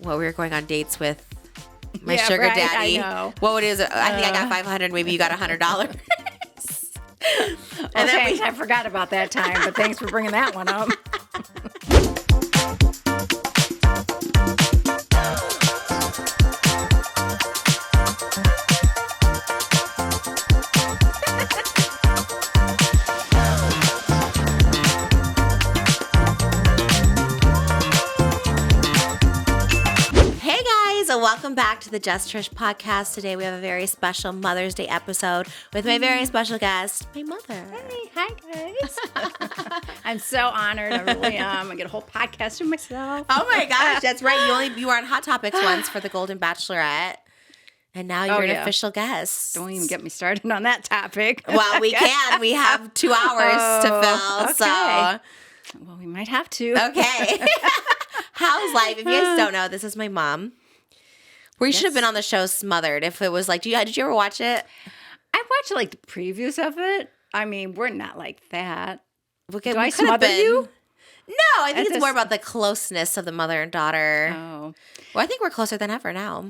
we were going on dates with my sugar daddy. I know. What would it is? I think I got $500. Maybe you got $100. And then I forgot about that time, but thanks for bringing that one up. Welcome back to the Just Trish podcast. Today we have a very special Mother's Day episode with my very special guest, my mother. Hey, hi guys. I'm so honored. I really am. I get a whole podcast to myself. Oh my gosh, that's right. You were on Hot Topics once for the Golden Bachelorette, and now you're an official guest. Don't even get me started on that topic. Well, we can. We have 2 hours to fill. Okay. So, well, we might have to. Okay. How's life? If you guys don't know, this is my mom. We should have been on the show Smothered if it was like, did you ever watch it? I watched like the previews of it. I mean, we're not like that. Do I smother you? No, I think it's more about the closeness of the mother and daughter. Oh. Well, I think we're closer than ever now.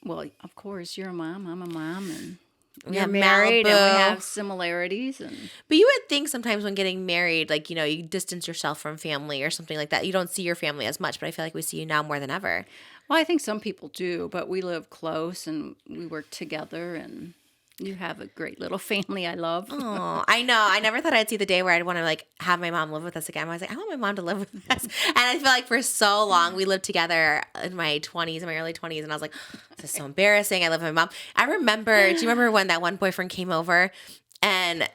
Well, of course, you're a mom. I'm a mom. And we're married Malibu. And we have similarities. But you would think sometimes when getting married, like, you know, you distance yourself from family or something like that. You don't see your family as much, but I feel like we see you now more than ever. Well, I think some people do, but we live close and we work together, and you have a great little family I love. Oh, I know. I never thought I'd see the day where I'd want to like have my mom live with us again. I was like, I want my mom to live with us. And I feel like for so long we lived together in my early 20s, and I was like, this is so embarrassing. I live with my mom. I remember, do you remember when that one boyfriend came over and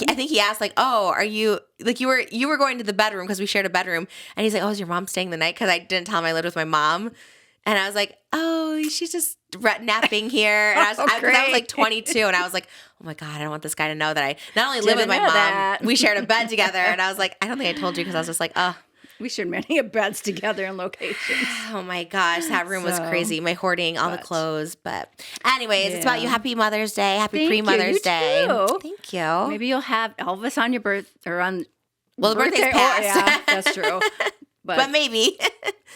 I think he asked like, oh, are you like you were going to the bedroom because we shared a bedroom, and he's like, oh, is your mom staying the night? Because I didn't tell him I lived with my mom. And I was like, oh, she's just napping here. And I was like 22, and I was like, oh my God, I don't want this guy to know that I not only live with my mom, we shared a bed together. And I was like, I don't think I told you because I was just like, oh. We shared many beds together in locations. Oh my gosh, that room was crazy. My hoarding, all the clothes. But anyways, it's about you. Happy Mother's Day. Happy pre-Mother's Day. Too. Thank you. Maybe you'll have Elvis on your the birthday's passed. Yeah, that's true. But maybe.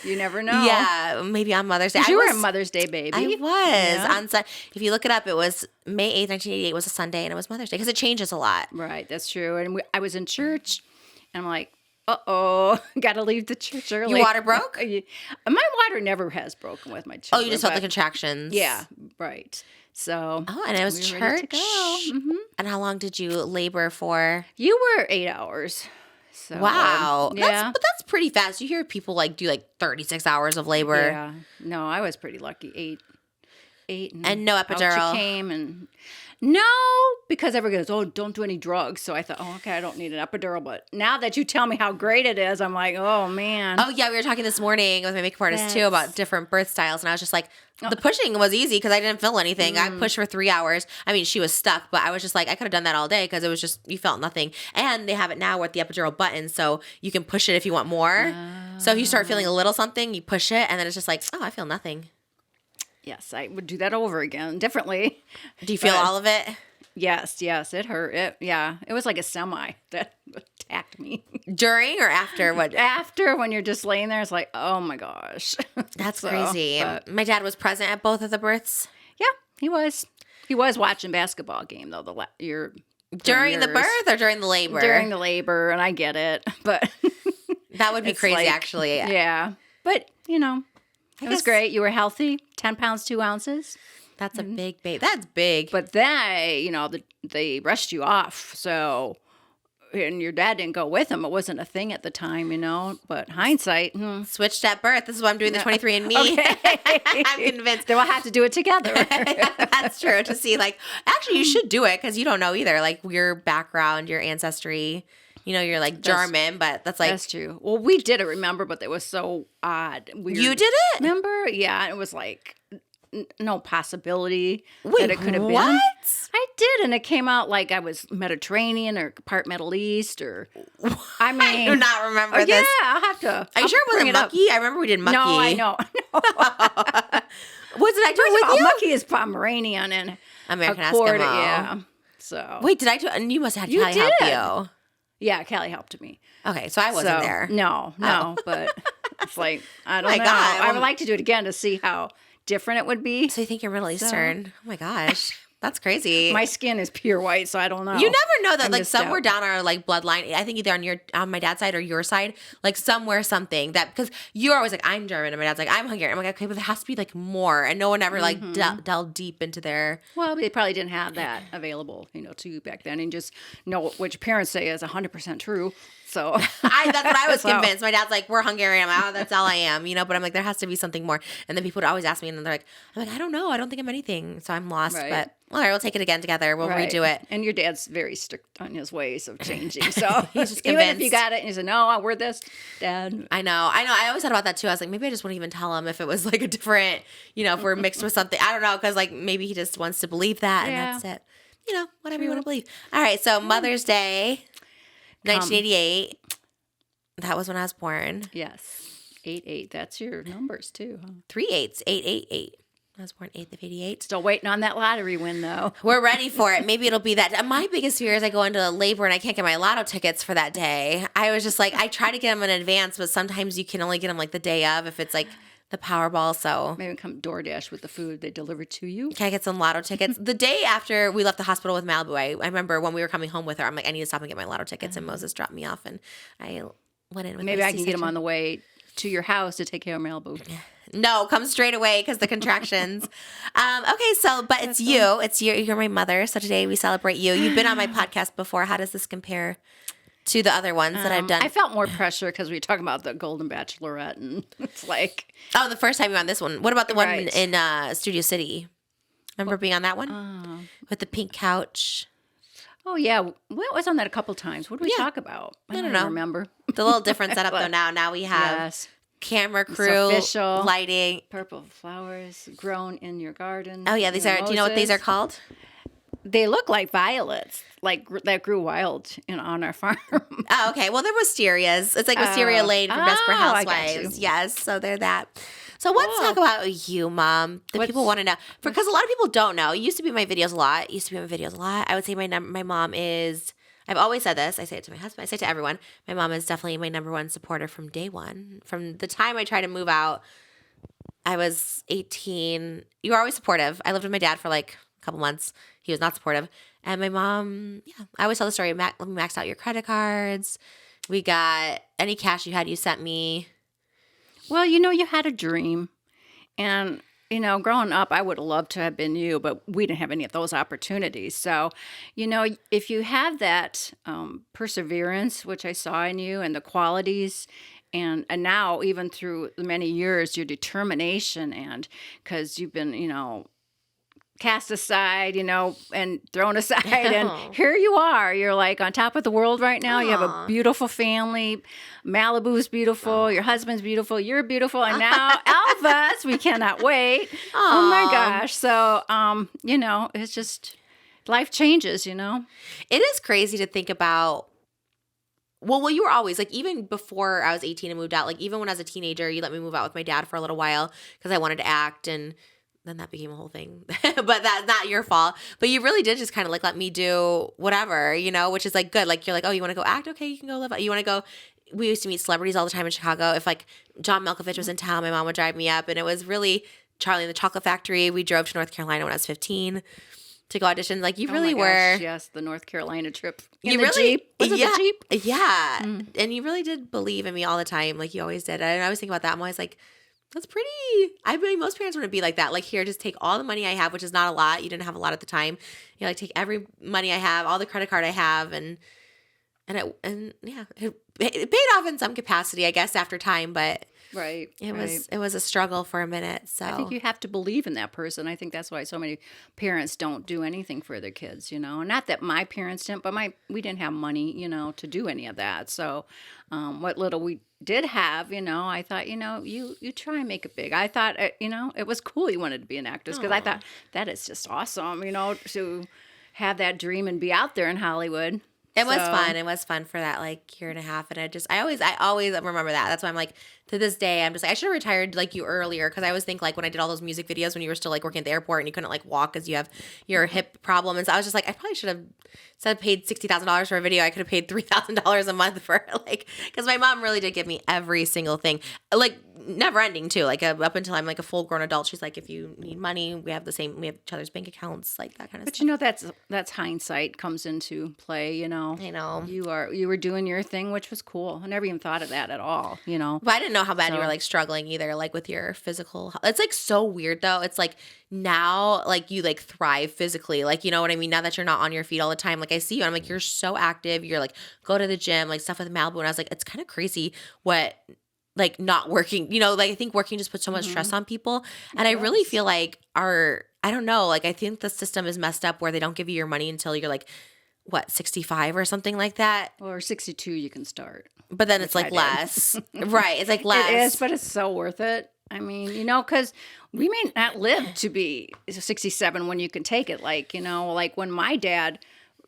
You never know. Yeah, maybe on Mother's Day. You were a Mother's Day baby. I was. On Sunday. If you look it up, it was May 8th, 1988 was a Sunday, and it was Mother's Day because it changes a lot. Right, that's true. And I was in church, and I'm like, uh-oh, got to leave the church early. Your water broke? My water never has broken with my children. Oh, you just felt the contractions. Yeah, right. So. Oh, and it was church. Ready to go. Mm-hmm. And how long did you labor for? You were 8 hours. So, wow. Yeah. But that's pretty fast. You hear people like do like 36 hours of labor. Yeah. No, I was pretty lucky. 8. And no epidural. Came and no, because everyone goes, oh, don't do any drugs. So I thought, oh, okay, I don't need an epidural. But now that you tell me how great it is, I'm like, oh, man. Oh, yeah. We were talking this morning with my makeup artist, too, about different birth styles. And I was just like, the pushing was easy because I didn't feel anything. I pushed for 3 hours. I mean, she was stuck, but I was just like, I could have done that all day because it was just, you felt nothing. And they have it now with the epidural button, so you can push it if you want more. So if you start feeling a little something, you push it, and then it's just like, oh, I feel nothing. Yes, I would do that over again, differently. Do you feel all of it? Yes, it hurt. It was like a semi that attacked me. During or after? What? After, when you're just laying there, it's like, oh my gosh. That's crazy. My dad was present at both of the births. Yeah, he was. He was watching basketball game, though, during the birth or during the labor? During the labor, and I get it, but... That would be crazy, actually. Yeah. But, it was great. You were healthy, 10 pounds, 2 ounces. That's a big baby. That's big. But then, they rushed you off. So, and your dad didn't go with him. It wasn't a thing at the time, But hindsight. Switched at birth. This is why I'm doing the 23andMe. Okay. I'm convinced. Then we'll have to do it together. That's true. To see, actually, you should do it because you don't know either. Like, your background, your ancestry. You're like German, but that's like... That's true. Well, we did it, remember? But it was so odd. Weird. You did it? Remember? Yeah. It was like... no possibility that it could have been. What? I did, and it came out like I was Mediterranean or part Middle East or. I mean, I do not remember this. Yeah, I'll have to. Are you sure it wasn't Mucky? I remember we did Mucky. No, I know. What did I do with you? Mucky is Pomeranian and American Eskimo. Yeah. So wait, did I do? And you must have had Callie help you. Yeah, Callie helped me. Okay, so I wasn't there. No, but it's like, I don't know. God. I would like to do it again to see how different it would be. So you think you're Middle Eastern? Oh my gosh. That's crazy. My skin is pure white, so I don't know. You never know that, I like, missed somewhere out. down our, like, bloodline, I think either on my dad's side or your side, like, somewhere something that, because you're always like, I'm German, and my dad's like, I'm Hungarian. I'm like, okay, but there has to be, like, more, and no one ever, like, delved deep into their... Well, they probably didn't have that available, to you back then, and just know what your parents say is 100% true. So that's what I was convinced. My dad's like, we're Hungarian. I'm like, oh, that's all I am, but I'm like, there has to be something more. And then people would always ask me, and they're like, I don't know. I don't think I'm anything. So I'm lost, Right. but all right, we'll take it again together. We'll redo it. And your dad's very strict on his ways of changing. So He's just even if convinced. you got it and you said, no, we're this, Dad. I know. I always thought about that too. I was like, maybe I just wouldn't even tell him if it was like a different, if we're mixed with something. I don't know, because like maybe he just wants to believe that, and that's it. Whatever you want to believe. All right, so Mother's Day, 1988. That was when I was born. Yes. 88. That's your numbers too, huh? 3 8s, 888. I was born 8th of 88. Still waiting on that lottery win, though. We're ready for it. Maybe it'll be that. My biggest fear is I go into labor and I can't get my lotto tickets for that day. I was just like, I try to get them in advance, but sometimes you can only get them like the day of if it's like the Powerball. So Maybe come DoorDash with the food they deliver to you. can I get some lotto tickets? The day after we left the hospital with Malibu, I remember when we were coming home with her, I'm like, I need to stop and get my lotto tickets. And Moses dropped me off, and I went in with Maybe my I can get them C-section. on the way to your house to take care of Malibu. No, come straight away because the contractions. Okay, so but it's you. It's you're my mother. So today we celebrate you. You've been on my podcast before. How does this compare to the other ones that I've done? I felt more pressure because we were talking about the Golden Bachelorette, and it's like, Oh, the first time you were on this one. What about the one Right. in Studio City? Remember being on that one with the pink couch? oh yeah, we was on that a couple times. What did we Yeah. talk about? I don't don't know. remember. The little different setup though. But- Now we have Yes, camera crew, official. lighting. purple flowers grown in your garden. Oh yeah, these are. Do you know what these are called? They look like violets, like that grew wild, on our farm. Oh, okay. Well, they're wisterias. It's like Wisteria Lane from Desperate I got Housewives. you. Yes, so they're that. So let's Cool. talk about you, Mom. The people want to know, because a lot of people don't know. It used to be in my videos a lot. I would say my mom is. I've always said this. I say it to my husband. I say it to everyone. My mom is definitely my number one supporter from day one. From the time I tried to move out, I was 18. You were always supportive. I lived with my dad for like a couple months. He was not supportive. And my mom, I always tell the story. We maxed out your credit cards. We got any cash you had, you sent me. Well, you had a dream. And, growing up, I would have loved to have been you, but we didn't have any of those opportunities. So, if you have that perseverance, which I saw in you, and the qualities, and now even through the many years, your determination, and because you've been, cast aside, and thrown aside. And here you are. You're like on top of the world right now. You have a beautiful family. Malibu's beautiful. Your husband's beautiful. You're beautiful. And now Elvis, we cannot wait. Oh my gosh. So, it's just life changes, It is crazy to think about. Well, you were always, like, even before I was 18 and moved out, like, even when I was a teenager, you let me move out with my dad for a little while because I wanted to act, and then that became a whole thing. But that's not your fault. But you really did just kind of, like, let me do whatever, which is, like, good. Like, you're like, oh, you want to go act? Okay, you can go live out. You want to go – we used to meet celebrities all the time in Chicago. If, like, John Malkovich was in town, my mom would drive me up, and it was really Charlie and the Chocolate Factory. We drove to North Carolina when I was 15 to go audition. Like, you really were – yes, the North Carolina trip. you In the really, Jeep. Was it the Jeep? Yeah. And you really did believe in me all the time, like you always did. And I always think about that. I'm always like, that's pretty. I mean, most parents wouldn't be like that. Like, here, just take all the money I have, which is not a lot. You didn't have a lot at the time. Like, take every money I have, all the credit card I have, and it paid off in some capacity, I guess, after time. But Right. it was a struggle for a minute. So I think you have to believe in that person. I think that's why so many parents don't do anything for their kids, Not that my parents didn't, but we didn't have money, to do any of that. So what little we did have, I thought, you try and make it big. I thought, it was cool you wanted to be an actress because I thought that is just awesome, to have that dream and be out there in Hollywood. It was So- fun. It was fun for that like year and a half. And I always remember that. That's why I'm like, to this day, I'm just like, I should have retired like you earlier. Cause I always think like when I did all those music videos when you were still like working at the airport and you couldn't like walk because you have your hip problem. And so I was just like, I probably should have instead of paid $60,000 for a video, I could have paid $3,000 a month for like, cause my mom really did give me every single thing. Like never ending too. Like up until I'm like a full grown adult, she's like, if you need money, we have each other's bank accounts, like that kind of But stuff. you know, that's hindsight comes into play, you know. I know. You were doing your thing, which was cool. I never even thought of that at all, you know. But I didn't know how bad you were So- like struggling either, like with your physical health. It's like so weird though. It's like now, like you like thrive physically, like you know what I mean. Now that you're not on your feet all the time, like I see you, I'm like you're so active. You're like go to the gym, like stuff with Malibu, and I was like, it's kind of crazy what like not working. You know, like I think working just puts so much stress on people, and I really feel like I don't know, like I think the system is messed up where they don't give you your money until you're like what 65 or something like that. Or 62, you can start. But then it's Which like I did. less, right? It's like less. It is, but it's so worth it. I mean, you know, because we may not live to be 67 when you can take it. Like, you know, like when my dad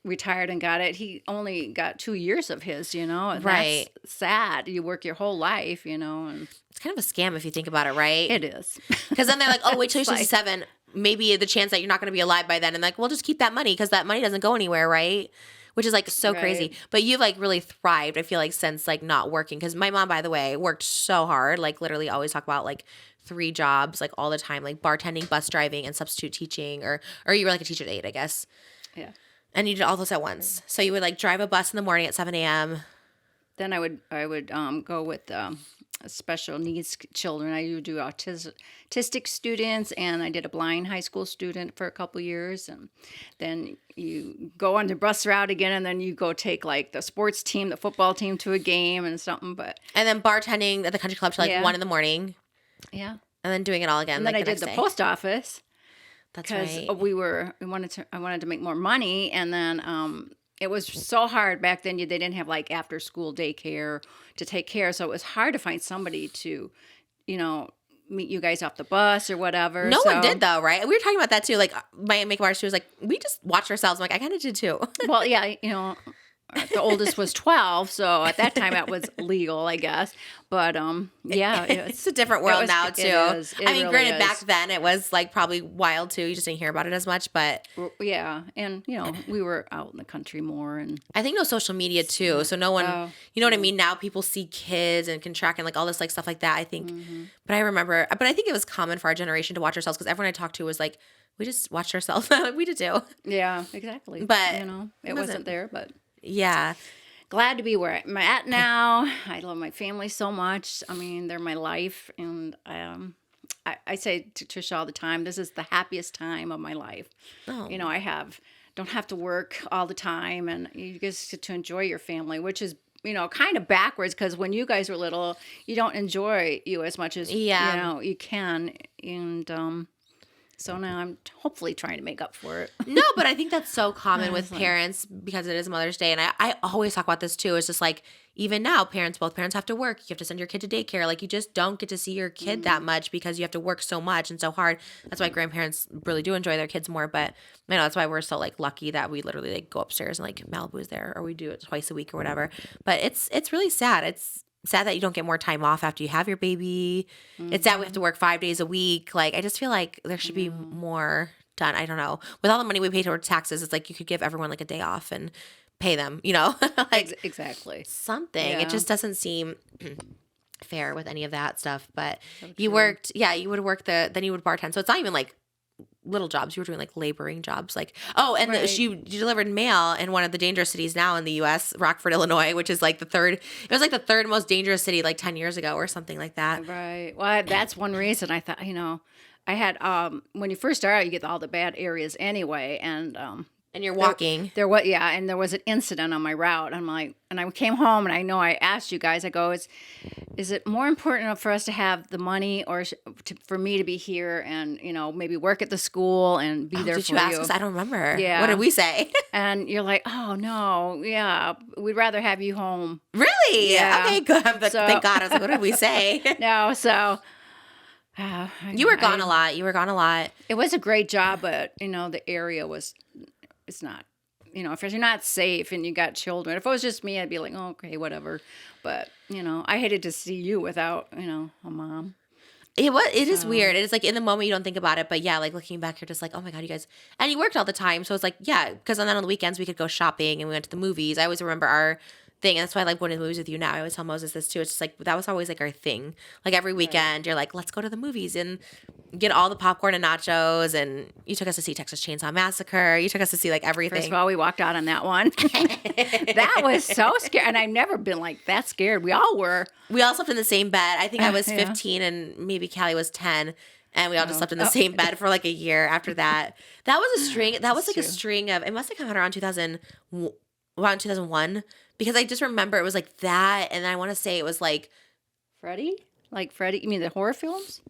retired and got it, he only got 2 years of his, you know, and Right. that's sad. You work your whole life, you know, and It's kind of a scam if you think about it, right? it is. Because then they're like, oh, wait till you're It's like- 67. Maybe the chance that you're not going to be alive by then. And like, well, just keep that money because that money doesn't go anywhere, right? Which is like so crazy. Right. But you've like really thrived, I feel like, since like not working. Because my mom, by the way, worked so hard. Like literally always talk about like 3 jobs like all the time, like bartending, bus driving, and substitute teaching. Or you were like a teacher at 8, I guess. Yeah. And you did all those at once. So you would like drive a bus in the morning at 7 a.m. Then I would go with special needs children. I would do autistic students, and I did a blind high school student for a couple years. And then you go on the bus route again, and then you go take like the sports team, the football team to a game and something. But And then bartending at the country club till like Yeah. 1 in the morning. yeah, And then doing it all again. and like then I the did next the day. post office. That's Because right. I wanted to make more money, and then it was so hard back then. They didn't have like after school daycare to take care, so it was hard to find somebody to, you know, meet you guys off the bus or whatever. No one So- did though, right? We were talking about that too. Like my makeup artist, she was like, we just watched ourselves. I'm like, I kind of did too. Well, yeah, you know, the oldest was 12, so at that time that was legal, I guess. But yeah, It's a different world now it too. is. It I mean, really granted, is. back then it was like probably wild too. You just didn't hear about it as much, but yeah, and you know, we were out in the country more, and I think no social media too. So no one, Oh, you know what I mean? Now people see kids and can track and like all this like stuff like that. I think, but I remember, but I think it was common for our generation to watch ourselves because everyone I talked to was like, we just watched ourselves. Like, we did too. yeah, exactly. But you know, it it wasn't wasn't- there, but. Yeah. Glad to be where I'm at now. I love my family so much. I mean, they're my life, and I say to Trisha all the time, this is the happiest time of my life. Oh. You know, don't have to work all the time, and you just get to enjoy your family, which is, you know, kind of backwards because when you guys were little, you don't enjoy you as much as Yeah. you know you can, and so now I'm hopefully trying to make up for it. No, but I think that's so common with parents because it is Mother's Day. And I always talk about this too. It's just like, even now, both parents have to work. You have to send your kid to daycare. Like, you just don't get to see your kid that much because you have to work so much and so hard. That's why grandparents really do enjoy their kids more. But I know that's why we're so like lucky that we literally like go upstairs and like Malibu's there, or we do it twice a week or whatever. But it's really sad. It's sad that you don't get more time off after you have your baby. It's sad we have to work 5 days a week. Like, I just feel like there should be more done. I don't know. With all the money we pay towards taxes, it's like you could give everyone like a day off and pay them, you know? Like Exactly. something. Yeah. It just doesn't seem fair with any of that stuff. But you true. worked, yeah, you would work then you would bartend. So it's not even like little jobs. You were doing like laboring jobs. Like, oh, and Right. you delivered mail in one of the dangerous cities now in the U.S., Rockford, Illinois, which is like it was like the third most dangerous city like 10 years ago or something like that. Right. Well, that's one reason I thought, you know, I had when you first start out, you get all the bad areas anyway, and And you're walking. there was and there was an incident on my route. I'm like, and I came home, and I know I asked you guys. I go, is it more important for us to have the money, or for me to be here and, you know, maybe work at the school and be there Did for you ask us? I don't remember. Yeah. What did we say? And you're like, oh no, yeah, we'd rather have you home. Really? Yeah. Okay, good. But So- thank God. I was like, what did we say? No, so. You were gone a lot. You were gone a lot. It was a great job, but you know the area it's not if you're not safe and you got children. If it was just me, I'd be like, oh, okay, whatever. But, I hated to see you without, a mom. It is weird. It is like in the moment you don't think about it, but yeah, like looking back, you're just like, oh my God, you guys. And you worked all the time. So it's like, yeah, because then on the weekends we could go shopping and we went to the movies. I always remember our thing. And that's why I like going to the movies with you now. I always tell Moses this too. It's just like, that was always like our thing. Like every weekend, you're like, let's go to the movies and get all the popcorn and nachos. And you took us to see Texas Chainsaw Massacre. You took us to see like everything. First of all, we walked out on that one. That was so scary. And I've never been like that scared. We all were. We all slept in the same bed. I think I was 15 and maybe Callie was 10. And we all just slept in the same bed for like a year after that. That was a string. That was like a string of, it must have come out around 2001. Because I just remember it was like that. And I want to say it was like. Freddy? Like Freddy? You mean the horror films?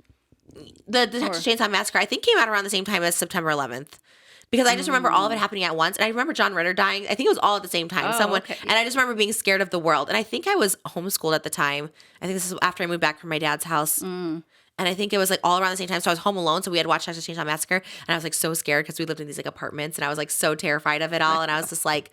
The Texas Chainsaw Massacre, I think, came out around the same time as September 11th. Because I just remember all of it happening at once. And I remember John Ritter dying. I think it was all at the same time. Okay. And I just remember being scared of the world. And I think I was homeschooled at the time. I think this is after I moved back from my dad's house. And I think it was like all around the same time. So I was home alone. So we had watched Texas Chainsaw Massacre. And I was like so scared because we lived in these like apartments. And I was like so terrified of it all. And I was just like,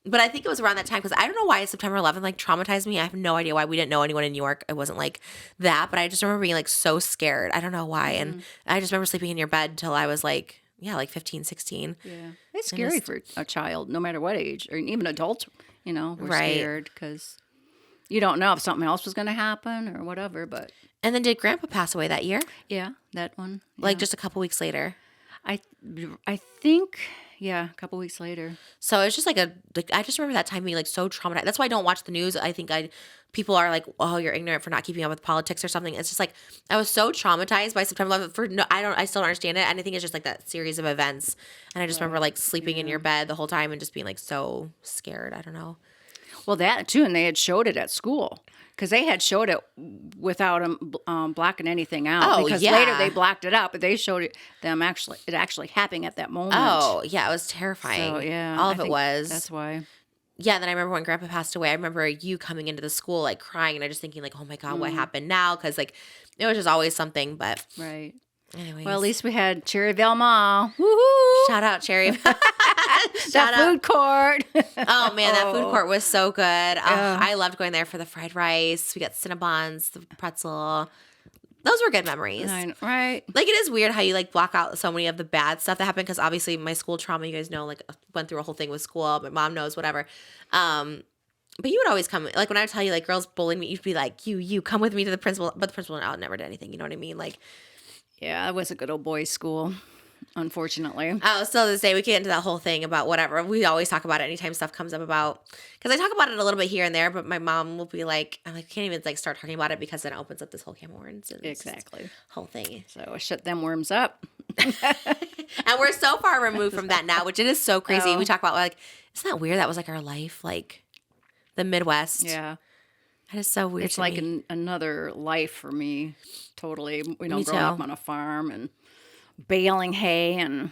but I think it was around that time because I don't know why September 11th like traumatized me. I have no idea why. We didn't know anyone in New York. It wasn't like that. But I just remember being like so scared. I don't know why. And I just remember sleeping in your bed until I was like, like 15, 16. Yeah. It's scary for a child, no matter what age, or even adults, we're scared because you don't know if something else was going to happen or whatever. But And then did Grandpa pass away that year? Yeah, that one. Yeah. Like just a couple weeks later? I think, yeah, a couple weeks later. So it's just like I just remember that time being like so traumatized. That's why I don't watch the news. I think people are like, oh, you're ignorant for not keeping up with politics or something. It's just like, I was so traumatized by September 11th I still don't understand it. And I think it's just like that series of events. And I just remember like sleeping in your bed the whole time and just being like so scared. I don't know. Well, that too. And they had showed it at school. Because they had showed it without them blocking anything out. Oh, because yeah. later they blocked it out, but they showed it actually happening at that moment. Oh, yeah, it was terrifying. So, yeah. All of it was. That's why. Yeah, then I remember when Grandpa passed away, I remember you coming into the school like crying and I just thinking like, oh my God, what happened now? Because like it was just always something, but. Right. Anyways. Well, at least we had Cherryville Mall. Woohoo! Shout out Cherry. That food court. Oh man, that food court was so good. I loved going there for the fried rice. We got Cinnabons, the pretzel. Those were good memories. Right. Like it is weird how you like block out so many of the bad stuff that happened because obviously my school trauma, you guys know, like went through a whole thing with school. My mom knows, whatever. But you would always come, like when I would tell you like girls bullying me, you'd be like, you come with me to the principal, but the principal never did anything. You know what I mean? Like. Yeah, it was a good old boys' school, unfortunately. Oh, still to this day, we get into that whole thing about whatever. We always talk about it anytime stuff comes up about, because I talk about it a little bit here and there, but my mom will be like, I can't even like start talking about it because then it opens up this whole can of worms. And exactly. Whole thing. So I shut them worms up. And we're so far removed from that now, which it is so crazy. Oh. We talk about like, isn't that weird? That was like our life, like the Midwest. Yeah. That is so weird. It's like another life for me. Totally. We don't grow up on a farm and baling hay and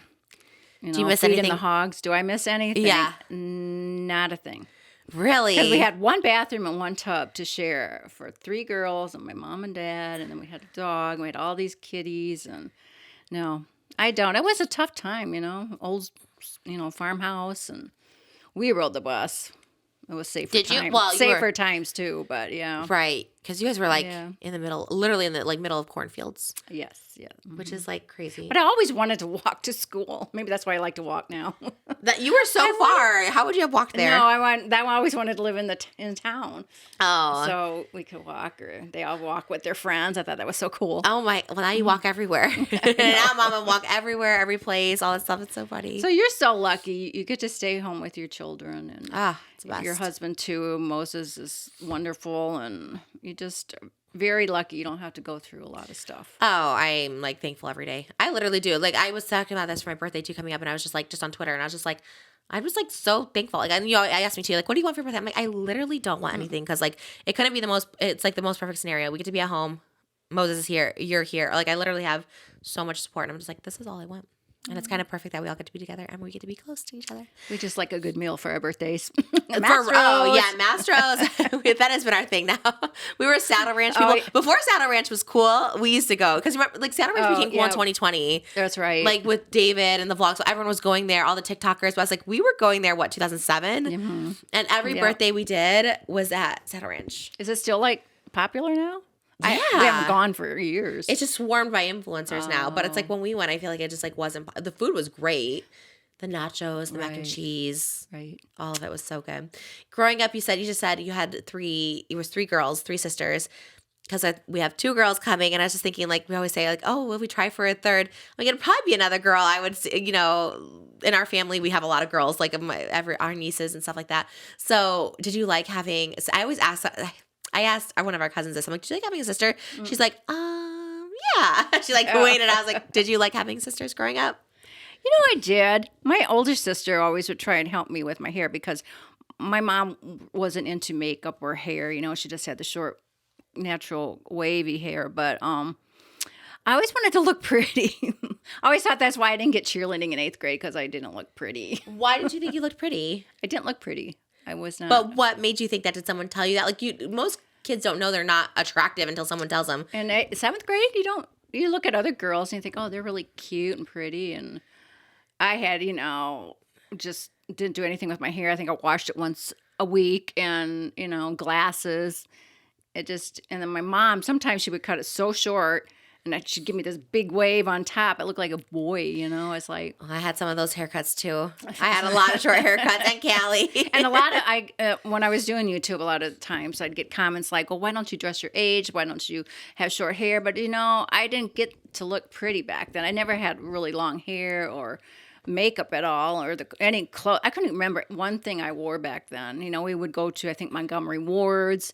do you miss anything? The hogs. Do I miss anything? Yeah. Not a thing. Really? Because we had one bathroom and one tub to share for 3 girls and my mom and dad, and then we had a dog and we had all these kitties, and no, I don't. It was a tough time, old, farmhouse, and we rode the bus. It was safer times. Did you? Well, safer times too, but yeah. Right, because you guys were like in the middle, literally in the like middle of cornfields. Yes, yeah. Which is like crazy. But I always wanted to walk to school. Maybe that's why I like to walk now. That you were so far. How would you have walked there? No, I always wanted to live in town. Oh. So we could walk, or they all walk with their friends. I thought that was so cool. Oh my! Well, now you walk everywhere. Now Mama walk everywhere, every place, all that stuff. It's so funny. So you're so lucky. You get to stay home with your children, and it's the best. Your husband too. Moses is wonderful, and you just very lucky. You don't have to go through a lot of stuff. Oh, I'm like thankful every day. I literally do. Like I was talking about this for my birthday too coming up, and I was just like just on Twitter, and I was just like. I was like so thankful. Like, I asked me too, like, what do you want for your birthday? I'm like, I literally don't want anything because like it couldn't be it's like the most perfect scenario. We get to be at home. Moses is here. You're here. Like I literally have so much support. And I'm just like, this is all I want. And it's kind of perfect that we all get to be together and we get to be close to each other. We just like a good meal for our birthdays. Mastros. That has been our thing now. We were Saddle Ranch people. Before Saddle Ranch was cool, we used to go. Because remember, like Saddle Ranch became cool in 2020. That's right. Like with David and the vlogs. So everyone was going there, all the TikTokers. But I was like, we were going there, 2007? Mm-hmm. And every birthday we did was at Saddle Ranch. Is it still like popular now? Yeah. We haven't gone for years. It's just swarmed by influencers now. But it's like when we went, I feel like it just like wasn't. The food was great. The nachos, the mac and cheese. Right. All of it was so good. Growing up, you just said you had three girls, three sisters. Because we have 2 girls coming. And I was just thinking, like, we always say, like, oh, will we try for a third? Like, it'd probably be another girl. I would, in our family, we have a lot of girls, like our nieces and stuff like that. So did you like having, so I always ask, I asked one of our cousins this. I'm like, did you like having a sister? She's like, yeah. She like waited. I was like, did you like having sisters growing up? I did. My older sister always would try and help me with my hair because my mom wasn't into makeup or hair. She just had the short, natural, wavy hair. But I always wanted to look pretty. I always thought that's why I didn't get cheerleading in 8th grade because I didn't look pretty. Why did you think you looked pretty? I didn't look pretty. I was not. But what made you think that? Did someone tell you that? Like most kids don't know they're not attractive until someone tells them. In 7th grade, you look at other girls and you think, oh, they're really cute and pretty. And I had, just didn't do anything with my hair. I think I washed it once a week and, glasses. And then my mom, sometimes she would cut it so short. And she'd give me this big wave on top. It looked like a boy, It's like... I had some of those haircuts, too. I had a lot of short haircuts, and Callie. And a lot of... when I was doing YouTube, a lot of times I'd get comments like, well, why don't you dress your age? Why don't you have short hair? But, I didn't get to look pretty back then. I never had really long hair or makeup at all or any clothes. I couldn't remember one thing I wore back then. We would go to, I think, Montgomery Ward's.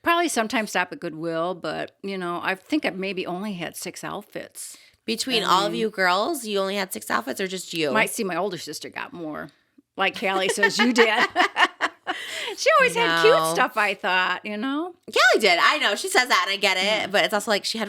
Probably sometimes stop at Goodwill, but, I think I maybe only had 6 outfits. Between all of you girls, you only had 6 outfits or just you? Might see my older sister got more. Like Callie says you did. She always had cute stuff, I thought, Callie did. I know. She says that and I get it. But it's also like I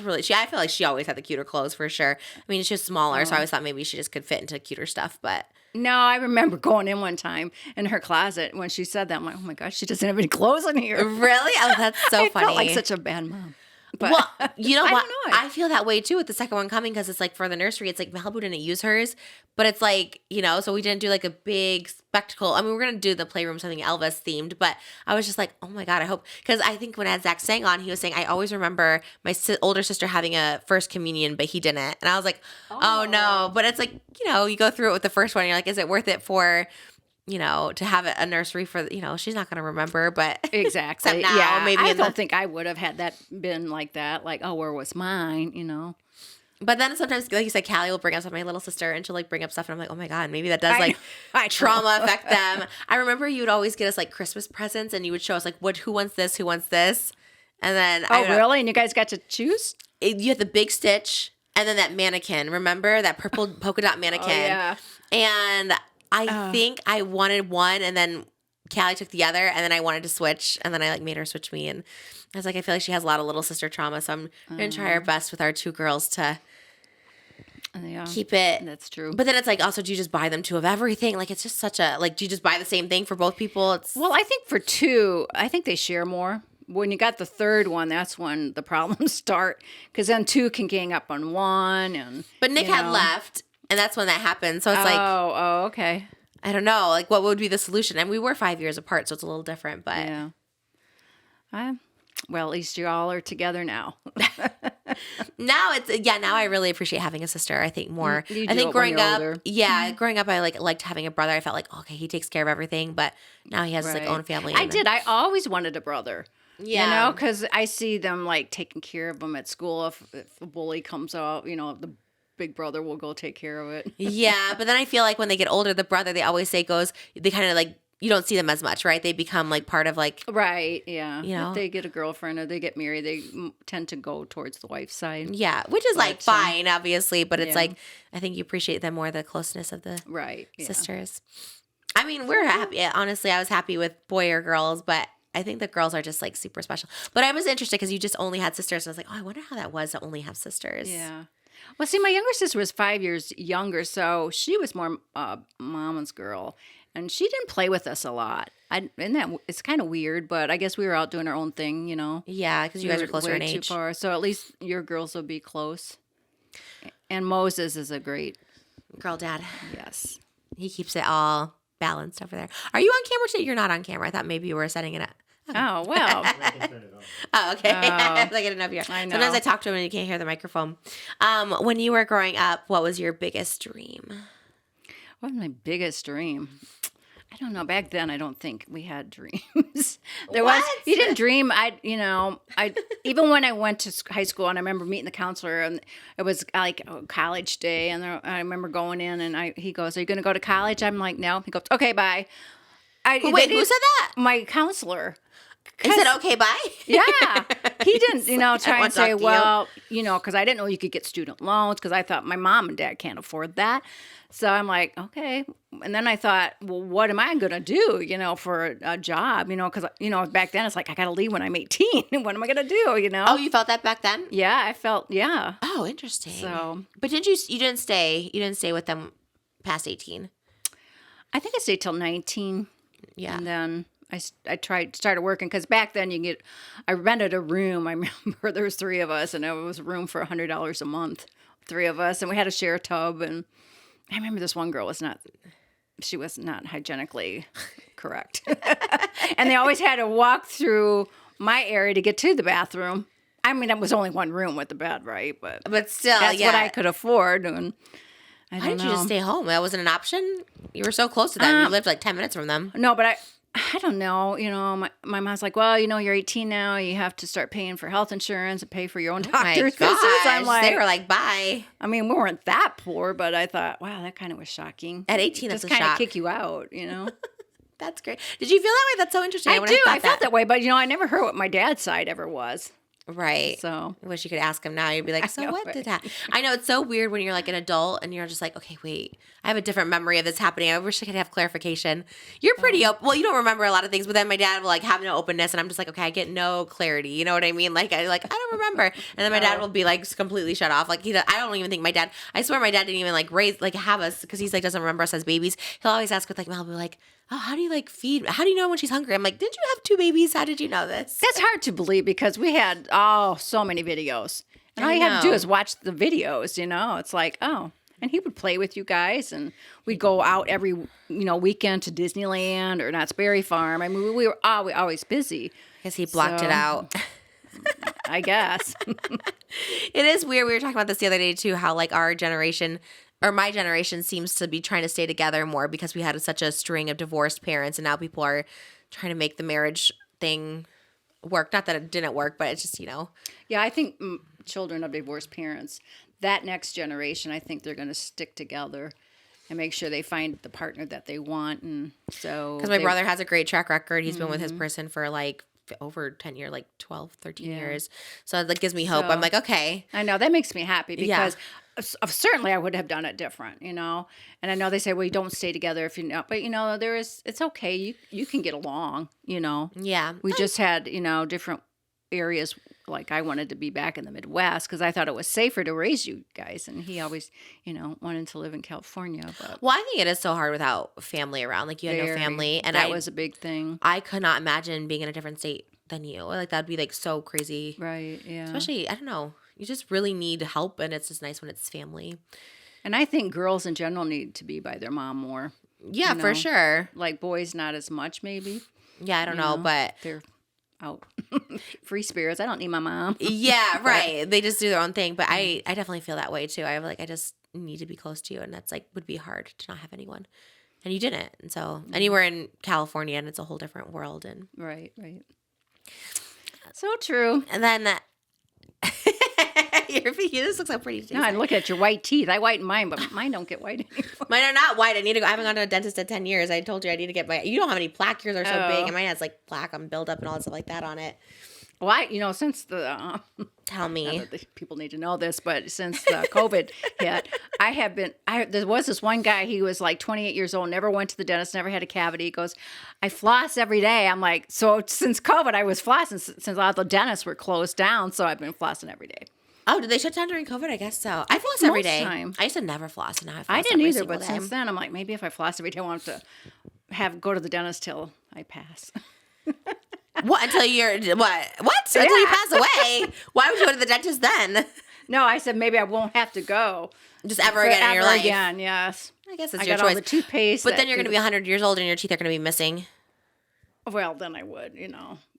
feel like she always had the cuter clothes for sure. I mean, she's smaller, so I always thought maybe she just could fit into cuter stuff, but... No, I remember going in one time in her closet when she said that. I'm like, oh my gosh, she doesn't have any clothes in here. Really? Oh, that's so I funny. Felt like such a bad mom. But, well, you know what? I don't know. I feel that way too with the second one coming because it's like for the nursery, it's like Malibu didn't use hers, but it's like, so we didn't do like a big spectacle. I mean, we're going to do the playroom, something Elvis themed, but I was just like, oh my God, I hope, because I think when I had Zach sang on, he was saying, I always remember my older sister having a first communion, but he didn't. And I was like, oh no. But it's like, you go through it with the first one, and you're like, is it worth it for... to have a nursery for, she's not going to remember, but exactly. Except now, yeah, maybe I don't think I would have had that been like that. Like, oh, where was mine? But then sometimes, like you said, Callie will bring up stuff. My little sister, and she'll like bring up stuff, and I'm like, oh my God, maybe that does like trauma affect them. I remember you would always get us like Christmas presents, and you would show us like, who wants this, who wants this, and then really? And you guys got to choose? You had the big Stitch, and then that mannequin. Remember that purple polka dot mannequin? Oh, yeah. And I think I wanted one, and then Callie took the other, and then I wanted to switch, and then I like made her switch me, and I was like, I feel like she has a lot of little sister trauma, so I'm gonna try our best with our 2 girls to keep it. That's true. But then it's like, also, do you just buy them 2 of everything? Like, it's just such a do you just buy the same thing for both people? Well, I think for 2, I think they share more. When you got the 3rd one, that's when the problems start, because then 2 can gang up on 1, But Nick had left. And that's when that happened. So it's okay. I don't know. Like, what would be the solution? And we were 5 years apart, so it's a little different. But well, at least you all are together now. now I really appreciate having a sister. I think more. You I think growing up, older. Growing up, I liked having a brother. I felt like, okay, he takes care of everything. But now he has his own family. I did. I always wanted a brother. Yeah, because I see them like taking care of them at school. If a bully comes out, the big brother will go take care of it. Yeah, but then I feel like when they get older, the brother, they always say they kind of like, you don't see them as much, right? They become like part of like... Right, yeah. If they get a girlfriend or they get married, they tend to go towards the wife's side. Yeah, which is like fine, obviously, but it's like, I think you appreciate them more, the closeness of the sisters. I mean, we're happy. Honestly, I was happy with boy or girls, but I think the girls are just like super special. But I was interested because you just only had sisters. And I was like, oh, I wonder how that was to only have sisters. Yeah. Well, see, my younger sister was 5 years younger, so she was more mama's girl, and she didn't play with us a lot. It's kind of weird, but I guess we were out doing our own thing, Yeah, because you guys are closer in way too age. far, so at least your girls will be close. And Moses is a great, Girl dad. yes. He keeps it all balanced over there. Are you on camera today? You're not on camera. I thought maybe you were setting it up. Oh, well. I can turn it on. Oh, okay. Oh. I didn't know if you're. I know. Sometimes I talk to him and you can't hear the microphone. When you were growing up, what was your biggest dream? What was my biggest dream? I don't know. Back then, I don't think we had dreams. What? You didn't dream. Even when I went to high school, and I remember meeting the counselor, and it was like college day, and I remember going in, and he goes, "Are you going to go to college?" I'm like, "No." He goes, "Okay, bye." Wait, who said that? My counselor. He said, "Okay, bye." Yeah. He didn't, try want and to say, talk to well, because I didn't know you could get student loans because I thought my mom and dad can't afford that. So I'm like, okay. And then I thought, well, what am I going to do, for a job, because, back then it's like, I got to leave when I'm 18. What am I going to do, Oh, you felt that back then? Yeah, I felt, yeah. Oh, interesting. So. But you didn't stay with them past 18? I think I stayed till 19. Yeah. And then I started working because back then I rented a room. I remember there was 3 of us and it was a room for $100 a month, 3 of us. And we had to share a tub. And I remember this one girl was not hygienically correct. And they always had to walk through my area to get to the bathroom. I mean, it was only one room with the bed, right? But still, that's yeah. what I could afford. And I Why don't didn't you know. just stay home? That wasn't an option? You were so close to them. You lived like 10 minutes from them. No, but I don't know. My mom's like, well, you're 18 now. You have to start paying for health insurance and pay for your own Oh my doctor's gosh. visits. I'm like, They were like, bye. I mean, we weren't that poor, but I thought, wow, that kind of was shocking. At 18, that's just a kind of shock. kick you out, That's great. Did you feel that way? That's so interesting. I wouldn't do. have I thought felt that way, but I never heard what my dad's side ever was. Right. So I wish you could ask him now. You'd be like, so know, what right? did happen? I know it's so weird when you're like an adult and you're just like, okay, wait, I have a different memory of this happening. I wish I could have clarification. You're pretty open. Well, you don't remember a lot of things, but then my dad will like have no openness and I'm just like, okay, I get no clarity. You know what I mean? Like, I don't remember. And then my dad will be like completely shut off. Like I don't even think I swear my dad didn't even like have us because he's like, doesn't remember us as babies. He'll always ask with like, Malibu, like, oh, how do you like feed? How do you know when she's hungry? I'm like, didn't you have 2 babies? How did you know this? that's hard to believe because we had, so many videos. And all I you have to do know. is watch the videos, It's like, oh. And he would play with you guys, and we'd go out every, weekend to Disneyland or Knott's Berry Farm. I mean, we were always busy, I guess he blocked it So- out. I guess. It is weird. We were talking about this the other day too, how like our generation or my generation seems to be trying to stay together more because we had such a string of divorced parents and now people are trying to make the marriage thing work. Not that it didn't work, but it's just, Yeah, I think children of divorced parents, that next generation, I think they're going to stick together and make sure they find the partner that they want. And so because my brother has a great track record. He's been with his person for like over 10 years, like 12, 13 years. So that gives me hope. So- I'm like, okay. I know that makes me happy Yeah. because certainly I would have done it different, And I know they say, well, you don't stay together if you know, but it's okay. You can get along, Yeah. We just had, different areas. Like I wanted to be back in the Midwest because I thought it was safer to raise you guys. And he always, wanted to live in California. But Well, I think it is so hard without family around. Like you had no very- family. And that was a big thing. I could not imagine being in a different state than you. Like that'd be like so crazy. Right. Yeah. Especially, I don't know. You just really need help, and it's just nice when it's family. And I think girls in general need to be by their mom more. Yeah, for sure. Like boys, not as much, maybe. Yeah, I don't know, but They're out. Free spirits. I don't need my mom. yeah, right. They just do their own thing. But I definitely feel that way too. I just need to be close to you, and that's like would be hard to not have anyone. And you didn't, and so and you were in California, and it's a whole different world. And Right. So true. then this looks so pretty today. No, I'm looking at your white teeth. I whiten mine, but mine don't get white anymore. Mine are not white. I need to go. I haven't gone to a dentist in 10 years. I told you I need to get my. You don't have any plaque. Yours are so Oh. big, and mine has like plaque on buildup and all that stuff like that on it. Well, since the Tell me. not that the people need to know this, but since the COVID hit, there was this one guy, he was like 28 years old, never went to the dentist, never had a cavity. He goes, I floss every day. I'm like, so since COVID, I was flossing since a lot of the dentists were closed down, so I've been flossing every day. Oh, did they shut down during COVID? I guess so. I floss every day. Time. I used to never floss, and now I floss I didn't every either, single but day. since then, I'm like, maybe if I floss every day, I won't have to go to the dentist till I pass. What? Until you're what? What? Until you pass away? Why would you go to the dentist then? No, I said maybe I won't have to go. Just ever again in your life. Again, yes. I guess it's I your got choice. all the toothpaste. But then you're going to be 100 years old and your teeth are going to be missing. Well, then I would,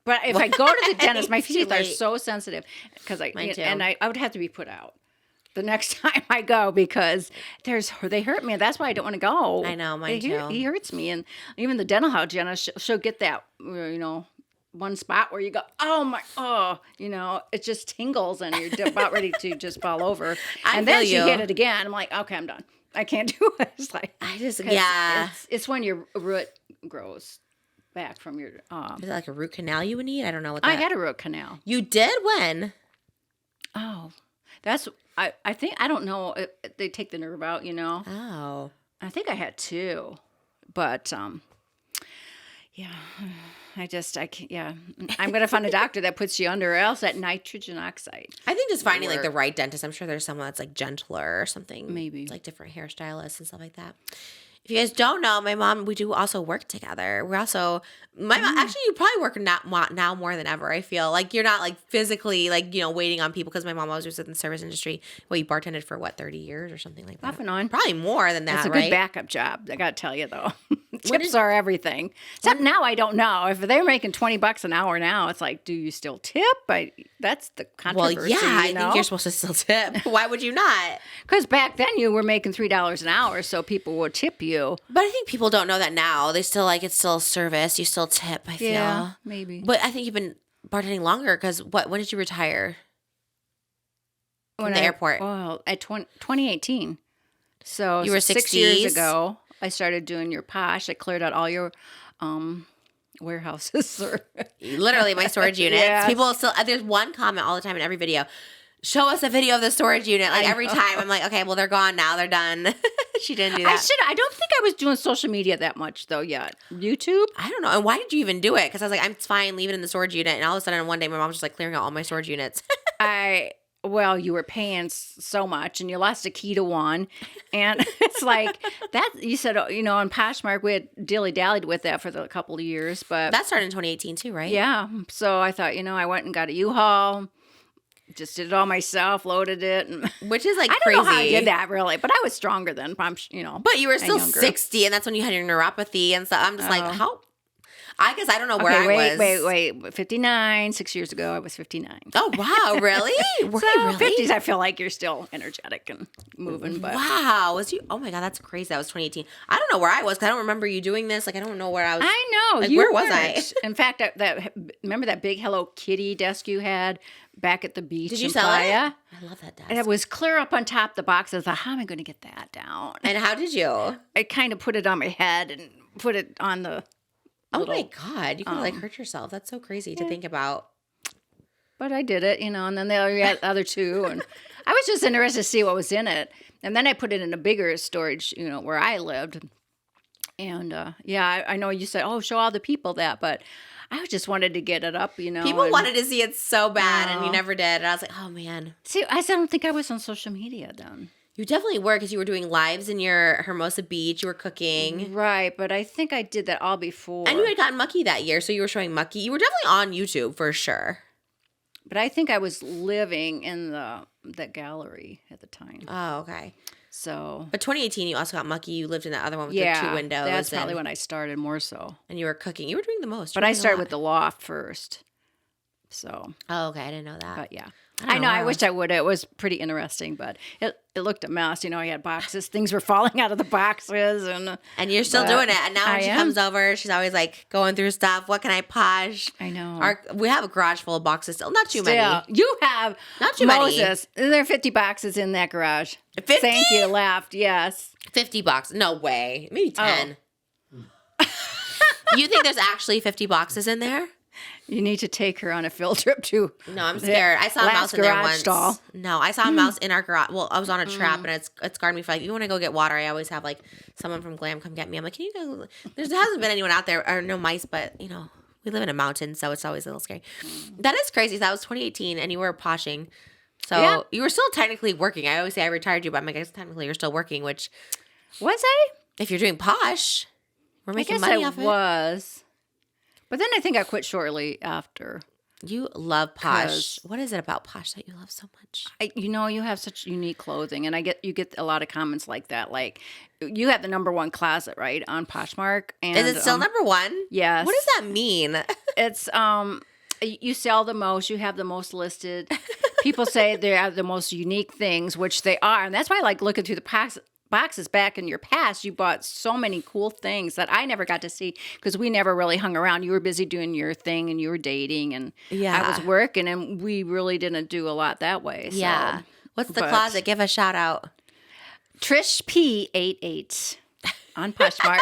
But if I go to the dentist, my Too teeth are late. so sensitive because Mine too. and I would have to be put out the next time I go because they hurt me. And that's why I don't want to go. I know, mine too. He hurts me, and even the dental hygienist, she'll get that, one spot where you go, it just tingles and you're about ready to just fall over. I And then feel she you. hit it again. I'm like, okay, I'm done. I can't do it. It's like, it's when your root grows back from your. Is it like a root canal you would need? I don't know what that. I had a root canal. You did? When? Oh, that's I think I don't know. They take the nerve out, Oh. I think I had two, but yeah. I can't, yeah. I'm going to find a doctor that puts you under, or else that nitrogen oxide. I think just finding like the right dentist. I'm sure there's someone that's like gentler or something. Maybe. Like different hairstylists and stuff like that. If you guys don't know, my mom, we do also work together. We're also, my mom, actually, you probably work now more than ever, I feel. Like, you're not, like, physically, like, waiting on people, because my mom always was in the service industry. Well, you bartended for, 30 years or something like that? Off and on. Probably more than that, That's a right? good backup job. I got to tell you, though. Tips are everything. Except now I don't know. If they're making $20 an hour now, it's like, do you still tip? That's the controversy, Well, yeah, I think you're supposed to still tip. Why would you not? Because back then you were making $3 an hour, so people would tip you. But I think people don't know that now. They still it's still service. You still tip, I feel. Yeah, maybe. But I think you've been bartending longer because when did you retire? From the airport. Well, at 2018. So you were 6 60s? years ago, I started doing your Posh. I cleared out all your warehouses. Literally my storage units. Yes. People still, there's one comment all the time in every video. Show us a video of the storage unit. Like every time I'm like, okay, well, they're gone now. They're done. She didn't do that. I don't think I was doing social media that much though yet. YouTube? I don't know. And why did you even do it? Because I was like, I'm fine, leave it in the storage unit. And all of a sudden one day my mom was just like clearing out all my storage units. Well, you were paying so much and you lost a key to one. And it's like that, you said, on Poshmark, we had dilly-dallied with that for a couple of years. But that started in 2018 too, right? Yeah. So I thought, I went and got a U-Haul, just did it all myself, loaded it. And which is like I crazy. don't know how I did that really, but I was stronger then. But you were still 60 and that's when you had your neuropathy and stuff. I'm just like, how? I guess I don't know where I was. Wait. 59. 6 years ago, I was 59. Oh, wow. Really? Were you really? 50s, I feel like you're still energetic and moving. But wow. Was you? Oh, my God. That's crazy. That was 2018. I don't know where I was because I don't remember you doing this. Like, I don't know where I was. I know. Like, where was I? In fact, remember that big Hello Kitty desk you had back at the beach? Did you in sell Playa? it? I love that desk. And it was clear up on top of the box. I was like, how am I going to get that down? And how did you? I kind of put it on my head and put it on the Oh my God, you could hurt yourself. That's so crazy to think about. But I did it, and then there were other two. And I was just interested to see what was in it. And then I put it in a bigger storage, where I lived. And I know you said, oh, show all the people that. But I just wanted to get it up, People wanted to see it so bad and you never did. And I was like, oh man. See, I don't think I was on social media then. You definitely were because you were doing lives in your Hermosa Beach. You were cooking. Right, but I think I did that all before. And you had gotten Mucky that year, so you were showing Mucky. You were definitely on YouTube for sure. But I think I was living in that gallery at the time. Oh, okay. So. But 2018, you also got Mucky. You lived in that other one with the two windows. That's probably when I started more so. And you were cooking. You were doing the most. But I started with the loft first. So. Oh, okay. I didn't know that. But yeah. I know. I wish I would. It was pretty interesting, but it looked a mess. I had boxes. Things were falling out of the boxes, and you're still doing it. And now when she comes over, she's always like going through stuff. What can I posh? I know. We have a garage full of boxes still. Not too many. You have not too Moses. Many. There are 50 boxes in that garage. 50? Thank you. Laughed. Yes. 50 boxes. No way. Maybe 10. Oh. You think there's actually 50 boxes in there? You need to take her on a field trip too. No, I'm scared. I saw a mouse in there once. Stall. No, I saw a mouse in our garage. Well, I was on a trap and it's scarred me for like, you want to go get water? I always have like someone from Glam come get me. I'm like, can you go? There hasn't been anyone out there or no mice, but we live in a mountain, so it's always a little scary. That is crazy. That was 2018 and you were poshing. So Yeah. you were still technically working. I always say I retired you, but I'm like, I guess technically you're still working, which Was I? if you're doing Posh, we're making I guess money I off it. was. But then I think I quit shortly after. You love Posh. 'Cause- What is it about Posh that you love so much? You have such unique clothing, and you get a lot of comments like that. Like, you have the #1 closet, right, on Poshmark. And, Is it still number one? Yes. What does that mean? It's you sell the most, you have the most listed. People say they have the most unique things, which they are, and that's why I like looking through the boxes back in your past. You bought so many cool things that I never got to see because we never really hung around. You were busy doing your thing and you were dating, and I was working, and we really didn't do a lot that way. So. Yeah. What's the closet? Give a shout out. Trish P88 on Poshmark.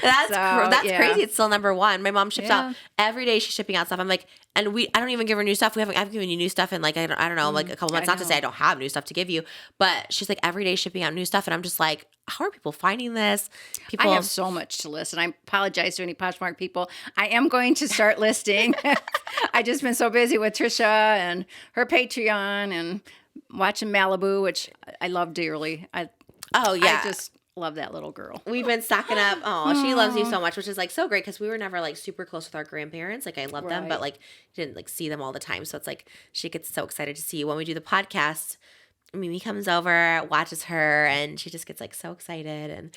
That's crazy. It's still number one. My mom ships out every day. She's shipping out stuff. I'm like, and I don't even give her new stuff. I've given you new stuff in like I don't know, like a couple months. Not to say I don't have new stuff to give you, but she's like every day shipping out new stuff, and I'm just like, how are people finding this? I have so much to list, and I apologize to any Poshmark people. I am going to start listing. I just been so busy with Trisha and her Patreon and watching Malibu, which I love dearly. I just love that little girl. We've been stocking up. Oh, she loves you so much, which is like so great because we were never like super close with our grandparents. Like I love them, but like didn't like see them all the time. So it's like she gets so excited to see you when we do the podcast. Mimi comes over, watches her, and she just gets like so excited. And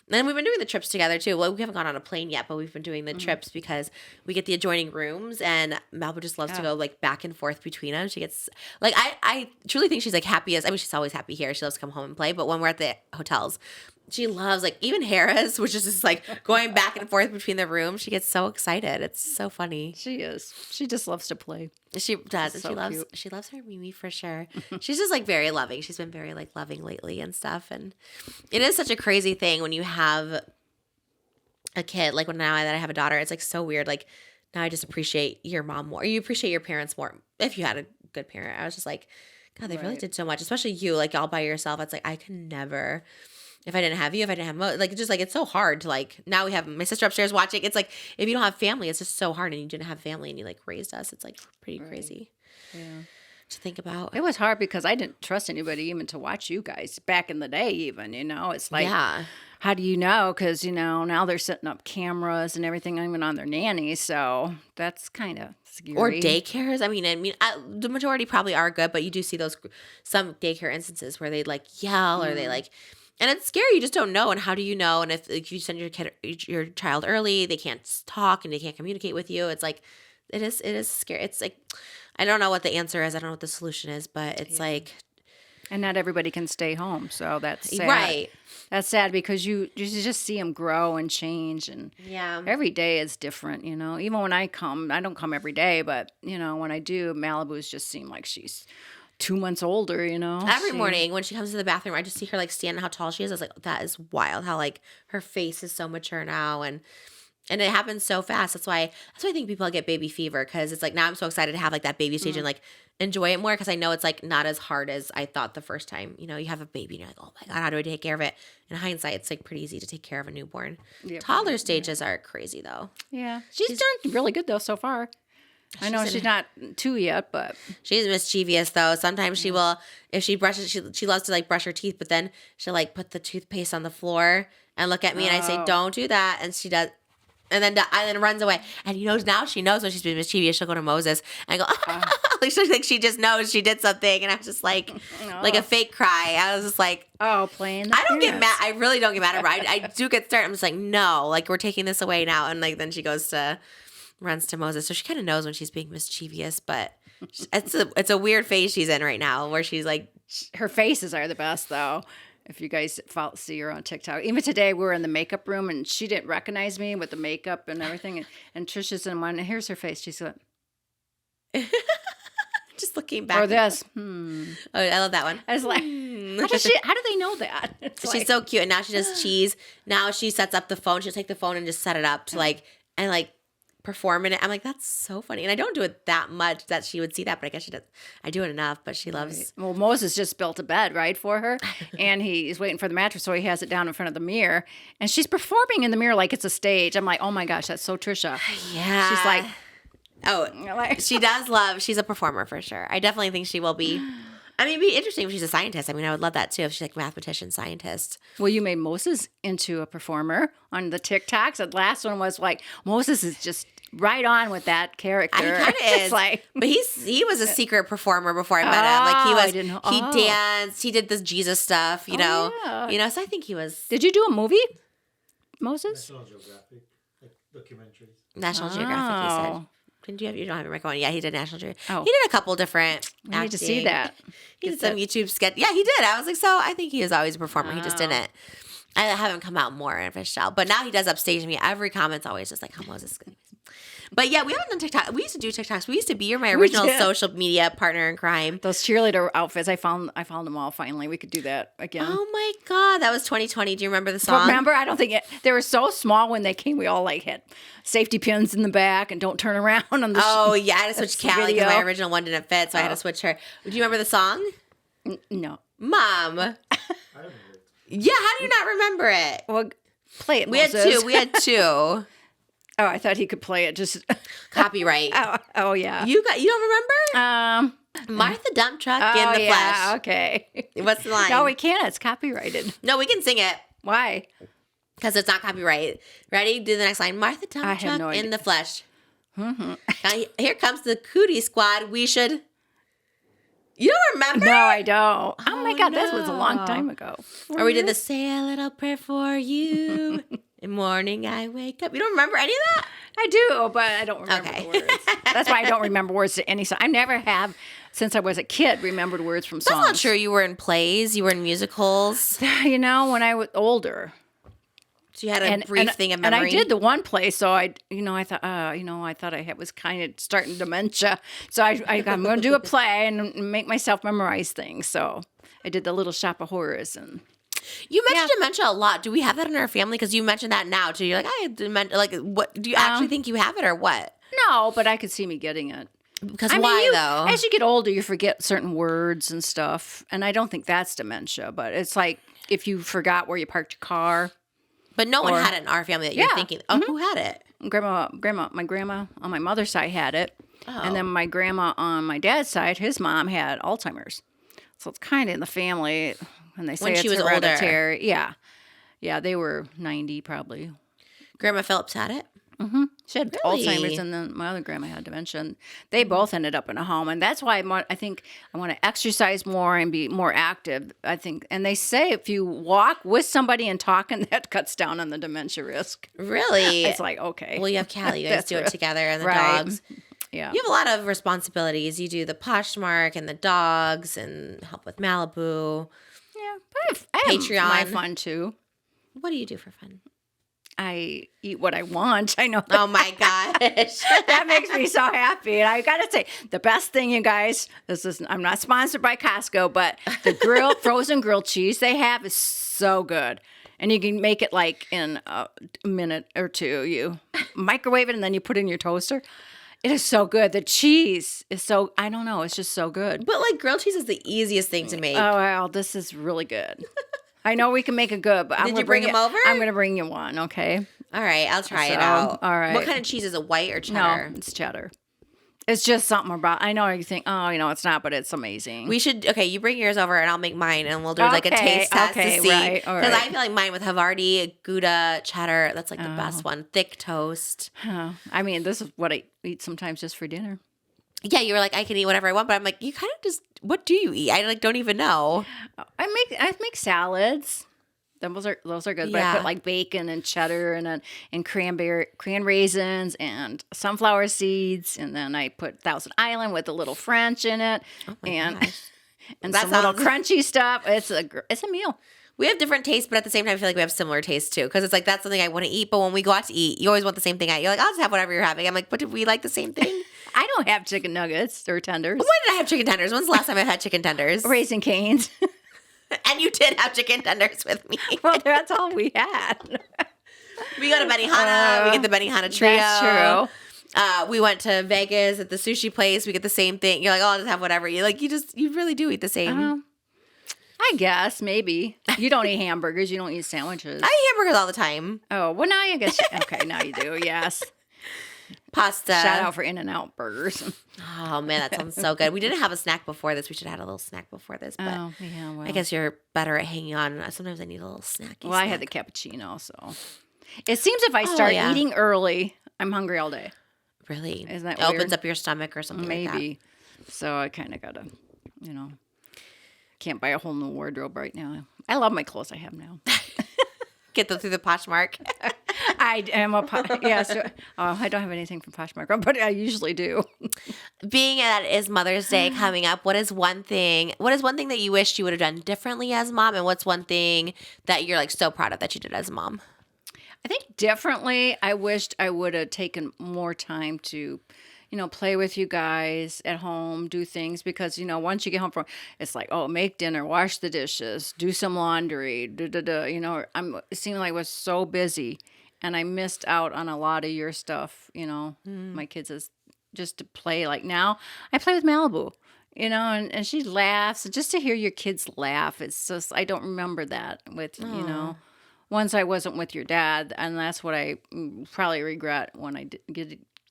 then we've been doing the trips together too. Well, we haven't gone on a plane yet, but we've been doing the trips because we get the adjoining rooms, and Malibu just loves to go like back and forth between them. She gets like I truly think she's like happiest. I mean, she's always happy here. She loves to come home and play, but when we're at the hotels, she loves like even Harris, which is just like going back and forth between the rooms. She gets so excited. It's so funny. She is. She just loves to play. She does. And so she loves her Mimi for sure. She's just like very loving. She's been very like loving lately and stuff. And it is such a crazy thing when you have a kid. Like now that I have a daughter, it's like so weird. Like now I just appreciate your mom more. You appreciate your parents more if you had a good parent. I was just like, God, they really did so much, especially you, like all by yourself. It's like I could never. If I didn't have you, if I didn't have like just like it's so hard to like now we have my sister upstairs watching. It's like if you don't have family, it's just so hard, and you didn't have family and you like raised us. It's like pretty crazy to think about. It was hard because I didn't trust anybody even to watch you guys back in the day. Even it's like how do you know? Because now they're setting up cameras and everything, even on their nannies. So that's kind of scary. Or daycares. I mean, the majority probably are good, but you do see some daycare instances where they like yell or they like. And it's scary. You just don't know. And how do you know? And if you send your child early, they can't talk and they can't communicate with you. It's like, it is scary. It's like, I don't know what the answer is. I don't know what the solution is, but it's like. And not everybody can stay home. So that's sad. Right. That's sad because you just see them grow and change. And every day is different, Even when I come, I don't come every day, but, when I do, Malibu's just seem like she's 2 months older, Every morning when she comes to the bathroom, I just see her like stand how tall she is. I was like, that is wild. How like her face is so mature now, and it happens so fast. That's why I think people get baby fever, because it's like now I'm so excited to have like that baby stage and like enjoy it more, because I know it's like not as hard as I thought the first time. You have a baby and you're like, oh my God, how do I take care of it? In hindsight, it's like pretty easy to take care of a newborn. Toddler stages are crazy though. Yeah, she's done really good though so far. I know she's not 2 yet, but she's mischievous though. Sometimes she will, if she brushes, she loves to like brush her teeth, but then she'll like put the toothpaste on the floor and look at me and I say, don't do that. And she does. And then runs away. And now she knows when she's been mischievous. She'll go to Moses and go, like she just knows she did something. And I was just like a fake cry. I was just like, playing. I don't get mad. I really don't get mad at her. I do get started. I'm just like, no, like we're taking this away now. And like then she runs to Moses. So she kind of knows when she's being mischievous, but it's a weird phase she's in right now where she's like. Her faces are the best though. If you guys see her on TikTok. Even today we were in the makeup room and she didn't recognize me with the makeup and everything. And Trisha's in one, and here's her face. She's like. Just looking back. Or this. Oh, I love that one. I was like, how do they know that? She's so cute. And now she does cheese. Now she sets up the phone. She'll take the phone and just set it up to and perform in it. I'm like, that's so funny. And I don't do it that much that she would see that, but I guess she does. I do it enough, but she loves. Right. Well, Moses just built a bed, right, for her. And he's waiting for the mattress, so he has it down in front of the mirror. And she's performing in the mirror like it's a stage. I'm like, oh my gosh, that's so Trisha. Yeah. She's like, Oh, Like- she does love. She's a performer for sure. I definitely think she will be. I mean, it'd be interesting if she's a scientist. I mean, I would love that too if she's like mathematician, scientist. Well, you made Moses into a performer on the TikToks. The last one was like, Moses is just right on with that character. He kind of It's is, like, but he was a secret performer before I met him. I Like didn't know. he Oh. danced, he did this Jesus stuff, you know, yeah. So I think he was Did you do a movie, Moses? National Geographic, like documentaries. National Geographic. He said, Oh. "Didn't you have? You don't have it recorded? Yeah, he did National Geographic. Oh. He did a couple different. We need to see acting. that. He did Get some that. YouTube sketch. Yeah, he did. I was like, so I think he is always a performer. He just didn't. I haven't come out more in a shell, but now he does upstage me. Every comment's always just like, how Moses is going. But yeah, we haven't done TikTok. We used to do TikToks. We used to be my original did. social media partner in crime. Those cheerleader outfits, I found them all finally. We could do that again. Oh my God, that was 2020. Do you remember the song? Remember, I don't think they were so small when they came. We all like had safety pins in the back and don't turn around on the. Oh yeah, I had to switch That's the Callie because my video. original one didn't fit, so I had to switch her. Do you remember the song? No. Mom. I don't know. Yeah, how do you not remember it? Well, play it. We had Moses. two. We had two. Oh, I thought he could play it. Just. Copyright. Oh yeah. You don't remember? Martha Dump Truck in the flesh. Okay. What's the line? No, we can't. It's copyrighted. No, we can sing it Why? because it's not copyright. Ready? Do the next line. Martha Dump I have Truck no in idea. the flesh. Here comes the cootie squad. We should. You don't remember? No, I don't. Oh my God, that was a long no. time ago. Or we did the say a little prayer for you. In morning I wake up. You don't remember any of that? I do, but I don't remember Okay. the words. That's why I don't remember words to any song. I never have, since I was a kid, remembered words from That's songs. not true. You were in plays. You were in musicals. You know, when I was older. So you had a brief thing of memory. And I did the one play, so I thought, I thought I was kind of starting dementia. So I'm going to do a play and make myself memorize things. So I did the Little Shop of Horrors. And You mentioned dementia a lot. Do we have that in our family? Because you mentioned that now too. You're like, I have dementia. Like, what? Do you actually think you have it or what? no, but I could see me getting it. Because I mean, why though? As you get older, you forget certain words and stuff. And I don't think that's dementia, but it's like if you forgot where you parked your car. But no one had it in our family that you're Yeah. thinking. Oh, who had it? My grandma on my mother's side had it. Oh. And then my grandma on my dad's side, his mom had Alzheimer's. So it's kind of in the family. When they say When it's she was older. hereditary. Yeah. Yeah, they were 90 probably. Grandma Phillips had it. She had Really? Alzheimer's, and then my other grandma had dementia. And they both ended up in a home, and that's why I think I want to exercise more and be more active. I think, and they say if you walk with somebody and talking, that cuts down on the dementia risk. Really? It's like okay, Well, you have Callie. You guys That's do it right. together and the Right. dogs. yeah. You have a lot of responsibilities. You do the Poshmark and the dogs and help with Malibu. Yeah, but I have Patreon. my fun too. What do you do for fun? I eat what I want. I know Oh my gosh. that makes me so happy. And I gotta say, the best thing, you guys, I'm not sponsored by Costco, but the frozen grilled cheese they have is so good. And you can make it like in a minute or two. You microwave it and then you put it in your toaster. It is so good. The cheese is so, I don't know, it's just so good. But like grilled cheese is the easiest thing to make. Oh, well, this is really good. I know we can make it good, but Did you bring them over? I'm going to bring you one, okay? All right, I'll try it So, out. all right. What kind of cheese is it? White or cheddar? No, it's cheddar. It's just something about. I know you think, oh, it's not, but it's amazing. We should. Okay, you bring yours over, and I'll make mine, and we'll do like a taste test to see. right, all Because right. I feel like mine with Havarti, Gouda, cheddar. That's like the best one. Thick toast. I mean, this is what I eat sometimes just for dinner. Yeah, you were like, I can eat whatever I want, but I'm like, you kind of just. What do you eat? I like don't even know. I make salads. Those are good. But Yeah. I put like bacon and cheddar and cran raisins and sunflower seeds, and then I put Thousand Island with a little French in it, and gosh. and That some little sounds- crunchy stuff. It's a meal. We have different tastes, but at the same time, I feel like we have similar tastes too. Because it's like that's something I want to eat, but when we go out to eat, you always want the same thing. You're like, I'll just have whatever you're having. I'm like, but do we like the same thing? I don't have chicken nuggets or tenders. When did I have chicken tenders? When's the last time I had chicken tenders? Raising Cane's. And you did have chicken tenders with me. Well, that's all we had. We go to Benihana. We get the Benihana trio. That's true. We went to Vegas at the sushi place. We get the same thing. You're like, oh, I'll just have whatever. You really do eat the same. I guess maybe you don't eat hamburgers. You don't eat sandwiches. I eat hamburgers all the time. Oh well, now I guess. Okay, now you do. Yes. Pasta. Shout out for In-N-Out burgers. Oh man, that sounds so good. We didn't have a snack before this. We should have had a little snack before this, but Oh, yeah, well. I guess you're better at hanging on. Sometimes I need a little snacky. Well, I had the cappuccino, so. It seems if I start eating early, I'm hungry all day. Really? Isn't that it weird? opens up your stomach or something like that. Maybe. So I kind of got to, can't buy a whole new wardrobe right now. I love my clothes I have now. Get them through the Poshmark. I am I don't have anything from Poshmark, but I usually do. Being that it is Mother's Day coming up, what is one thing that you wished you would have done differently as a mom, and what's one thing that you're like so proud of that you did as a mom? I think differently, I wished I would have taken more time to, play with you guys at home, do things, because, once you get home from, it's like, oh, make dinner, wash the dishes, do some laundry, it seemed like I was so busy, and I missed out on a lot of your stuff, my kids is just to play. Like now, I play with Malibu, and she laughs. Just to hear your kids laugh, it's just, I don't remember that with, once I wasn't with your dad, and that's what I probably regret when I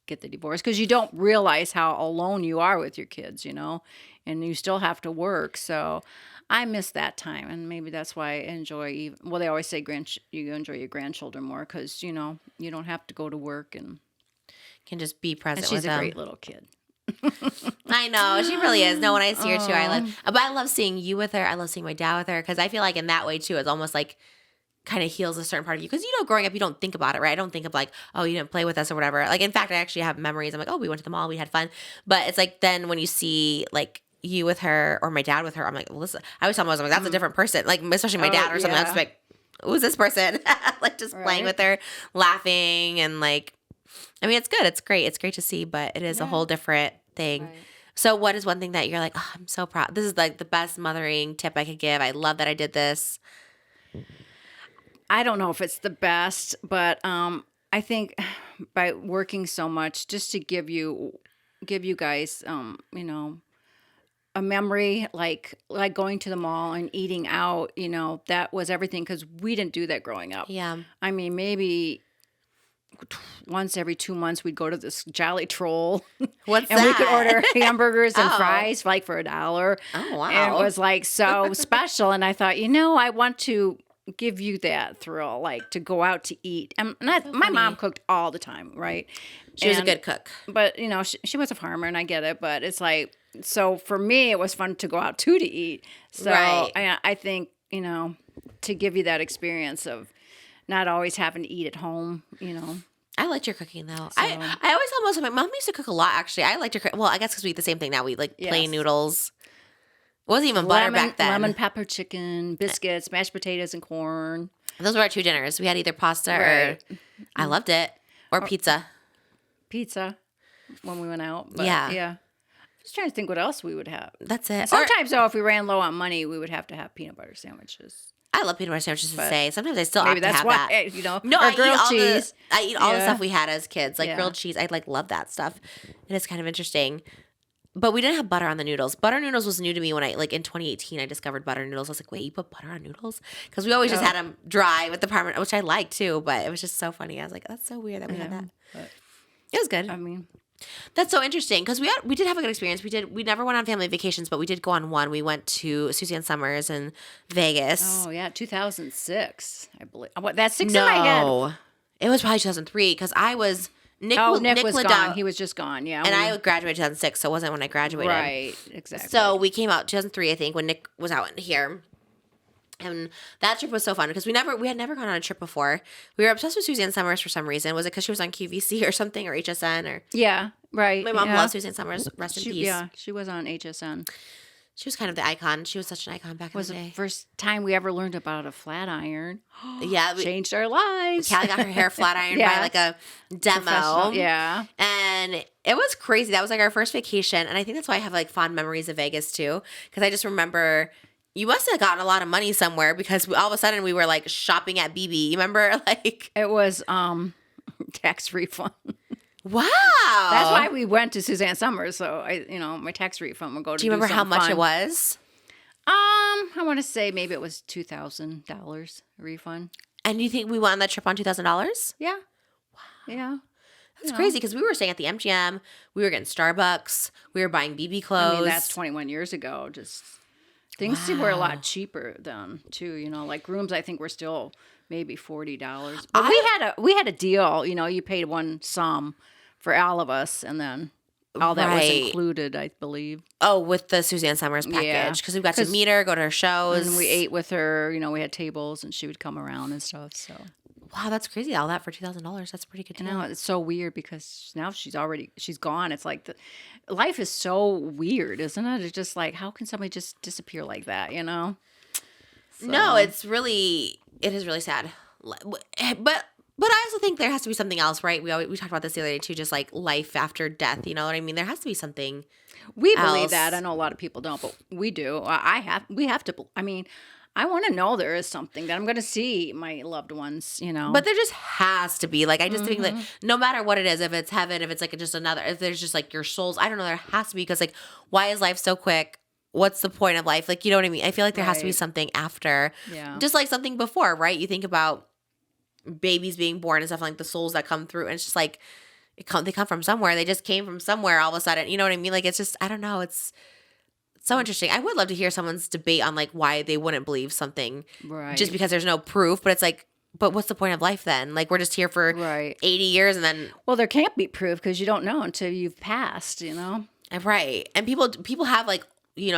get the divorce, because you don't realize how alone you are with your kids, and you still have to work. So I miss that time, and maybe that's why I enjoy. They always say you enjoy your grandchildren more because you don't have to go to work and can just be present. And she's with them. a great little kid. I know she really is. No, when I see her too, but I love seeing you with her. I love seeing my dad with her because I feel like in that way too, it's almost like kind of heals a certain part of you. Because, growing up, you don't think about it, right? I don't think of like, oh, you didn't play with us or whatever. Like, in fact, I actually have memories. I'm like, oh, we went to the mall. We had fun. But it's like then when you see like you with her or my dad with her, I'm like, well, listen, I always tell them, that's a different person. Like, especially my dad or something. I'm just like, who's this person? Like just playing with her, laughing. And like, I mean, it's good. It's great. It's great to see, but it is a whole different thing. Right. So what is one thing that you're like, oh, I'm so proud. This is like the best mothering tip I could give. I love that I did this. I don't know if it's the best, but I think by working so much, just to give you guys, a memory like going to the mall and eating out, that was everything because we didn't do that growing up. Yeah. I mean, maybe once every 2 months we'd go to this Jolly Troll. What's and that? we could order hamburgers and fries for $1. Oh, wow. And it was like so special. And I thought, I want to give you that thrill, like to go out to eat. And my mom cooked all the time, right? She was a good cook. But, she was a farmer and I get it. But it's like, so for me, it was fun to go out to eat. So I think, to give you that experience of not always having to eat at home, I liked your cooking though. So. I always almost my mom used to cook a lot. Actually, I liked her. Well, I guess because we eat the same thing now. We like plain noodles. It wasn't even butter back then. Lemon pepper chicken, biscuits, mashed potatoes, and corn. Those were our 2 dinners. We had either pasta or I loved it or pizza. Pizza when we went out. But yeah. Just trying to think what else we would have. That's it. Sometimes though, if we ran low on money, we would have to have peanut butter sandwiches. I love peanut butter sandwiches to say. Sometimes I still maybe opt to have that. No, I grilled cheese. I eat all the stuff we had as kids, like grilled cheese. I like love that stuff. It is kind of interesting. But we didn't have butter on the noodles. Butter noodles was new to me when in 2018 I discovered butter noodles. I was like, wait, you put butter on noodles? Because we always just had them dry with the parmesan, which I like too. But it was just so funny. I was like, that's so weird that we had that. But it was good. I mean, that's so interesting because we did have a good experience. We never went on family vacations, but we did go on one. We went to Suzanne Summers in Vegas. Oh yeah, 2006, I believe. That's 6 in my head. No, it was probably 2003 because I was. Nick was gone. He was just gone, yeah. And I graduated 2006, so it wasn't when I graduated. Right, exactly. So we came out 2003, I think, when Nick was out here. And that trip was so fun because we had never gone on a trip before. We were obsessed with Suzanne Summers for some reason. Was it because she was on QVC or something or HSN or? Yeah, right. My mom loves Suzanne Summers. Rest in peace. Yeah, she was on HSN. She was kind of the icon. She was such an icon back in the day. Was the first time we ever learned about a flat iron. Yeah. Changed our lives. Callie got her hair flat ironed by like a demo. Yeah. And it was crazy. That was like our first vacation. And I think that's why I have like fond memories of Vegas too. Because I just remember you must have gotten a lot of money somewhere because all of a sudden we were like shopping at BB. You remember like? It was tax refund. Wow. That's why we went to Suzanne Summers. So my tax refund would go to. Do you remember how much it was? I want to say maybe it was $2,000 refund. And you think we went on that trip on $2,000? Yeah. Wow. Yeah. That's crazy because we were staying at the MGM. We were getting Starbucks. We were buying BB clothes. I mean, that's 21 years ago. Just things were a lot cheaper then too. Like rooms, I think were still maybe $40. But we had a deal. You paid one sum for all of us, and then all that was included, I believe. Oh, with the Suzanne Summers package because we got to meet her, go to her shows, and we ate with her. We had tables, and she would come around and stuff. So. Wow, that's crazy. All that for $2,000. That's a pretty good deal. It's so weird because now she's gone. It's like life is so weird, isn't it? It's just like, how can somebody just disappear like that, So. No, it is really sad. But I also think there has to be something else, right? We talked about this the other day too, just like life after death. You know what I mean? There has to be something. We believe that. I know a lot of people don't, but we do. We have to. I mean, I want to know there is something that I'm going to see my loved ones, But there just has to be. Like, I just think that no matter what it is, if it's heaven, if it's like just another, if there's just like your souls, I don't know, there has to be because like, why is life so quick? What's the point of life? Like, you know what I mean? I feel like there has to be something after. Yeah. Just like something before, right? You think about babies being born and stuff like the souls that come through. And it's just like, they come from somewhere. They just came from somewhere all of a sudden. You know what I mean? Like, it's just, I don't know. It's so interesting. I would love to hear someone's debate on like why they wouldn't believe something just because there's no proof. But it's like, but what's the point of life then? Like we're just here for 80 years and then. Well, there can't be proof because you don't know until you've passed, Right. And people have like,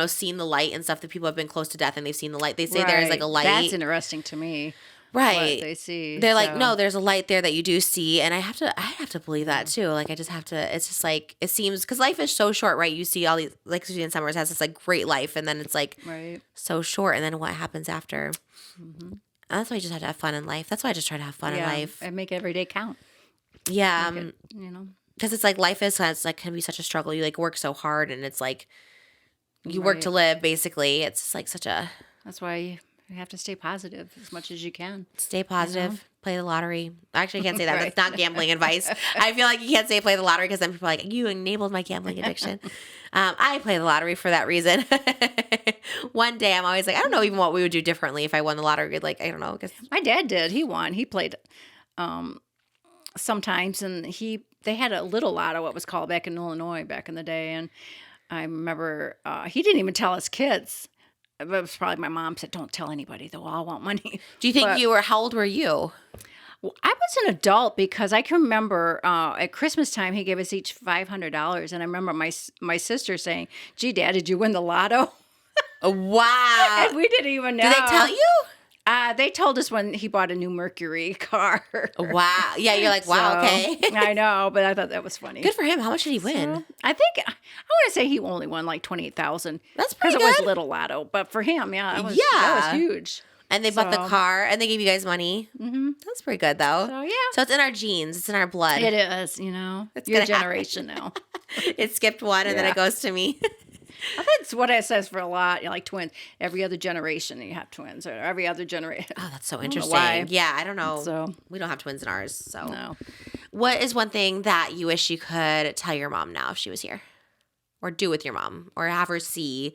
seen the light and stuff that people have been close to death and they've seen the light. They say there's like a light. That's interesting to me. Right. What they see. They're like, no, there's a light there that you do see. And I have to believe that too. Like, I just have to, it's just like, it seems, because life is so short, right? You see all these, like Suzanne Summers has this like great life and then it's like so short. And then what happens after? Mm-hmm. And that's why you just have to have fun in life. That's why I just try to have fun in life. And make every day count. Yeah. Because it's like life can be such a struggle. You like work so hard and it's like, you work to live basically. It's like such a. That's why you have to stay positive as much as you can. Stay positive. Play the lottery. Actually, I can't say that. That's not gambling advice. I feel like you can't say play the lottery because then people are like, you enabled my gambling addiction. I play the lottery for that reason. One day I'm always like, I don't know even what we would do differently if I won the lottery. Like, I don't know. My dad did. He won. He played sometimes. And they had a little lotto, what was called back in Illinois back in the day. And I remember he didn't even tell his kids. It was probably my mom said, don't tell anybody. They'll all want money. Do you think how old were you? Well, I was an adult because I can remember at Christmas time, he gave us each $500. And I remember my sister saying, gee, Dad, did you win the lotto? Wow. And we didn't even know. Did they tell you? They told us when he bought a new Mercury car. Wow. Yeah, you're like, wow, okay. I know, but I thought that was funny. Good for him. How much did he win? So, I want to say he only won like $28,000. That's pretty good. Because it was little lotto. But for him, that was huge. And they bought the car and they gave you guys money. Mm-hmm. That's pretty good, though. So, yeah. So it's in our genes. It's in our blood. It is, It's your generation now. It skipped one and then it goes to me. I think it's what it says for a lot, like twins. Every other generation you have twins, or every other generation. Oh, that's so interesting. Yeah, I don't know. So we don't have twins in ours. So no. What is one thing that you wish you could tell your mom now if she was here, or do with your mom, or have her see?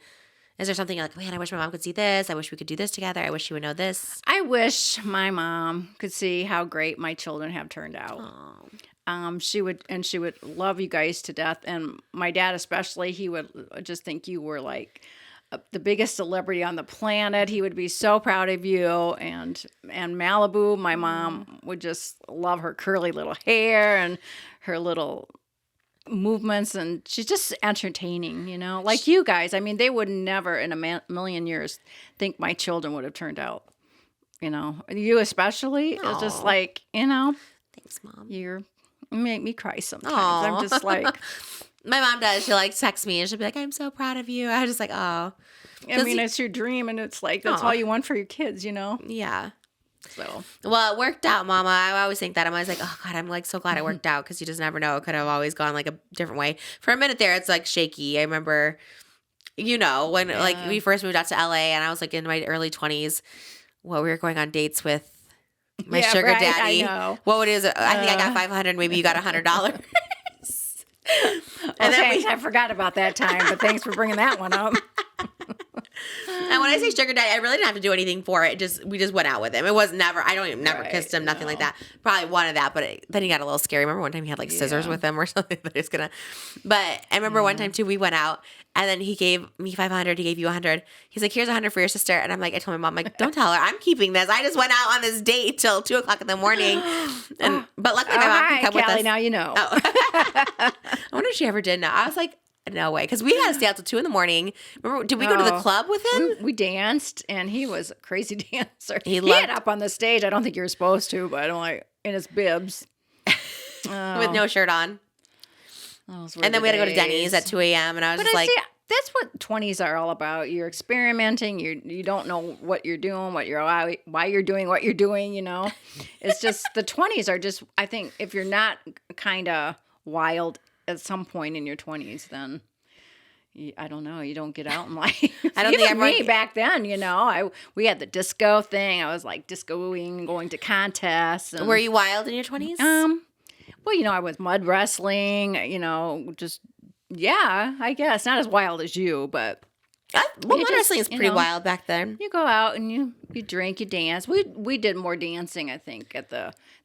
Is there something like, man, I wish my mom could see this. I wish we could do this together. I wish she would know this. I wish my mom could see how great my children have turned out. Oh. She would love you guys to death. And my dad especially, he would just think you were like the biggest celebrity on the planet. He would be so proud of you. And Malibu, my mom would just love her curly little hair and her little movements. And she's just entertaining, like you guys. I mean, they would never in a million years think my children would have turned out, you especially. Aww. It's just like, Thanks, Mom. You make me cry sometimes. Aww. I'm just like... My mom does. She'll like text me and she'll be like, I'm so proud of you. I was just like, oh. I mean, it's your dream and it's like, that's all you want for your kids, Yeah. So. Well, it worked out, Mama. I always think that. I'm always like, oh, God, I'm like so glad it worked out because you just never know. It could have always gone like a different way. For a minute there, it's like shaky. I remember, when like we first moved out to LA and I was like in my early 20s. Well, we were going on dates with my sugar daddy. I know. What would it is? I think I got $500. Maybe you got $100. And then I forgot about that time, but thanks for bringing that one up. And when I say sugar daddy, I really didn't have to do anything for it. We just went out with him. It was never. I don't even never Right, kissed him. Nothing like no. that. Probably wanted that, but then he got a little scary. Remember one time he had like scissors with him or something that he was gonna. But I remember one time too. We went out and then he gave me 500. He gave you 100. He's like, here's 100 for your sister. And I'm like, I told my mom, like, don't tell her. I'm keeping this. I just went out on this date till 2:00 in the morning. And but luckily my mom could come with Callie, us. now you know. Oh. I wonder if she ever did know. I was like, no way, because we had to stay out till 2 a.m. Remember, did we go to the club with him? We danced, and he was a crazy dancer. He had up on the stage. I don't think you were supposed to, but I'm like, in his bibs. With no shirt on. Those were And then the we had to go to days. Denny's at 2 a.m. And I was But just like, that's what 20s are all about. You're experimenting. You don't know what you're doing, why you're doing what you're doing, you know. It's just the 20s are just, I think, if you're not kind of wild at some point in your 20s, then I don't know, you don't get out in life. I don't think Even everyone me back then, you know, we had the disco thing. I was like discoing, going to contests. And, were you wild in your 20s? well, you know, I was mud wrestling, you know, just, yeah, I guess. Not as wild as you, but Mud just, wrestling is you pretty know, wild back then. you go out and you drink, you dance. We did more dancing, I think,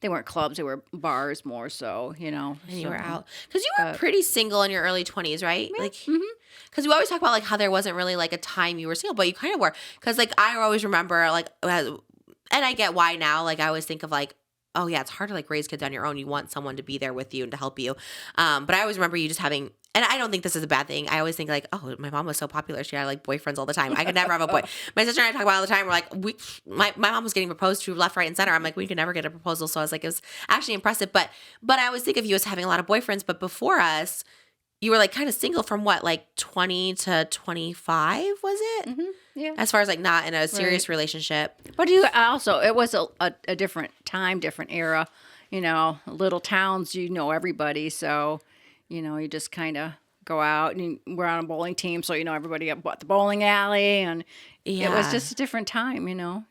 they weren't clubs, they were bars more so, you know. And you were out. Because you were pretty single in your early 20s, right? Like, because we always talk about, like, how there wasn't really, like, a time you were single, but you kind of were. Because, like, I always remember, like, and I get why now. Like, I always think of, like, oh, yeah, it's hard to, like, raise kids on your own. You want someone to be there with you and to help you. But I always remember you just having, and I don't think this is a bad thing. I always think, like, oh, my mom was so popular. She had, like, boyfriends all the time. I could never have a boy. My sister and I talk about it all the time. We're like, my mom was getting proposed to left, right, and center. I'm like, we could never get a proposal. So I was like, it was actually impressive. But I always think of you as having a lot of boyfriends. But before us, you were, like, kind of single from what, like 20 to 25, was it? Mm-hmm. Yeah. As far as, like, not in a serious relationship. But it was a different time, different era. You know, little towns, you know everybody. So, you know, you just kind of go out and we're on a bowling team. So, you know, everybody at the bowling alley. And it was just a different time, you know.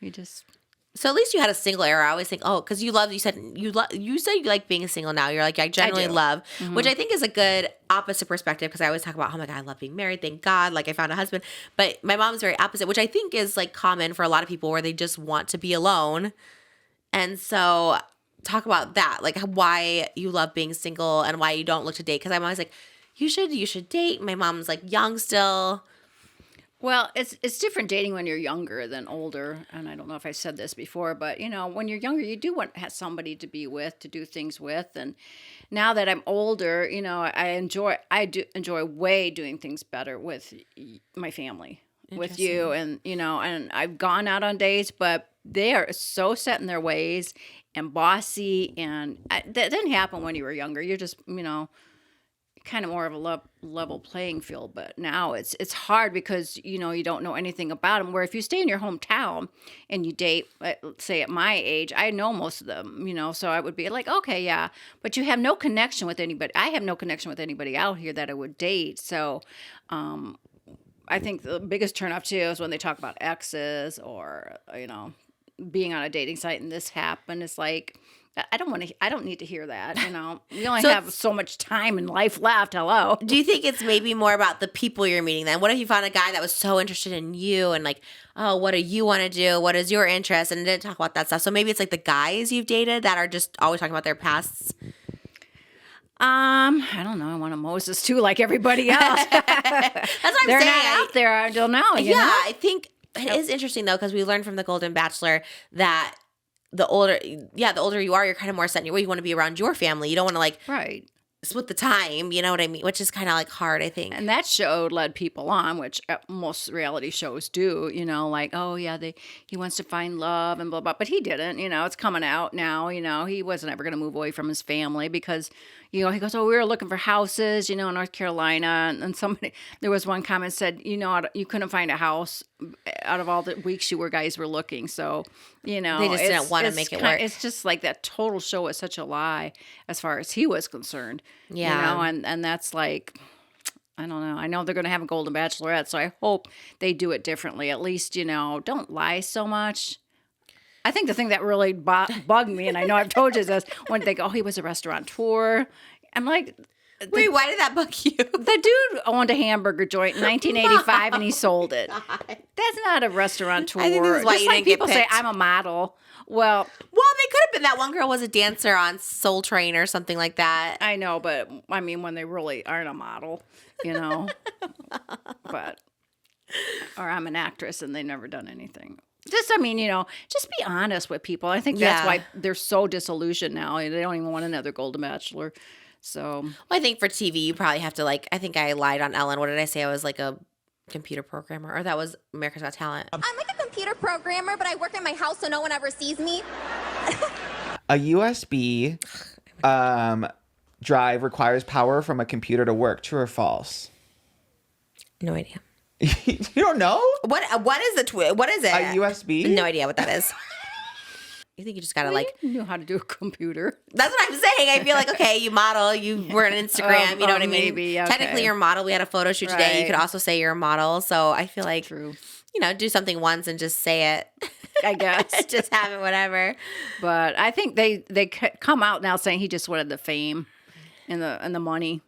So at least you had a single era. I always think, oh, because you said you like being single now. You're like, I generally love, which I think is a good opposite perspective, because I always talk about, oh my God, I love being married. Thank God. Like, I found a husband. But my mom's very opposite, which I think is, like, common for a lot of people, where they just want to be alone. And so talk about that, like, why you love being single and why you don't look to date. Because I'm always like, you should date. My mom's, like, young still. Well, it's different dating when you're younger than older, and I don't know if I said this before, but you know, when you're younger, you do want to have somebody to be with, to do things with, and now that I'm older, you know, I do enjoy way doing things better with my family, with you, and you know, and I've gone out on dates, but they are so set in their ways and bossy, and that didn't happen when you were younger. You're just, you know, kind of more of a level playing field, but now it's hard because, you know, you don't know anything about them, where if you stay in your hometown and you date, let's say at my age, I know most of them, you know, so I would be like, okay, yeah, but you have no connection with anybody. I have no connection with anybody out here that I would date. So I think the biggest turnoff too is when they talk about exes, or, you know, being on a dating site and this happened. It's like, I don't need to hear that, you know. We only have so much time in life left. Hello. Do you think it's maybe more about the people you're meeting then? What if you found a guy that was so interested in you and, like, oh, what do you want to do? What is your interest? And didn't talk about that stuff. So maybe it's like the guys you've dated that are just always talking about their pasts. I don't know. I want a Moses too, like everybody else. That's what I'm They're saying. not out there. I don't know. You know? I think it is interesting though, because we learned from the Golden Bachelor that the older you are, you're kind of more set in your way. You want to be around your family. You don't want to, like, Right. split the time. You know what I mean? Which is kind of, like, hard, I think. And that show led people on, which most reality shows do, you know, like, oh, yeah, he wants to find love and blah, blah. But he didn't, you know, it's coming out now, you know. He wasn't ever going to move away from his family because, you know, he goes, oh, we were looking for houses, you know, in North Carolina. And there was one comment said, you know, you couldn't find a house out of all the weeks guys were looking. So, you know. They just didn't want to make it work. It's just like that total show was such a lie as far as he was concerned. Yeah. You know, and that's like, I don't know. I know they're going to have a Golden Bachelorette, so I hope they do it differently. At least, you know, don't lie so much. I think the thing that really bugged me, and I know I've told you this, when they go, oh, he was a restaurateur. I'm like, Wait, why did that bug you? The dude owned a hamburger joint in 1985 and he sold it. That's not a restaurateur. I think this is why Just you like didn't get people say, picked. I'm a model. Well, they could have been. That one girl was a dancer on Soul Train or something like that. I know, but I mean, when they really aren't a model, you know. But, or I'm an actress and they've never done anything. Just, I mean, you know, just be honest with people. I think that's why they're so disillusioned now. They don't even want another Golden Bachelor. So, Well, I think for TV, you probably have to like. I think I lied on Ellen. What did I say? I was like a computer programmer, or that was America's Got Talent. I'm like a computer programmer, but I work in my house so no one ever sees me. A USB drive requires power from a computer to work. True or false? No idea. You don't know? What is what is it? A USB? No idea what that is. You think you just gotta like? you know how to do a computer. That's what I'm saying. I feel like okay, you model, you were on Instagram. You know what I mean? Maybe, okay. Technically, you're a model. We had a photo shoot today. You Right. could also say you're a model. So I feel like True. you know, do something once and just say it. I guess. Just have it, whatever. But I think they come out now saying he just wanted the fame and the money.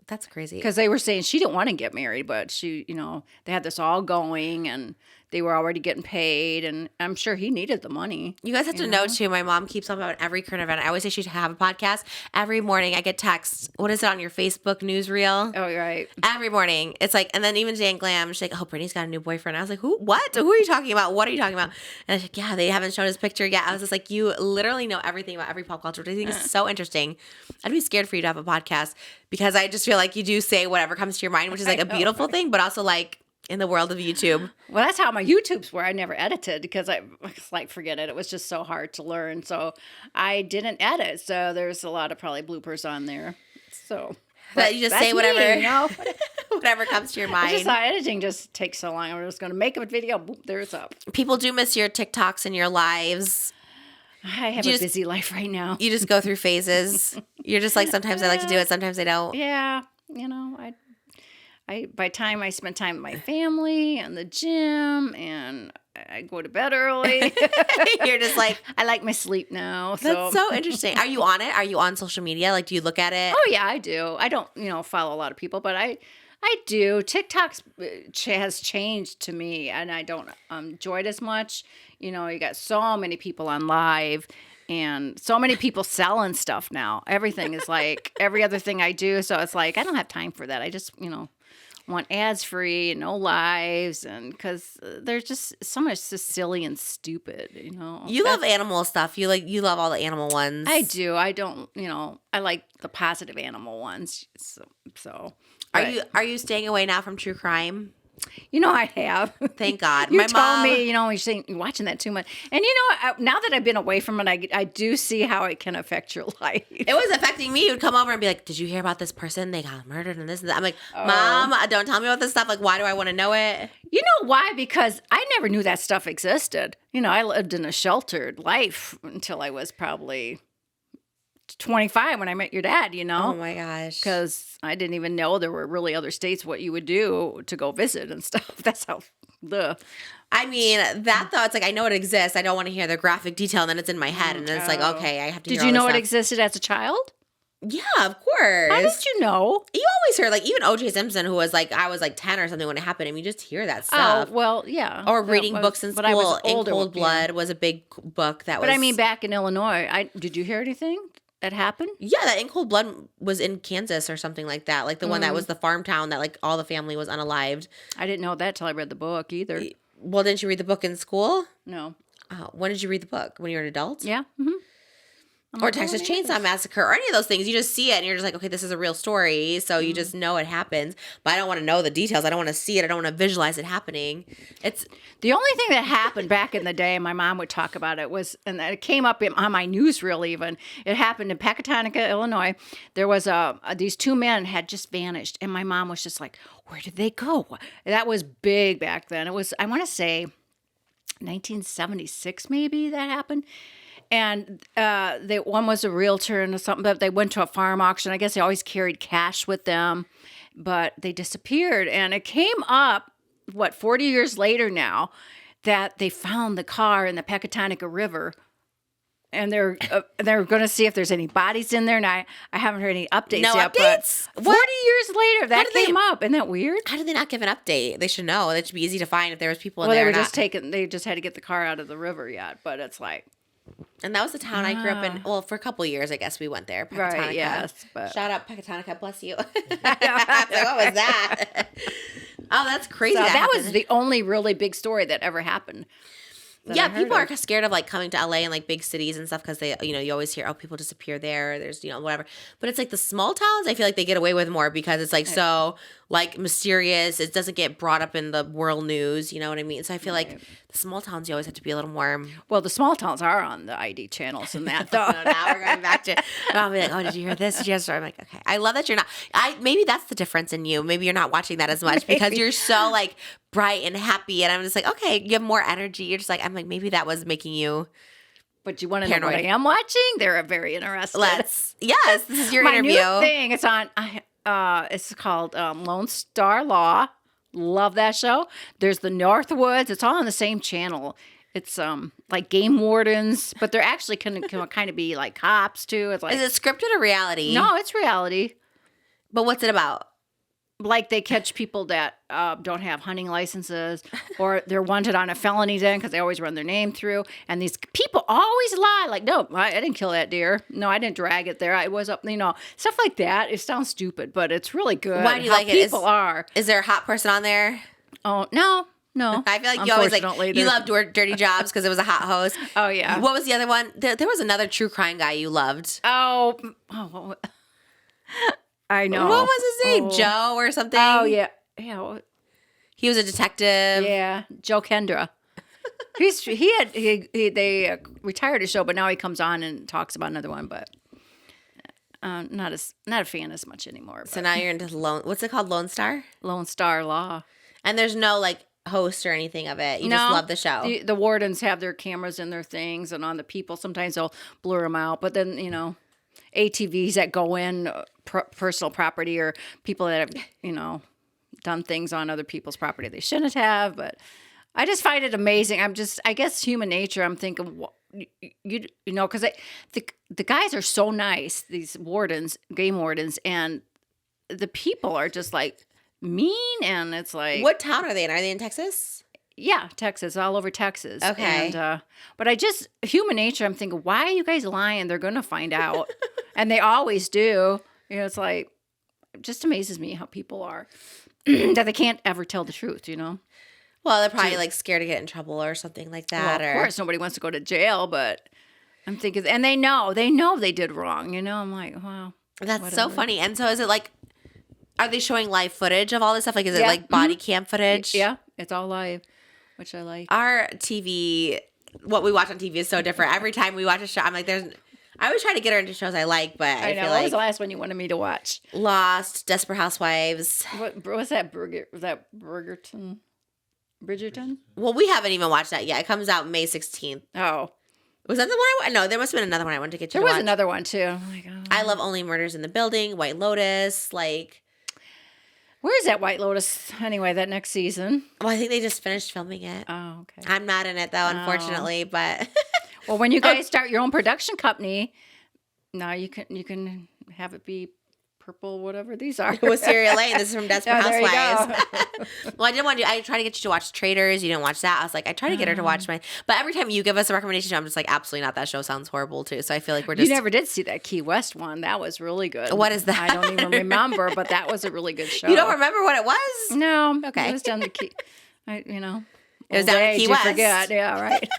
That's crazy. Because they were saying she didn't want to get married, but she, you know, they had this all going and they were already getting paid. And I'm sure he needed the money. You guys have to know too, my mom keeps up about every current event. I always say she should have a podcast. Every morning I get texts. What is it on your Facebook newsreel? Oh, right. Every morning. It's like, and then even Dan Glam, she's like, oh, Brittany's got a new boyfriend. I was like, who? What? Who are you talking about? What are you talking about? And she's like, yeah, they haven't shown his picture yet. I was just like, you literally know everything about every pop culture, which I think is so interesting. I'd be scared for you to have a podcast because I just feel like you do say whatever comes to your mind, which is like a beautiful thing, but also like in the world of YouTube. Well, that's how my YouTubes were. I never edited because I was like, forget it. It was just so hard to learn. So I didn't edit. So there's a lot of probably bloopers on there. So That you just that's say whatever, me, you know? whatever comes to your I mind. just thought editing just takes so long. I'm just going to make a video. Boom, there's up. People do miss your TikToks and your lives. I have You a just- busy life right now. You just go through phases. You're just like, sometimes I like to do it, sometimes I don't. Yeah, you know, by time I spend time with my family and the gym and I go to bed early. You're just like, I like my sleep now. that's so interesting. Are you on it? Are you on social media? Like, do you look at it? Oh yeah, I do. I don't, you know, follow a lot of people, but I do. TikTok has changed to me, and I don't enjoy it as much. You know, you got so many people on live, and so many people selling stuff now. Everything is like every other thing I do. So it's like I don't have time for that. I just, you know, want ads free and no lives, and because there's just so much just silly and stupid. You know, You love animal stuff. You love all the animal ones. I do. I don't. You know, I like the positive animal ones. So. Are you staying away now from true crime? You know, I have. Thank God. You My told mom, me, you know, you're watching that too much. And, you know, now that I've been away from it, I do see how it can affect your life. it was affecting me. He would come over and be like, did you hear about this person? They got murdered and this and that. I'm like, Oh. Mom, don't tell me about this stuff. Like, why do I want to know it? You know why? Because I never knew that stuff existed. You know, I lived in a sheltered life until I was probably 25 when I met your dad, you know? Oh my gosh. Because I didn't even know there were really other states what you would do to go visit and stuff. That's how I mean, that though, it's like, I know it exists. I don't want to hear the graphic detail. And then it's in my head. And then it's like, okay, I have to Did hear you all know this it stuff. existed as a child? Yeah, of course. How did you know? You always hear, like, even O.J. Simpson, who was like, I was like 10 or something when it happened, and you just hear that stuff. Oh, well, yeah. Or That reading was- books in but I was school. In older, Cold yeah. Blood was a big book that was. But I mean, back in Illinois, did you hear anything that happened? Yeah, that In Cold Blood was in Kansas or something like that. Like the one that was the farm town that like all the family was unalived. I didn't know that till I read the book either. Well, didn't you read the book in school? No. Oh, when did you read the book? When you were an adult? Yeah. Mm-hmm. Or Texas Chainsaw Massacre or any of those things. You just see it and you're just like, okay, this is a real story. So Mm-hmm. you just know it happens. But I don't want to know the details. I don't want to see it. I don't want to visualize it happening. It's The only thing that happened back in the day, and my mom would talk about it, was, and it came up on my newsreel even, it happened in Pecatonica, Illinois. There was these two men had just vanished, and my mom was just like, where did they go? That was big back then. It was, I want to say, 1976 maybe that happened. And one was a realtor and something, but they went to a farm auction. I guess they always carried cash with them, but they disappeared. And it came up, 40 years later now, that they found the car in the Pecatonica River and they're going to see if there's any bodies in there. And I haven't heard any updates No yet. updates? But 40 What? years later, that did they- came up. Isn't that weird? How did they not give an update? They should know. That should be easy to find if there was people in Well, there they or were not. just taking. They just had to get the car out of the river yet. But it's like, And that was the town I grew up in. Well, for a couple of years, I guess we went there. Pecatonica. Right, yes, but- Shout out Pecatonica, bless you. I was like, what was that? Oh, that's crazy. so that happened. was the only really big story that ever happened. that Yeah, I heard people are of. scared of like coming to LA and like big cities and stuff because they, you always hear, oh, people disappear there. There's, whatever. But it's like the small towns, I feel like they get away with more because it's like so like mysterious. It doesn't get brought up in the world news. You know what I mean? So I feel like the small towns, you always have to be a little more. Well, the small towns are on the ID channels and that, though. So now we're going back to. I'll be like, oh, did you hear this? Did you hear this? I'm like, okay. I love that you're not. Maybe that's the difference in you. Maybe you're not watching that as much because you're so like bright and happy, and I'm just like, okay, you have more energy. You're just like, I'm like, maybe that was making you. But you want to know what I Paranoid. am watching? They're very interested. Yes, this is your My interview. new thing. It's on. It's called Lone Star Law. Love that show. There's the Northwoods. It's all on the same channel. It's like game wardens, but they're actually can kind of be like cops too. It's like Is it scripted or reality? no, it's reality. But what's it about? Like they catch people that don't have hunting licenses, or they're wanted on a felony then because they always run their name through. And these people always lie, like, "No, I didn't kill that deer. No, I didn't drag it there. I was up, stuff like that." It sounds stupid, but it's really good. Why do you how like it? People are. Is there a hot person on there? Oh no. I feel like you always like Unfortunately, you there's- love Dirty Jobs because it was a hot host. Oh yeah. What was the other one? There was another true crime guy you loved. Oh, I know. What was his name? Oh. Joe or something? Oh yeah, yeah, He was a detective. yeah. Joe Kendra. They retired his show, but now he comes on and talks about another one, but not a fan as much anymore. So now you're into what's it called? Lone Star? Lone Star Law. And there's no like host or anything of it. You just love the show. The wardens have their cameras in their things and on the people. Sometimes they'll blur them out, but then ATVs that go in personal property or people that have done things on other people's property they shouldn't have. But I just find it amazing. I guess human nature. I'm thinking, because the guys are so nice. These wardens, game wardens, and the people are just like mean, and it's like What town are they in? Are they in Texas? yeah, Texas, all over Texas. Okay. And, but human nature, I'm thinking, why are you guys lying? They're going to find out. And they always do. It's like, it just amazes me how people are, that they can't ever tell the truth, Well, they're probably like scared to get in trouble or something like that. Well, of course, nobody wants to go to jail, but I'm thinking, and they know they did wrong, I'm like, wow. That's so whatever. funny. And so is it like, are they showing live footage of all this stuff? Like, is it Yeah. like body cam footage? Yeah, it's all live, which I like. Our TV, what we watch on TV is so different. Every time we watch a show, I'm like, I always try to get her into shows I like, but I know. feel What was like the last one you wanted me to watch? Lost, Desperate Housewives. What was that? Bridgerton? Well, we haven't even watched that yet. It comes out May 16th. Oh, Was that the one? No, there must have been another one I wanted to get you there to was watch. another one too. Oh my god. I love Only Murders in the Building, White Lotus. Where's that White Lotus? Anyway, that next season. Well, I think they just finished filming it. Oh, okay. I'm not in it though, unfortunately, but Well, when you guys start your own production company, now you can have it be purple, whatever these are. Wisteria Lane. This is from Desperate Oh, there you Housewives. Well, I did want to. I tried to get you to watch Traders. You didn't watch that. I was like, I tried to get her to watch mine, but every time you give us a recommendation, I'm just like, absolutely not. That show sounds horrible too. So I feel like we're You just. never did see that Key West one. That was really good. What is that? I don't even remember, but that was a really good show. You don't remember what it was? No. Okay. It was down the Key. It was old down in age, Key you West. Forget. Yeah, right.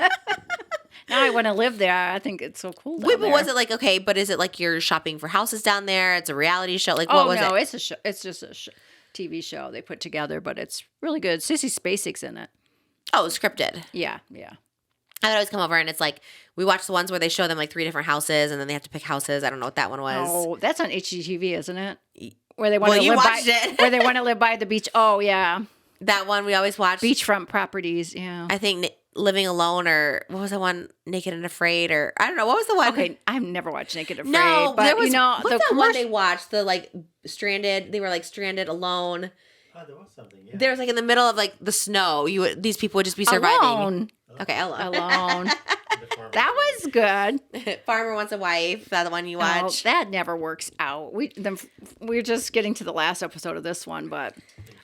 Now I want to live there. I think it's so cool. Down Wait, but there. was it like okay? But is it like you're shopping for houses down there? It's a reality show. Like Oh what was no, it? it's a show. It's just a TV show they put together, but it's really good. Sissy Spacek's in it. Oh, scripted. Yeah. I would always come over and it's like we watch the ones where they show them like 3 different houses and then they have to pick houses. I don't know what that one was. Oh, that's on HGTV, isn't it? Where they want Well, to you live by, watched it. where they want to live by the beach. Oh yeah, That one we always watch. beachfront properties. Yeah. I think Living Alone or what was that one? Naked and Afraid or I don't know. What was the one? Okay, I've never watched Naked Afraid. No, but there was what's the the one commercial. they watched? The like stranded. They were like stranded alone Oh, there was something. Yeah. There was like in the middle of like the snow. These people would just be surviving. Alone. Okay, alone. The farm That was good. Farmer Wants a Wife. That the one you No, watch. that never works out. We're just getting to the last episode of this one, but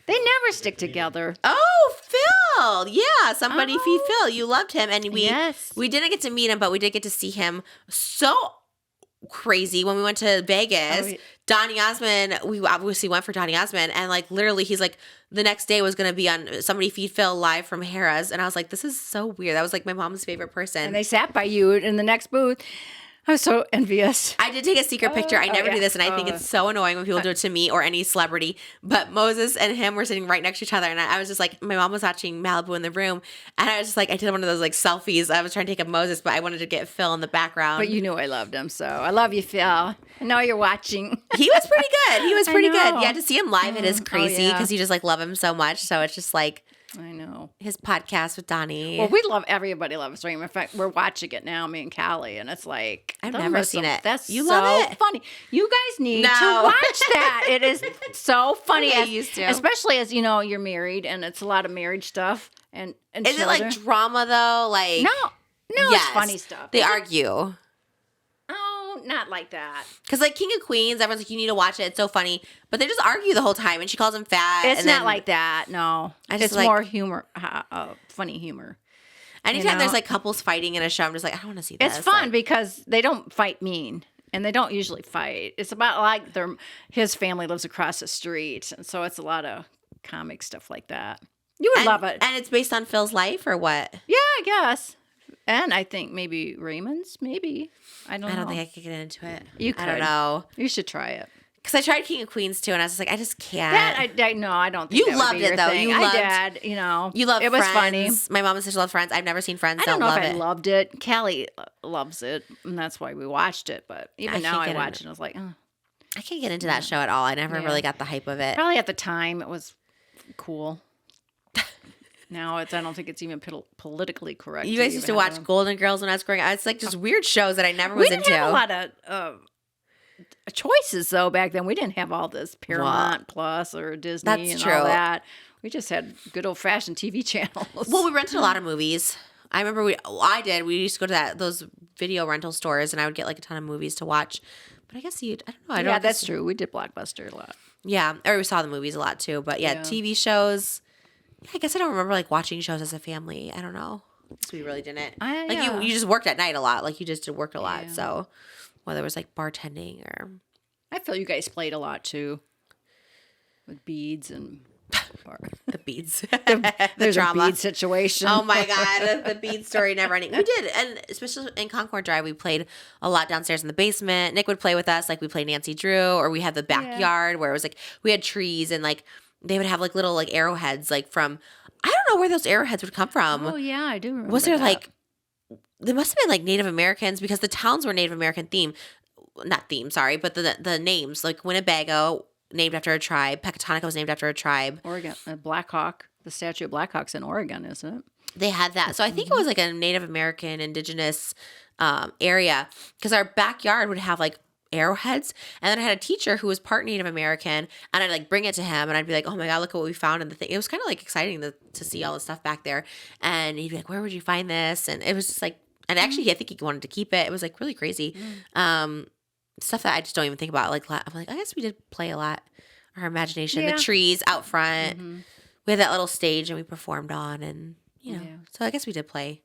they never stick together. Oh, Phil. Yeah, Somebody Oh. Feed Phil. You loved him. And Yes. we didn't get to meet him, but we did get to see him so crazy when we went to Vegas. Oh, yeah. Donny Osmond, we obviously went for Donny Osmond, and like literally he's like the next day was gonna be on Somebody Feed Phil live from Harrah's, and I was like, this is so weird. That was like my mom's favorite person. And they sat by you in the next booth. I was so envious. I did take a secret picture. I never yeah. do this, and I think it's so annoying when people do it to me or any celebrity. But Moses and him were sitting right next to each other, and I was just like, my mom was watching Malibu in the room, and I was just like, I did one of those like selfies. I was trying to take a Moses, but I wanted to get Phil in the background. But you knew I loved him, so I love you, Phil. I know you're watching. He was pretty good. He was I pretty good. know. Yeah, to see him live, it is crazy yeah. because you just like love him so much. So it's just like I know. his podcast with Donnie. Well, we love everybody loves Raymond. In fact, we're watching it now, me and Callie, and it's like I've those never are seen it. That's You so love it? funny. You guys need to No. watch that. It is so funny. Okay, as- used to. Especially as you know, you're married, and it's a lot of marriage stuff. And Is it children. like drama though? Like no, yes. it's funny stuff. They argue. Oh, not like that. Because like King of Queens, everyone's like, you need to watch it. It's so funny. But they just argue the whole time, and she calls him fat. It's and not then like that. No, I just it's like- more humor, funny humor. anytime you there's know? like couples fighting in a show, I'm just like, I don't want to see this. It's fun Like, because they don't fight mean, and they don't usually fight. It's about like his family lives across the street, and so it's a lot of comic stuff like that. You would and, love it. And it's based on Phil's life or what? Yeah, I guess. And I think maybe Raymond's, maybe. I don't know. I don't think I could get into it. You I don't could. know. You should try it. Because I tried King of Queens too, and I was just like, I just can't. That no, I don't think You that would loved be it, your though. thing. You I loved- did. You know, You love it was Friends. funny. My mom and sister love Friends. I've never seen Friends. I don't know love if I it. loved it. Callie loves it, and that's why we watched it. But even I now, can't I get watch into it, and I was like, oh. I can't get into that show at all. I never Yeah. really got the hype of it. Probably at the time it was cool. Now I don't think it's even politically correct. You guys used to watch Golden Girls when I was growing up. It's like just weird shows that I never was We didn't into. have a lot of choices though back then. We didn't have all this Paramount Plus or Disney That's and true. all that. We just had good old fashioned TV channels. Well, we rented a lot of movies. I remember I did. We used to go to those video rental stores, and I would get like a ton of movies to watch. But I guess I don't know. I don't know yeah, if that's this- true. We did Blockbuster a lot. Yeah, or we saw the movies a lot too. But yeah, Yeah. TV shows. Yeah, I guess I don't remember like watching shows as a family. I don't know. I guess we really didn't. Like yeah. you just worked at night a lot. Like you just worked a lot. Yeah. So whether it was like bartending or I feel you guys played a lot too, with beads and. the beads, There's a drama. bead situation. Oh my god, the bead story never ending. We did, and especially in Concord Drive, we played a lot downstairs in the basement. Nick would play with us, like we played Nancy Drew, or we had the backyard where it was like we had trees and like they would have like little like arrowheads, like from I don't know where those arrowheads would come from. Oh yeah, I do remember. Was there that. like there must have been like Native Americans because the towns were Native American but the names like Winnebago named after a tribe, Pecatonica was named after a tribe. Oregon, Black Hawk? The statue of Black Hawk's in Oregon, isn't it? They had that. So I think it was like a Native American indigenous area because our backyard would have like arrowheads. And then I had a teacher who was part Native American and I'd like bring it to him and I'd be like, oh my God, look at what we found in the thing. It was kind of like exciting to see all the stuff back there. And he'd be like, where would you find this? And it was just like, and actually I think he wanted to keep it. It was like really crazy. Stuff that I just don't even think about. Like, I'm like, I guess we did play a lot. Our imagination, Yeah. the trees out front. We had that little stage and we performed on and, you know, Yeah. so I guess we did play.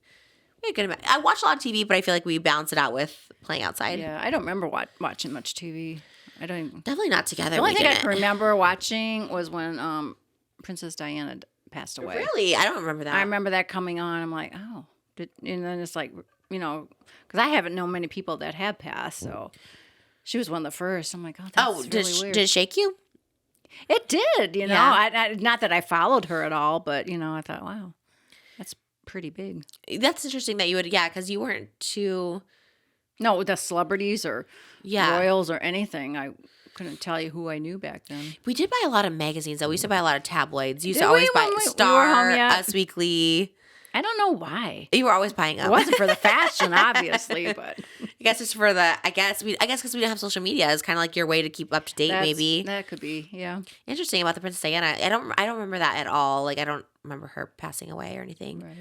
We had good amount. I watched a lot of TV, but I feel like we balance it out with playing outside. Yeah, I don't remember watching much TV. I don't even. Definitely not together. The only we thing I didn't. can remember watching was when Princess Diana passed away. Really? I don't remember that. I remember that coming on. I'm like, oh. And then it's like, you know, because I haven't known many people that have passed, so she was one of the first. I'm like, oh, that's really weird. Did it shake you? It did, you know. Yeah. Not that I followed her at all, but, you know, I thought, wow, that's pretty big. That's interesting that you would, because you weren't too. No, the celebrities or Yeah. royals or anything. I couldn't tell you who I knew back then. We did buy a lot of magazines, though. We used to buy a lot of tabloids. You used Did to always we buy when we were Star, home yet? Us Weekly. I don't know why. You were always buying them. It wasn't for the fashion, obviously, but You guess it's for the. I guess because we don't have social media, it's kind of like your way to keep up to date. Maybe that could be. Yeah. Interesting about the Princess Diana. I don't remember that at all. Like I don't remember her passing away or anything. Right.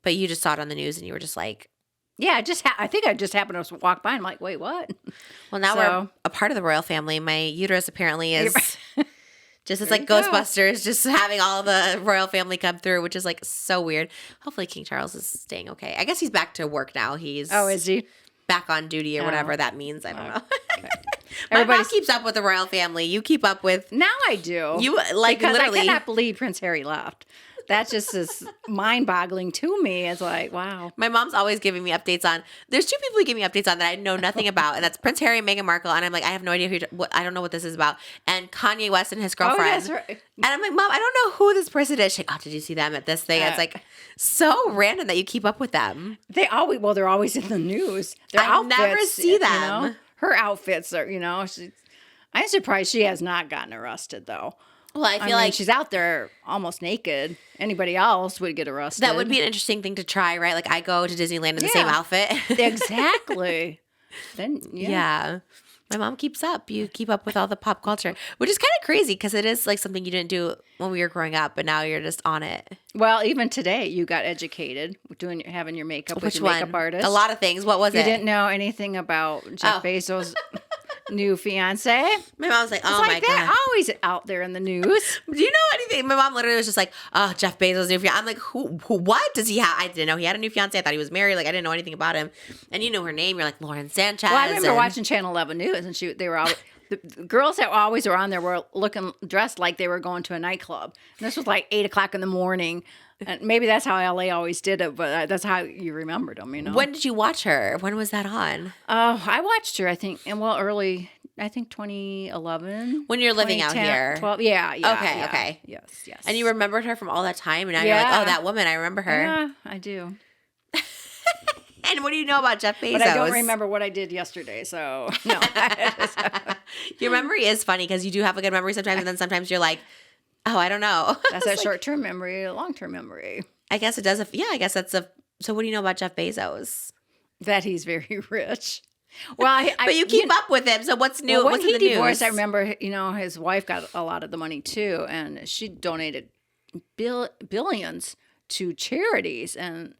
But you just saw it on the news and you were just like, yeah. I think I just happened to walk by. And I'm like, wait, what? well, now we're a part of the royal family. My uterus apparently is. Just as like Ghostbusters, just having all the royal family come through, which is like so weird. Hopefully King Charles is staying okay. I guess he's back to work now. He's is he? Back on duty or whatever that means. I don't know. Okay. My mom keeps up with the royal family. You keep up with. Now I do. You like because literally. I cannot believe Prince Harry left. That just is mind-boggling to me. It's like, wow. My mom's always giving me updates on. There's two people who give me updates on that I know nothing about, and that's Prince Harry and Meghan Markle. And I'm like, I have no idea I don't know what this is about. And Kanye West and his girlfriend. Oh, that's right. And I'm like, Mom, I don't know who this person is. She's like, oh, did you see them at this thing? It's like so random that you keep up with them. They're always in the news. Their I never outfits, see them. You know? Her outfits are, I'm surprised she has not gotten arrested though. Well, I feel like she's out there almost naked. Anybody else would get arrested. That would be an interesting thing to try, right? Like I go to Disneyland in the same outfit. Exactly. Then yeah. My mom keeps up. You keep up with all the pop culture, which is kind of crazy because it is like something you didn't do when we were growing up, but now you're just on it. Well, even today you got educated having your makeup with your makeup artist. A lot of things. What was it? You didn't know anything about Jeff Bezos' new fiance. My mom was like, "Oh my god, they're always out there in the news." Do you know anything? My mom literally was just like, "Oh, Jeff Bezos' new fiance." I'm like, "Who? What does he have?" I didn't know he had a new fiance. I thought he was married. Like I didn't know anything about him. And you know her name. You're like Lauren Sanchez. Well, I remember watching Channel 11 News, and they were all. The girls that always were on there were dressed like they were going to a nightclub. And this was like 8:00 in the morning. And maybe that's how LA always did it, but that's how you remembered them, When did you watch her? When was that on? I watched her, I think, early, I think 2011. When you're living out here. 12, yeah. Okay. Yes. And you remembered her from all that time, and now you're like, oh, that woman, I remember her. Yeah, I do. And what do you know about Jeff Bezos? But I don't remember what I did yesterday, so no. Your memory is funny because you do have a good memory sometimes, and then sometimes you're like, oh, I don't know. That's a short-term memory, a long-term memory. I guess it does. I guess that's a. So what do you know about Jeff Bezos? That he's very rich. Well, but you keep up with him. So what's new? Well, what's when in he the divorced, news? I remember, his wife got a lot of the money too, and she donated billions to charities, and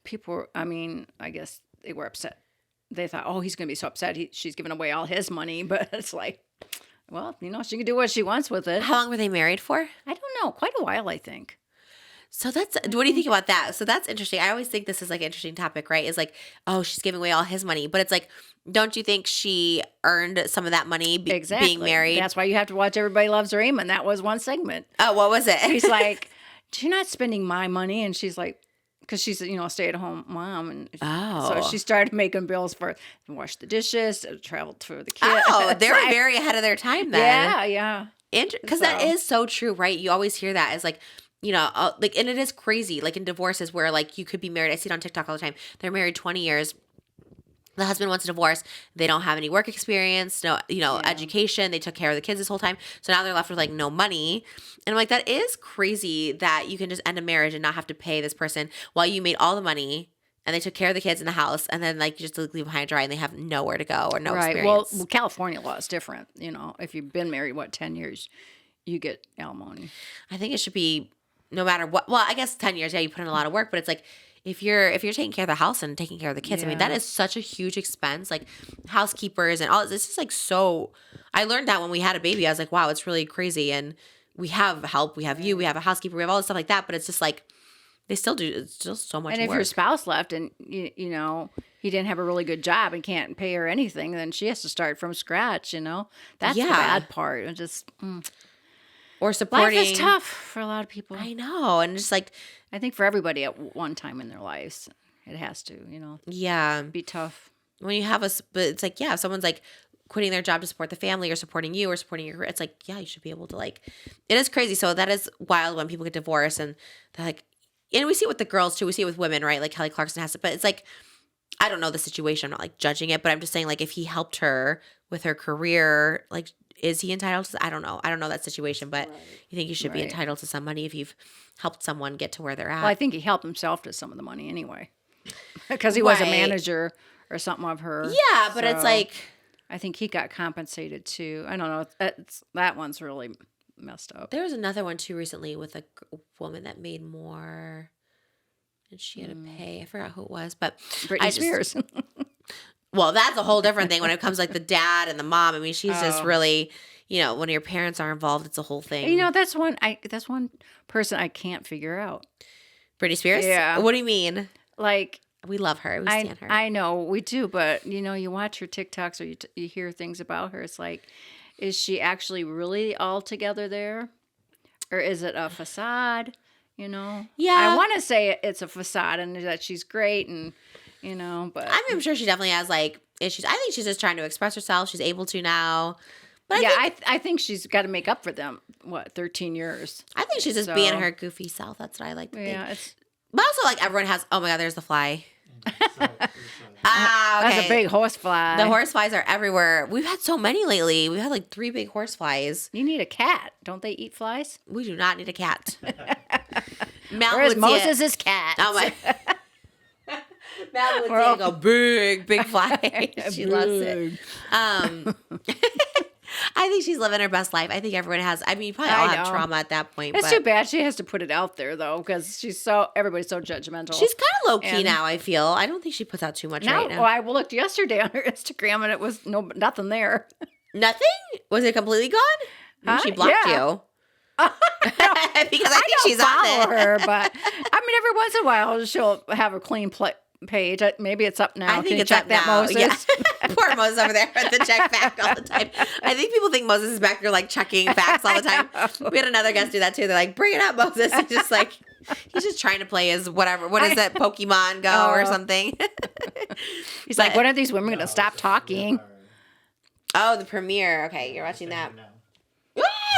people were, I guess they were upset. They thought, oh, he's going to be so upset. She's giving away all his money, but it's like, well, she can do what she wants with it. How long were they married for? I don't know. Quite a while, I think. So what do you think about that? So that's interesting. I always think this is like an interesting topic, right? Is like, oh, she's giving away all his money. But it's like, don't you think she earned some of that money being married? That's why you have to watch Everybody Loves Raymond. That was one segment. Oh, what was it? He's like, you're not spending my money. And she's like, because she's a stay-at-home mom, and so she started making bills for wash the dishes, travel for the kids. Oh, they were very ahead of their time then. Yeah. Because that is so true, right? You always hear that as like, and it is crazy. Like in divorces where like you could be married. I see it on TikTok all the time. They're married 20 years. The husband wants a divorce. They don't have any work experience, no, education. They took care of the kids this whole time. So now they're left with like no money. And I'm like, that is crazy that you can just end a marriage and not have to pay this person while you made all the money and they took care of the kids in the house and then like you just leave behind dry and they have nowhere to go or no experience. Well, California law is different. If you've been married, 10 years, you get alimony. I think it should be no matter what. Well, I guess 10 years, you put in a lot of work, but it's like, if you're taking care of the house and taking care of the kids, that is such a huge expense. Like housekeepers and all this is like so. I learned that when we had a baby, I was like, wow, it's really crazy. And we have help, we have you, we have a housekeeper, we have all this stuff like that. But it's just like they still do. It's still so much. And if work. your spouse left and he didn't have a really good job and can't pay her anything, then she has to start from scratch. That's the bad part. It just. Or supporting. Life is tough for a lot of people. I know. And just like. I think for everybody at one time in their lives, it has to, be tough. When you have but it's like, if someone's like quitting their job to support the family or supporting you or supporting your career, it's like, you should be able to it is crazy. So that is wild when people get divorced and they're like, and we see it with the girls too. We see it with women, right? Like Kelly Clarkson has to, but it's like, I don't know the situation. I'm not like judging it, but I'm just saying like if he helped her with her career, like, is he entitled to? I don't know. I don't know that situation, but you think you should be entitled to some money if you've helped someone get to where they're at. Well, I think he helped himself to some of the money anyway, because he was a manager or something of her. Yeah, but it's So, like, I think he got compensated too. I don't know. That one's really messed up. there was another one too recently with a woman that made more, and she had to pay. I forgot who it was, but Britney Spears. Well, that's a whole different thing when it comes like the dad and the mom. I mean, she's just really, when your parents are involved, it's a whole thing. That's one person I can't figure out. Britney Spears? Yeah. What do you mean? Like, We love her. We stand her. I know we do, but you watch her TikToks or you hear things about her. It's like, is she actually really all together there, or is it a facade? Yeah. I want to say it's a facade and that she's great and but I'm sure she definitely has like issues. I think she's just trying to express herself. She's able to now. But I think she's got to make up for them. 13 years? I think she's just being her goofy self. That's what I like to think. Yeah, it's But also, like, everyone has, oh my God, there's the fly. So, Okay. That's a big horsefly. The horseflies are everywhere. We've had so many lately. We've had like 3 big horseflies. You need a cat. Don't they eat flies? We do not need a cat. Mount Where's would see it. Moses' cat? Oh my. Mount would see it go big fly. She loves it. I think she's living her best life. I think everyone has. I mean, you probably all have trauma at that point. It's but too bad she has to put it out there though, because everybody's so judgmental. she's kind of low key And- now. I feel. I don't think she puts out too much right now. Well, I looked yesterday on her Instagram and it was nothing there. Nothing? Was it completely gone? Maybe she blocked Yeah. you. Because I think she's on follow it. her, but I mean, every once in a while she'll have a clean page. Maybe it's up now. I Can think you it's check up that, now. Moses? Yeah. Poor Moses over there at the check back all the time. I think people think Moses is back there like checking facts all the time. We had another guest do that too. They're like, bring it up, Moses. He's just trying to play his whatever. What is that? Pokemon Go or something. He's like, when are these women going to stop talking? Oh, the premiere. Okay, you're watching that. now.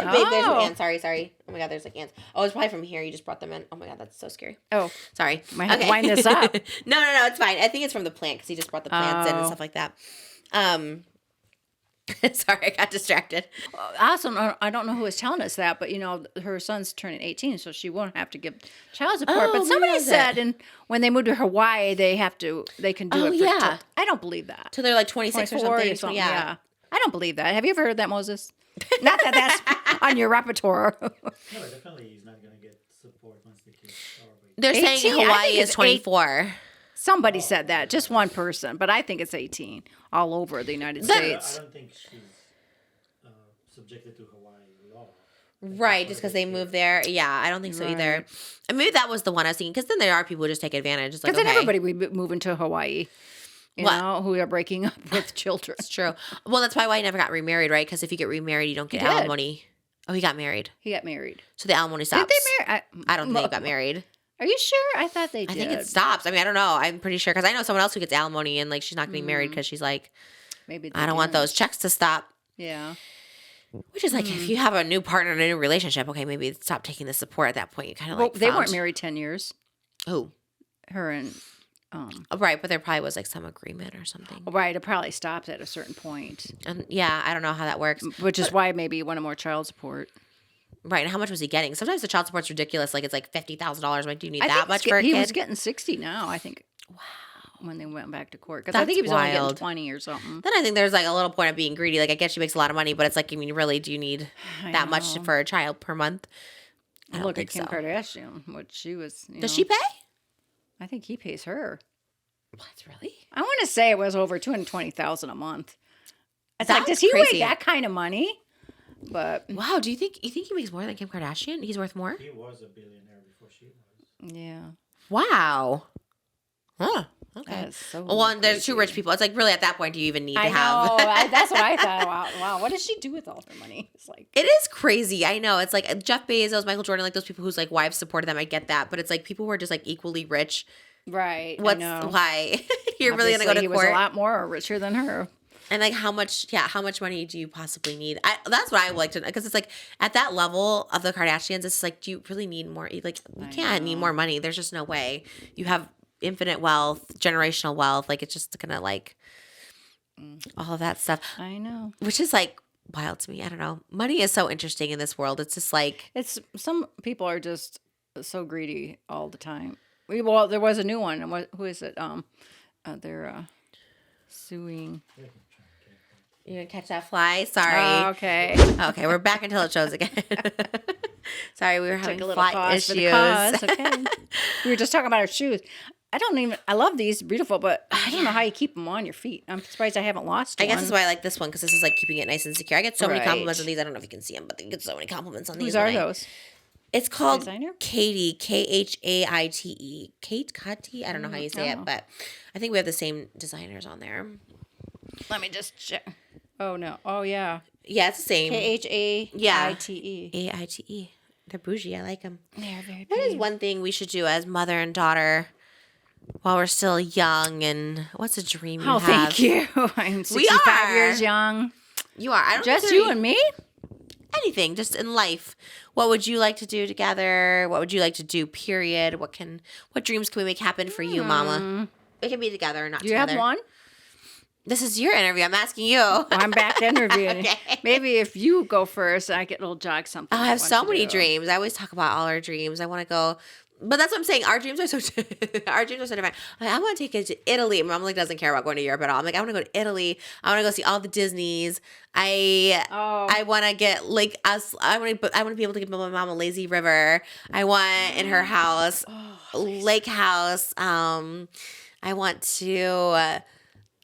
Ah, big, there's Oh. ants. Sorry. Oh my God, there's like ants. Oh, it's probably from here. You just brought them in. Oh my God, that's so scary. Oh, Sorry. Might have to wind this up. No, it's fine. I think it's from the plant because he just brought the plants in and Oh. stuff like that. Sorry, I got distracted. awesome. I don't know who was telling us that, but her son's turning 18, so she won't have to give child support. But who somebody was said, it? and when they move to Hawaii, they can do it. Oh, yeah. I don't believe that. So they're like 26 or 24 something. Yeah. I don't believe that. Have you ever heard that, Moses? Not that that's on your repertoire. No, definitely he's not going to get support once the kids are away. They're 18? saying I Hawaii think is it's 24. Somebody said that, just one person, but I think it's 18 all over the United States. I don't think she's subjected to Hawaii law. Right, just because they moved there. Yeah, I don't think so either. And maybe that was the one I was thinking, because then there are people who just take advantage. It's like, Because then okay, everybody would be moving to Hawaii, who are breaking up with children. it's true. Well, that's probably why he never got remarried, right? Because if you get remarried, you don't get He did. alimony. Oh, he got married. He got married. So the alimony Did stops. they marry? I don't think they got married. Are you sure? I thought they did. I think it stops. I mean, I don't know. I'm pretty sure because I know someone else who gets alimony and like she's not getting married because she's like, Maybe I don't want those checks to stop. Yeah. Which is like if you have a new partner in a new relationship, okay, maybe stop taking the support at that point. You kind of Well, like they found- weren't married 10 years. Who? Her and Oh, right, but there probably was like some agreement or something. right. It probably stopped at a certain point, And yeah, I don't know how that works. which is why maybe you wanted more child support. Right, and how much was he getting? Sometimes the child support's ridiculous. Like it's like $50,000. Like, do you need I that think much for a he kid? was getting 60 now. I think. Wow. When they went back to court, because I That's think he was only wild. getting 20 or something. Then I think there's like a little point of being greedy. Like I guess she makes a lot of money, but it's like, I mean, really, do you need I that much know. for a child per month? I don't Look think at Kim so. Kardashian, what she was. Does she pay? I think he pays her. What, really? I want to say it was over $220,000 a month. It's That's like, does he crazy. make that kind of money? But Wow, do you think he makes more than Kim Kardashian? He's worth more? He was a billionaire before she was. yeah, Wow. Huh. Okay. that's so. Well, and there's two crazy. rich people. It's like really at that point, do you even need to I have? know. That's what I thought. Wow, what does she do with all her money? It's like It is crazy. I know. It's like Jeff Bezos, Michael Jordan, like those people whose like wives supported them. I get that, but it's like people who are just like equally rich. right. What's I know. why you're really gonna go to Obviously, he court? was a lot more richer than her. And like how much money do you possibly need? That's what I would like to know because it's like at that level of the Kardashians, it's like, do you really need more? Like you can't need more money. There's just no way. You have infinite wealth, generational wealth. Like it's just gonna like all of that stuff, I know. which is like wild to me. I don't know. Money is so interesting in this world. It's just like It's some people are just so greedy all the time. Well, there was a new one. And who is it? Suing. You gonna catch that fly? Sorry. Oh, okay. Okay, we're back until it shows again. Sorry, we were having Took a little fly pause for the issues. cause. Okay. We were just talking about our shoes. I love these, beautiful, but I don't know how you keep them on your feet. I'm surprised I haven't lost one. I guess that's why I like this one because this is like keeping it nice and secure. I get so many Right. compliments on these. I don't know if you can see them, but I get so many compliments on these. Whose are when I- those? It's called Designer? Katie, K-H-A-I-T-E. Kate Kati? I don't know how you say it, but I think we have the same designers on there. Let me just check. Oh, no. Oh, yeah. Yeah, it's the same. K-H-A-I-T-E. A-I-T-E. They're bougie. I like them. They're very What is pretty. one thing we should do as mother and daughter while we're still young? And what's a dream you Oh, have? thank you. I'm 65 are. years young. You are. I don't Just think you there- and me? anything, just in life. What would you like to do together? What would you like to do? Period. What dreams can we make happen for you, Mama? It can be together, not Do you together. have one? This is your interview. I'm asking you. Well, I'm back to interviewing. Okay. Maybe if you go first, I get a little jog something. Oh, I have want so to many do. dreams. I always talk about all our dreams. I want to go, but that's what I'm saying. Our dreams are so our dreams are so different. Like, I want to take it to Italy. My mom like doesn't care about going to Europe at all. I'm like, I want to go to Italy. I want to go see all the Disneys. I want to get like us. I want to be able to give my mom a lazy river. I want in her house, lake house. I want to.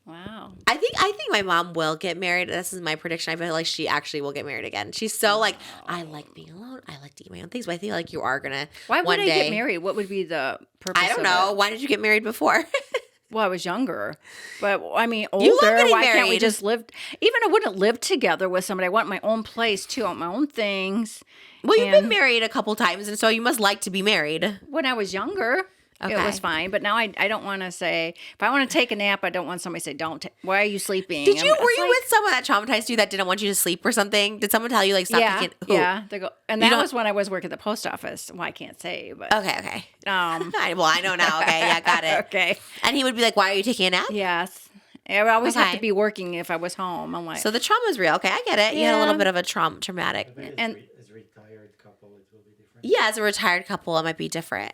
Wow. I think my mom will get married. This is my prediction. I feel like she actually will get married again. She's so like, I like being alone. I like to eat my own things. But I feel like you are gonna. Why one would I day, get married? What would be the purpose I don't of know. it? Why did you get married before? Well, I was younger. But, I mean, You love older. getting Why can't we married. just live? Even I wouldn't live together with somebody. I want my own place, too. I want my own things. Well, you've been And- married a couple times, and so you must like to be married. When I was younger, it Okay. was fine. But now I don't want to say, if I want to take a nap, I don't want somebody to say, why are you sleeping? Did you? It's Were you like- with someone that traumatized you that didn't want you to sleep or something? Did someone tell you like stop Yeah, taking? Who? yeah. They go, and You that don't- was when I was working at the post office. Well, I can't say, but Okay. um, I know now. Okay, yeah, got it. okay, And he would be like, "Why are you taking a nap?" yes. I would always have Okay. to be working if I was home. I'm like, So the trauma's real. Okay, I get it. You had a little Yeah. bit of a traumatic. I bet And- as a retired couple, it will be different. Yeah, as a retired couple, it might be different.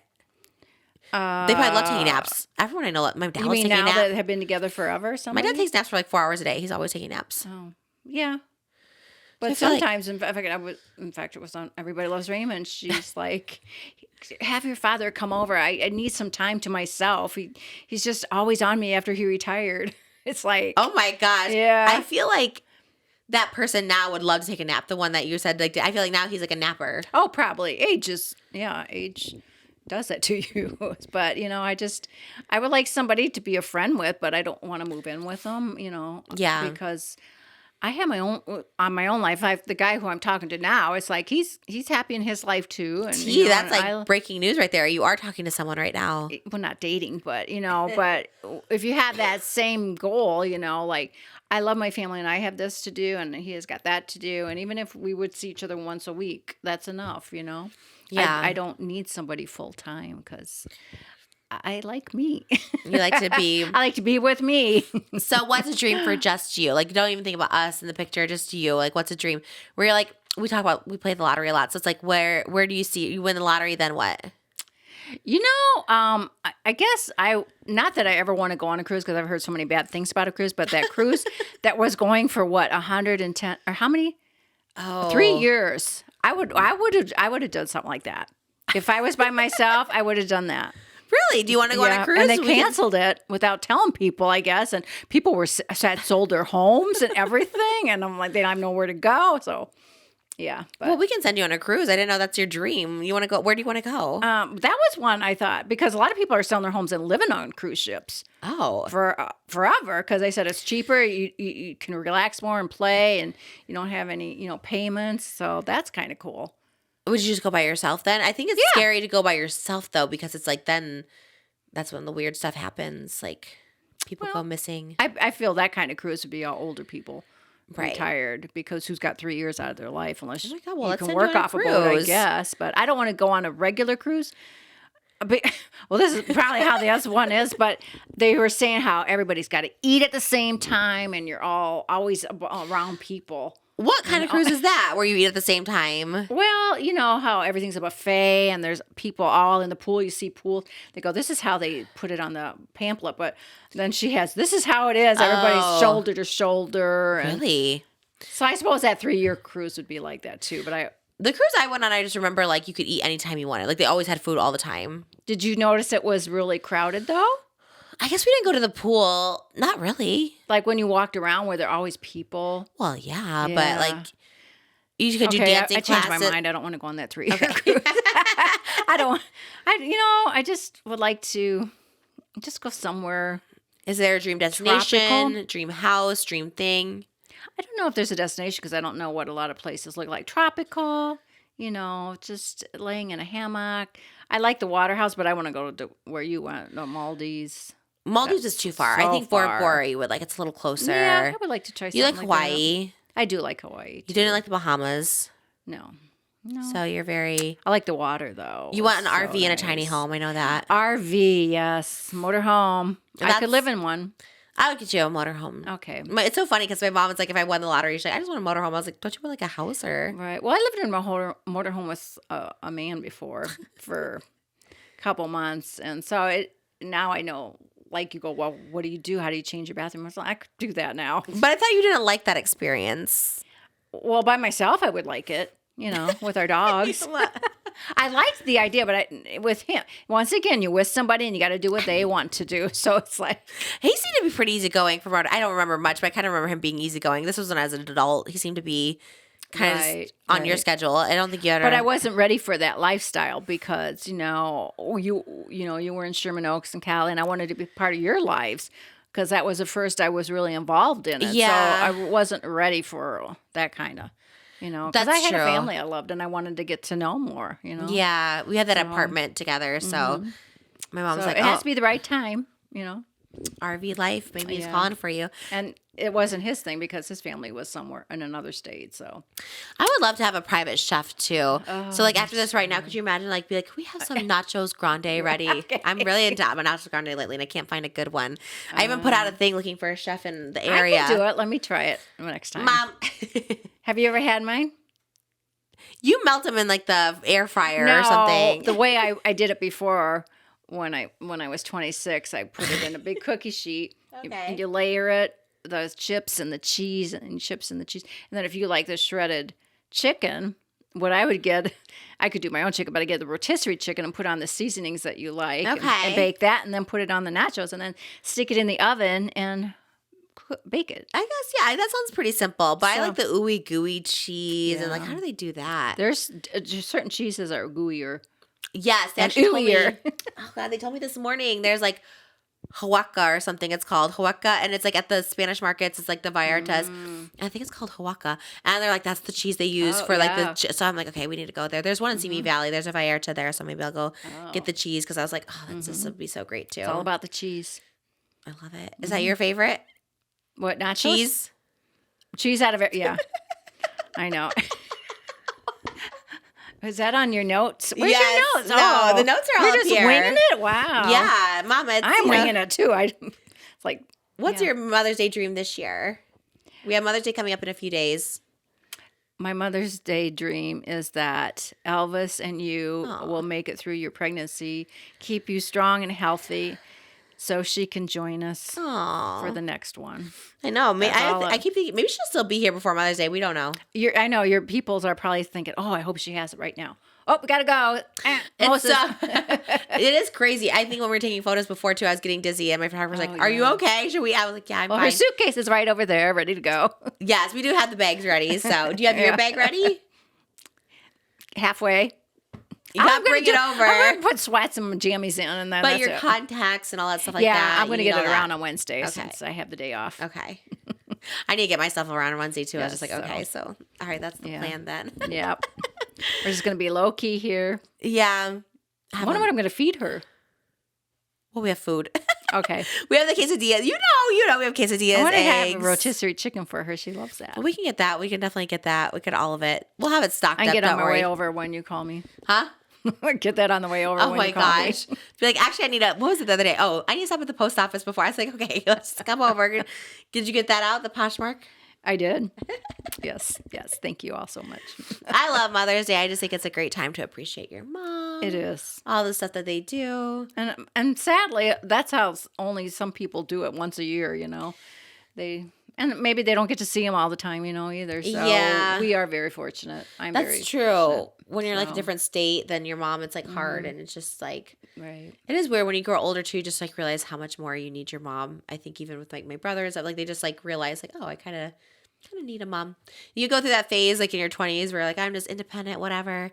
They probably love taking naps. Everyone I know, my dad you was mean taking a now nap. that have been together forever? My Somebody? dad takes naps for like 4 hours a day. He's always taking naps. Oh, yeah. I But feel like- sometimes, in fact, it was on Everybody Loves Raymond. She's like, have your father come over. I need some time to myself. He's just always on me after he retired. It's like, Oh my gosh. Yeah. I feel like that person now would love to take a nap. The one that you said, like, I feel like now he's like a napper. oh, probably age does that to you. But I would like somebody to be a friend with, but I don't want to move in with them. Yeah. because I have my own life. The guy who I'm talking to now, it's like he's happy in his life too. And Gee, that's and like breaking news right there. You are talking to someone right now. well, not dating, but but if you have that same goal, like I love my family and I have this to do and he has got that to do, and even if we would see each other once a week, that's enough. Yeah. I don't need somebody full time because I like me. You like to be. I like to be with me. So what's a dream for just you? Like, don't even think about us in the picture, just you. Like, what's a dream? Where you're like, we play the lottery a lot. So it's like, where do you see you win the lottery? Then what? I guess not that I ever want to go on a cruise because I've heard so many bad things about a cruise, but that cruise that was going for what, 110 or how many? Oh, 3 years. I would have done something like that. If I was by myself, I would have done that. Really? Do you want to go on a cruise? And they We can- canceled it without telling people, I guess. And people had sold their homes and everything. And I'm like, they don't have nowhere to go. So, yeah. But, Well, we can send you on a cruise. I didn't know that's your dream. You want to go? Where do you want to go? that was one I thought, because a lot of people are selling their homes and living on cruise ships Oh, for forever, because they said it's cheaper. You can relax more and play, and you don't have any payments. So that's kind of cool. would you just go by yourself then? I think it's Yeah. scary to go by yourself though, because it's like then that's when the weird stuff happens. Like people go missing. I feel that kind of cruise would be all older people. Right. Retired, because who's got 3 years out of their life, unless Oh my God, well, you let's can send you work on a off a boat, I cruise. guess. But I don't want to go on a regular cruise. But, well, this is probably how the other one is, but they were saying how everybody's got to eat at the same time and you're all always around people. What kind of cruise is that where you eat at the same time? Well, you know how everything's a buffet and there's people all in the pool. You see pool. They go, this is how they put it on the pamphlet. But then she has, this is how it is. Everybody's shoulder to shoulder. And Really? so I suppose that 3-year cruise would be like that too. But The cruise I went on, I just remember like you could eat anytime you wanted. Like they always had food all the time. did you notice it was really crowded though? I guess we didn't go to the pool. Not really. Like when you walked around, were there always people? Well, yeah, but Yeah. like you could do Okay, dancing I changed classes. my mind. I don't want to go on that 3-year cruise. I just would like to just go somewhere. Is there a dream destination, Tropical? dream house, dream thing? I don't know if there's a destination because I don't know what a lot of places look like. Tropical, just laying in a hammock. I like the water house, but I want to go to where you went, the Maldives. Maldives is too far. I so think far. Bora you would like. It's a little closer. Yeah, I would like to try something You like that. Hawaii. I do like Hawaii. You too. didn't like the Bahamas. No. So you're very... I like the water, though. You want an It's RV so and a tiny nice. home. I know that. RV, yes. Motorhome. I That's- could live in one. I would get you a motorhome. Okay. It's so funny because my mom was like, if I won the lottery, she's like, I just want a motorhome. I was like, don't you want like a house or... Right. Well, I lived in a motorhome with a man before for a couple months. And so now I know, like you go, well, what do you do? How do you change your bathroom? I was like, I could do that now. But I thought you didn't like that experience. Well, by myself, I would like it, with our dogs. I liked the idea, but with him, once again, you're with somebody and you got to do what they want to do. So it's like, He seemed to be pretty easygoing from what I don't remember much, but I kind of remember him being easygoing. This was when I was an adult. He seemed to be kind of Right, on your right. schedule. I don't think you had but I wasn't ready for that lifestyle because, you were in Sherman Oaks and Cali, and I wanted to be part of your lives because that was the first I was really involved in it. Yeah. So I wasn't ready for that kind of, because That's I had true. a family I loved and I wanted to get to know more, Yeah, we had that apartment together, so my mom was So like, it "Oh, has to be the right time, RV life, maybe he's Yeah. calling for you." And it wasn't his thing because his family was somewhere in another state. So I would love to have a private chef too. So like after this right now, could you imagine like be like, "Can we have some nachos grande ready?" I'm really into nachos grande lately, and I can't find a good one. I even put out a thing looking for a chef in the area. I can do it. Let me try it next time. Mom, Have you ever had mine? you melt them in like the air fryer or something. The way I did it before when I was 26, I put it in a big cookie sheet. Okay. You layer it, those chips and the cheese and chips and the cheese. And then if you like the shredded chicken, what I would get, I could do my own chicken, but I get the rotisserie chicken and put on the seasonings that you like and Okay. bake that and then put it on the nachos and then stick it in the oven and bake it. I guess, yeah, that sounds pretty simple. But I So- like the ooey gooey cheese and like, Yeah. how do they do that? There's certain cheeses that are gooier. Yes, they And actually told me. ooier. Oh god, they told me this morning. There's like Huaca or something. It's called Huaca, and it's like at the Spanish markets. It's like the Vallartas. And I think it's called Huaca, and they're like that's the cheese they use Oh, for like yeah. the. So I'm like, okay, we need to go there. There's one in Simi Valley. There's a Vallarta there, so maybe I'll go get the cheese because I was like, oh, this would be so great too. It's all about the cheese. I love it. Is that your favorite What, nachos? cheese? Cheese out of it, yeah. I know. Is that on your notes? Where's Yes. your notes? No, the notes are all You're up just here. winging it? Wow. Yeah, Mama. It's, I'm you know, winging it too. It's like, What's yeah. your Mother's Day dream this year? We have Mother's Day coming up in a few days. My Mother's Day dream is that Elvis and you will make it through your pregnancy, keep you strong and healthy, so she can join us Aww. for the next one. I know. all I keep thinking maybe she'll still be here before Mother's Day. We don't know. I know your peoples are probably thinking, "Oh, I hope she has it right now." Oh, we gotta go. It's it is crazy. I think when we were taking photos before too, I was getting dizzy, and my photographer was like, "Are you okay? Should we?" I was like, "Yeah, I'm Well, fine." her suitcase is right over there, ready to go. Yes, we do have the bags ready. So, do you have your Yeah. bag ready? Halfway. You gotta bring it over. I'm gonna put sweats and jammies in, and then But that's your it. contacts and all that stuff like yeah, that. I'm gonna you get need it all around that. on Wednesday Okay. since I have the day off. Okay. I need to get myself around on Wednesday too. I was just like, Yes, okay, so all right, that's the Yeah. plan then. Yep. We're just gonna be low key here. Yeah. I wonder what I'm gonna feed her. Well, we have food. Okay. We have the quesadillas. You know, we have quesadillas. I want to eggs. have a rotisserie chicken for her. She loves that. We can get that. We can definitely get that. We could all of it. We'll have it stocked I can up. get on Don't my worry. way over when you call me. Huh? Get that on the way over Oh when my you call me. gosh. Be like, actually, I need a, what was it the other day? Oh, I need to stop at the post office before. I was like, okay, let's come over. Did you get that out, the Poshmark? I did. Yes. Thank you all so much. I love Mother's Day. I just think it's a great time to appreciate your mom. It is. All the stuff that they do. And sadly, that's how only some people do it once a year, And maybe they don't get to see them all the time, either. So Yeah. we are very fortunate. I'm That's very true. fortunate. When you're like a So- different state than your mom, it's like hard, and it's just like Right. it is weird when you grow older too. Just like realize how much more you need your mom. I think even with like my brothers, like they just like realize like, oh, I kind of need a mom. You go through that phase like in your 20s where like I'm just independent, whatever,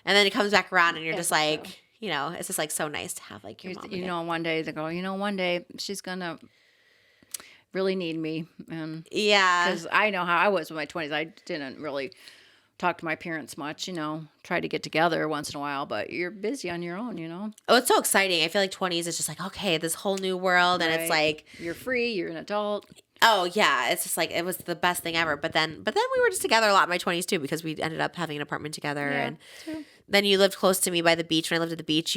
and then it comes back around and you're just like, it's just like so nice to have like your mom. Again. One day they go, one day she's gonna really need me, and Yeah, because I know how I was in my 20s. I didn't really talk to my parents much, try to get together once in a while, but you're busy on your own, Oh, it's so exciting. I feel like 20s is just like, okay, this whole new world, and it's Right. like You're free, you're an adult. oh yeah, it's just like it was the best thing ever. But then we were just together a lot in my 20s too because we ended up having an apartment together, and true. then you lived close to me by the beach. When I lived at the beach,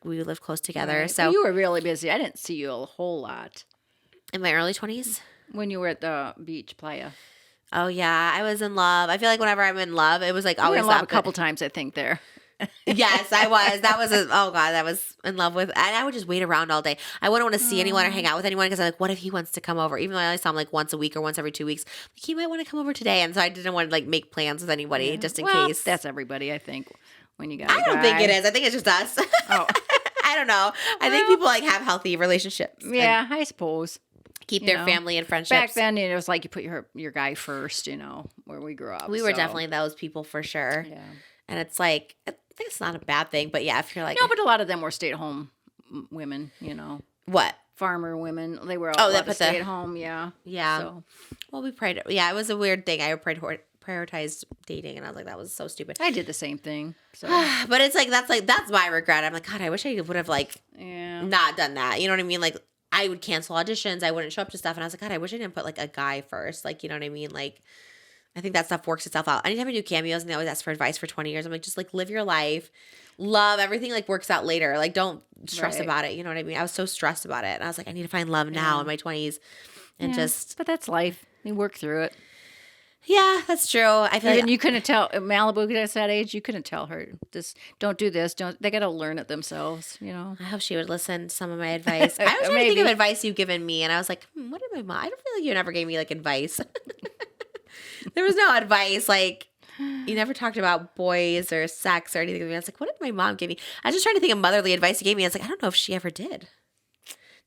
we lived close together. Right. So Well, you were really busy. I didn't see you a whole lot in my early 20s. when you were at the beach playa. Oh yeah, I was in love. I feel like whenever I'm in love, it was like You were always in love that a couple times, I think. There. Yes, I was. That was oh god, I was in love with, and I would just wait around all day. I wouldn't want to see anyone or hang out with anyone because I'm like, what if he wants to come over? Even though I only saw him like once a week or once every 2 weeks, like he might want to come over today, and so I didn't want to like make plans with anybody just in case. That's everybody, I think. When you got, I don't think it is. I think it's just us. Oh. I don't know. I think people like have healthy relationships. and Yeah, I suppose. keep You their know, family and friendships. Back then, it was like you put your guy first, where we grew up. we were so. definitely those people for sure. Yeah. And it's like, I think it's not a bad thing, but yeah, if you're like, No, but a lot of them were stay-at-home women, what? farmer women. They were all Oh, that allowed to put the- stay at home, yeah. Yeah. So Well, we prayed. Yeah, it was a weird thing. I prioritized dating, and I was like, that was so stupid. I did the same thing. So But it's like that's my regret. I'm like, God, I wish I would have like yeah. not done that. You know what I mean? Like I would cancel auditions. I wouldn't show up to stuff, and I was like, God, I wish I didn't put like a guy first. Like, you know what I mean? Like, I think that stuff works itself out. Anytime I do cameos and they always ask for advice for 20 years, I'm like, just like live your life, love everything. Like works out later. Like don't stress Right. about it. You know what I mean? I was so stressed about it, and I was like, I need to find love now Yeah. in my 20s, and Yeah, just but that's life. You work through it. yeah, that's true. I feel Even like you couldn't tell Malibu at that age. You couldn't tell her just don't do this. Don't. They got to learn it themselves. I hope she would listen to some of my advice. I was trying to think of Maybe. advice you've given me, and I was like, what did my mom? I don't feel like you never gave me like advice. There was no advice. Like, you never talked about boys or sex or anything. I was like, what did my mom give me? I was just trying to think of motherly advice you gave me. I was like, I don't know if she ever did.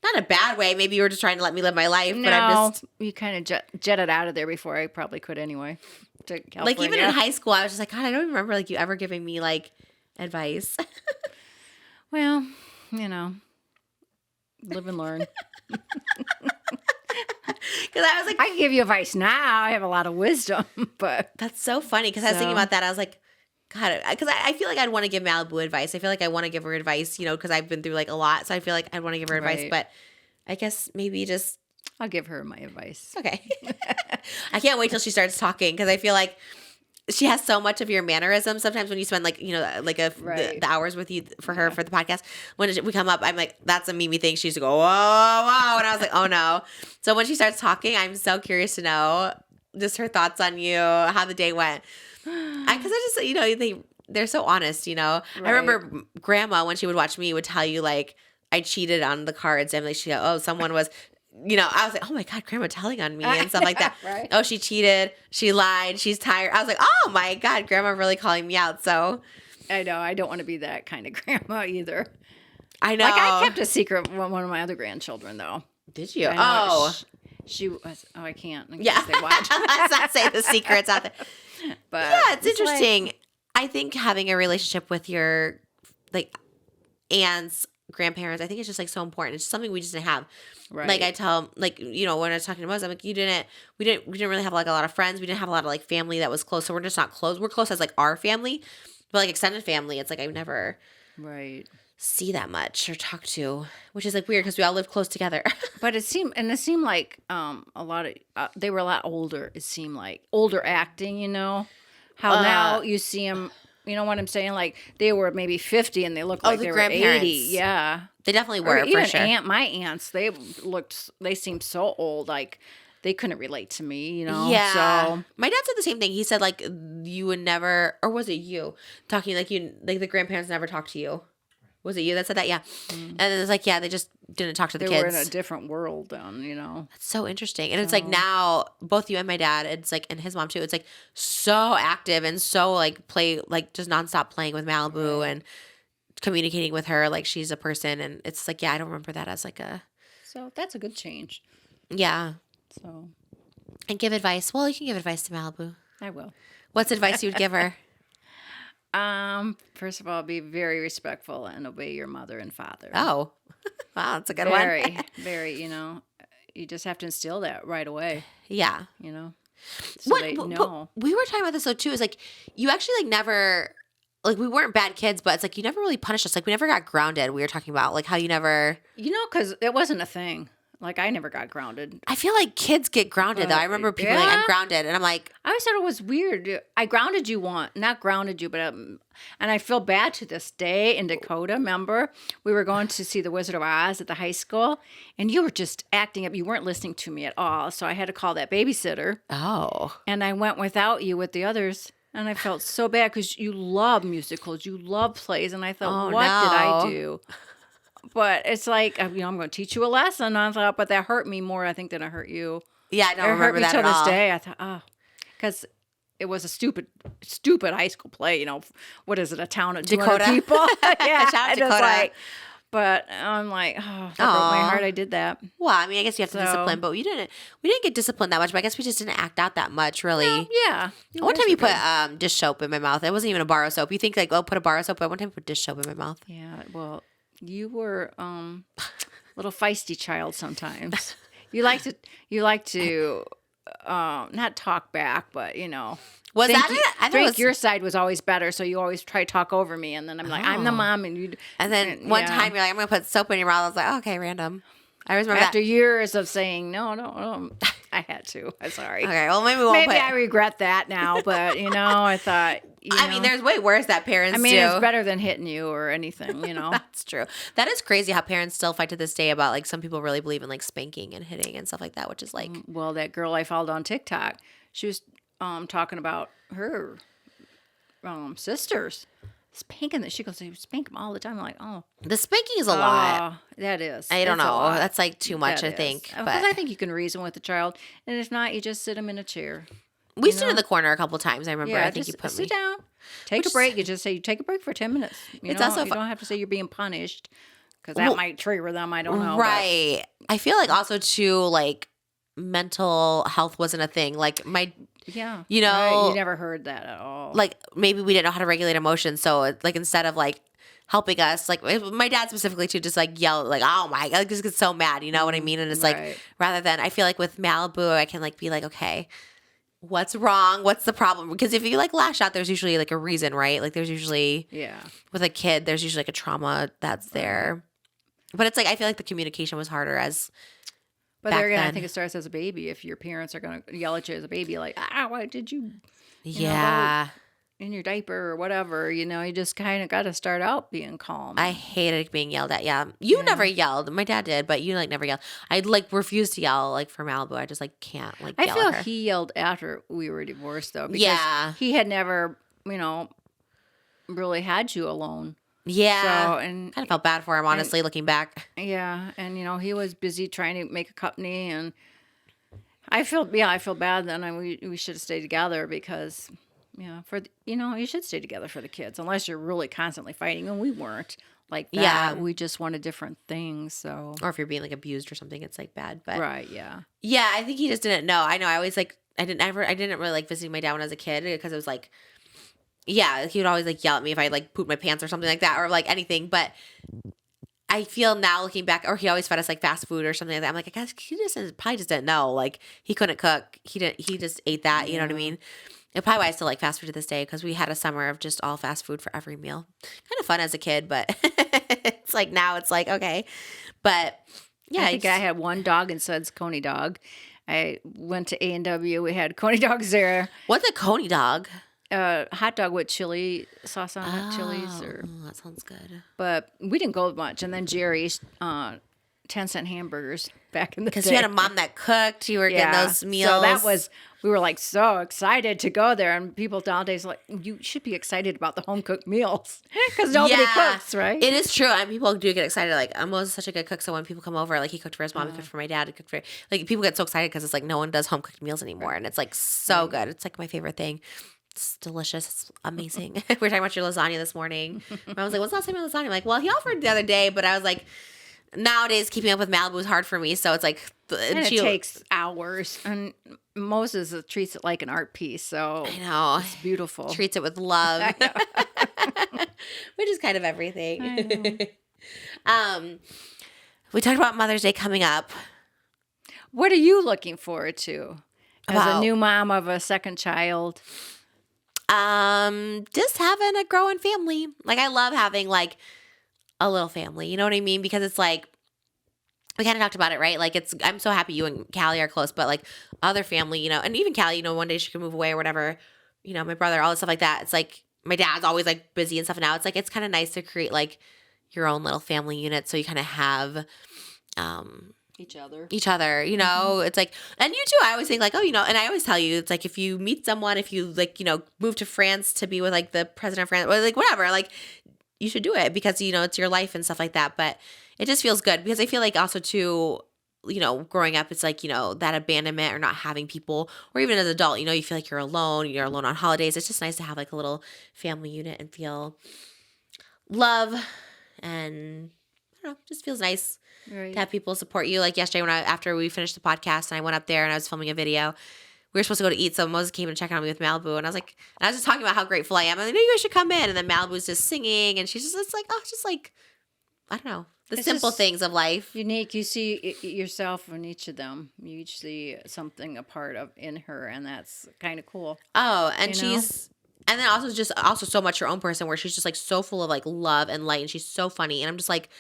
Not in a bad way. Maybe you were just trying to let me live my life. No, But I'm just you kind of jetted out of there before I probably could anyway. To like, California. even in high school, I was just like, God, I don't even remember like you ever giving me like advice. Well, live and learn. Because I was like, I can give you advice now. I have a lot of wisdom, but that's so funny. Because I was thinking So- about that. I was like, God, because I feel like I'd want to give Malibu advice. I feel like I want to give her advice, because I've been through like a lot. So I feel like I'd want to give her advice. Right. But I guess maybe just, I'll give her my advice. okay. I can't wait till she starts talking because I feel like she has so much of your mannerisms. Sometimes when you spend like, Right. the hours with you for her for the podcast, when we come up, I'm like, that's a Mimi thing. She used to go, whoa, whoa. And I was like, oh no. So when she starts talking, I'm so curious to know just her thoughts on you, how the day went. Because I just, they're so honest, I remember grandma, when she would watch me, would tell you like, I cheated on the cards. And like, she go, oh, someone was, I was like, oh my God, grandma telling on me and stuff like that. Right. Oh, she cheated. She lied. She's tired. I was like, oh my God, grandma really calling me out. So I know. I don't want to be that kind of grandma either. I know. Like I kept a secret from one of my other grandchildren, though. Did you? I know Oh, she was. Oh, I can't. In case yeah. They watch. Let's not say the secrets out there. But Yeah, it's like- interesting. I think having a relationship with your like aunts, grandparents, I think it's just like so important. It's just something we just didn't have. right. Like I tell, like when I was talking to Mose, I'm like, we didn't really have like a lot of friends. We didn't have a lot of like family that was close. So we're just not close. We're close as like our family, but like extended family, it's like I never right. see that much or talk to, which is like weird because we all live close together. But it seemed like a lot of they were a lot older. It seemed like older acting. How now you see them. You know what I'm saying? Like they were maybe 50 and they looked like the they were grandparents. 80. Yeah. They definitely Or were for even sure. my aunts, they seemed so old. Like they couldn't relate to me, you know. Yeah. So My dad said the same thing. He said like you would never, or was it you talking like the grandparents never talked to you? Was it you that said that? Yeah. And it's like, yeah, they just didn't talk to the they kids. were in a different world then, you know. That's so interesting. And it's like now both you and my dad, it's like, and his mom too, it's like so active and so like just nonstop playing with Malibu and communicating with her like she's a person. And it's like, yeah, I don't remember that as like So that's a good change. yeah. So And give advice. Well, you can give advice to Malibu. I will. What's advice you would give her? First of all, be very respectful and obey your mother and father. Oh, wow, that's a good very, one. very, you know, you just have to instill that right away, Yeah. you know, so they but know. we were talking about this though too. Is like you actually like never like we weren't bad kids, but it's like you never really punished us. Like we never got grounded. We were talking about like how you never. You know, because it wasn't a thing. Like, I never got grounded. I feel like kids get grounded though. I remember people like, I'm grounded, and I'm like, I always thought it was weird. I grounded you once, not grounded you, but and I feel bad to this day in Dakota. Remember, we were going to see The Wizard of Oz at the high school, and you were just acting up. You weren't listening to me at all, so I had to call that babysitter, oh, and I went without you with the others, and I felt so bad because you love musicals, you love plays, and I thought, Oh, what did I no. do? But it's like, you know, I'm going to teach you a lesson. And I thought, but that hurt me more, I think, than it hurt you. yeah, I don't It hurt remember me that till at this all. day. I thought, oh, because it was a stupid high school play. You know, what is it? A town of 200 Dakota? people. Yeah, Shout out and it was Dakota. like, but I'm like, oh, that broke my Aw. heart. I did that. Well, I mean, I guess you have to So- discipline, but we didn't get disciplined that much. But I guess we just didn't act out that much, really. Yeah. One time Yours you were put good. dish soap in my mouth. It wasn't even a bar of soap. You think like, oh, put a bar of soap, but one time you put dish soap in my mouth. Yeah. Well, you were a little feisty child sometimes. You like to not talk back, but you know. Was think that you- it? I thought it think was- your side was always better, so you always try to talk over me, and then I'm like, I'm the Oh. mom, and you. And then one yeah. time you're like, I'm gonna put soap in your mouth. I was like, oh, okay, random. I always remember After that. years of saying no, I had to. I'm sorry. Okay, well maybe we won't Maybe put. I regret that now, but you know, I thought. I mean, there's way worse that parents do. it's better than hitting you or anything, you know. That's true. That is crazy how parents still fight to this day about like some people really believe in like spanking and hitting and stuff like that, which is like Well, that girl I followed on TikTok, she was talking about her sisters spanking that. She goes, "You spank them all the time." I'm like, oh, the spanking is a lot. that is. I don't It's a know. lot. That's like too much, That I is. think. Because But I think you can reason with the child, and if not, you just sit them in a chair. we stood in the corner a couple times. I remember. Yeah, I think just you put sit me. down, take a break. You just say you take a break for 10 minutes. You It's know, also you fu- don't have to say you're being punished because that Well, might trigger them. I don't know. but- Right. I feel like also too like mental health wasn't a thing. Like my Yeah. You know- right, you never heard that at all. like maybe we didn't know how to regulate emotions, so it's like instead of like helping us, like my dad specifically too, just like yell like, oh my god, like just get so mad, you know what I mean? And it's like Right. rather than, I feel like with Malibu I can like be like, okay, what's wrong, what's the problem? Because if you like lash out, there's usually like a reason, right? Like there's usually yeah. with a kid there's usually like a trauma that's there, but it's like I feel like the communication was harder as But back there again, I then. think it starts as a baby. If your parents are going to yell at you as a baby, like, why did you yeah. in your diaper or whatever, you know, you just kind of got to start out being calm. I hated being yelled at. Yeah. You never yelled. My dad did, but you like never yelled. I like refused to yell like for Malibu. I just like can't like I yell feel at her. he yelled after we were divorced, though, because Yeah. he had never, really had you alone. Yeah. So, and kind of felt bad for him, honestly, looking back. yeah, and he was busy trying to make a company, and I feel bad then, and we should have stayed together because, you should stay together for the kids unless you're really constantly fighting, and we weren't like that. Yeah. We just wanted different things, so. Or if you're being like abused or something, it's like bad. But Right, yeah. yeah, I think he just didn't know. I know. I always like, I didn't really like visiting my dad when I was a kid because it was like, yeah, he would always like yell at me if I like pooped my pants or something like that or like anything. But I feel now looking back, or he always fed us like fast food or something like that. I'm like, I guess he probably just didn't know. Like he couldn't cook. He just ate that. You know what I mean? And probably why I still like fast food to this day because we had a summer of just all fast food for every meal. Kind of fun as a kid, but it's like now it's like okay, but yeah, I think I had one dog and Suds Coney dog. I went to A&W. We had Coney dogs there. what's a Coney dog? Hot dog with chili sauce on it, chilies. Oh, that sounds good. But we didn't go much. And then Jerry 10-cent hamburgers back in the day. Because you had a mom that cooked. You were getting those meals. So we were like so excited to go there. And people nowadays are like, you should be excited about the home cooked meals because nobody cooks, right? It is true. And people do get excited. Like, Mo's such a good cook. So when people come over, like, he cooked for his mom, he cooked for my dad, he cooked for, like, people get so excited because it's like no one does home cooked meals anymore. And it's like so good. It's like my favorite thing. It's delicious. It's amazing. We were talking about your lasagna this morning. I was like, what's the last time you had lasagna? I'm like, well, he offered the other day, but I was like, nowadays keeping up with Malibu is hard for me. So it's like, and it takes hours. And Moses treats it like an art piece. So I know. It's beautiful. Treats it with love. Which is kind of everything. We talked about Mother's Day coming up. What are you looking forward to as Wow. a new mom of a second child? Just having a growing family. Like, I love having like a little family. You know what I mean? Because it's like, we kind of talked about it, right? Like, I'm so happy you and Callie are close, but like other family, you know, and even Callie, you know, one day she can move away or whatever, you know, my brother, all this stuff like that. It's like, my dad's always like busy and stuff. And now it's like, it's kind of nice to create like your own little family unit. So you kind of have, each other, you know, It's like, and you too, I always think like, oh, you know, and I always tell you, it's like, if you meet someone, if you like, you know, move to France to be with like the president of France or like whatever, like you should do it because, you know, it's your life and stuff like that. But it just feels good because I feel like also too, you know, growing up, it's like, you know, that abandonment or not having people, or even as an adult, you know, you feel like you're alone on holidays. It's just nice to have like a little family unit and feel love, and I don't know, just feels nice Right. to have people support you. Like yesterday after we finished the podcast and I went up there and I was filming a video, we were supposed to go to eat. So Moses came and checked on me with Malibu, and I was just talking about how grateful I am. I know you guys should come in. And then Malibu's just singing, and she's just, it's like, oh, it's just like, I don't know, it's simple things of life. Unique. You see yourself in each of them. You each see something a part of in her, and that's kind of cool. Oh, and You know? and then also so much her own person where she's just like so full of like love and light, and she's so funny. And I'm just like,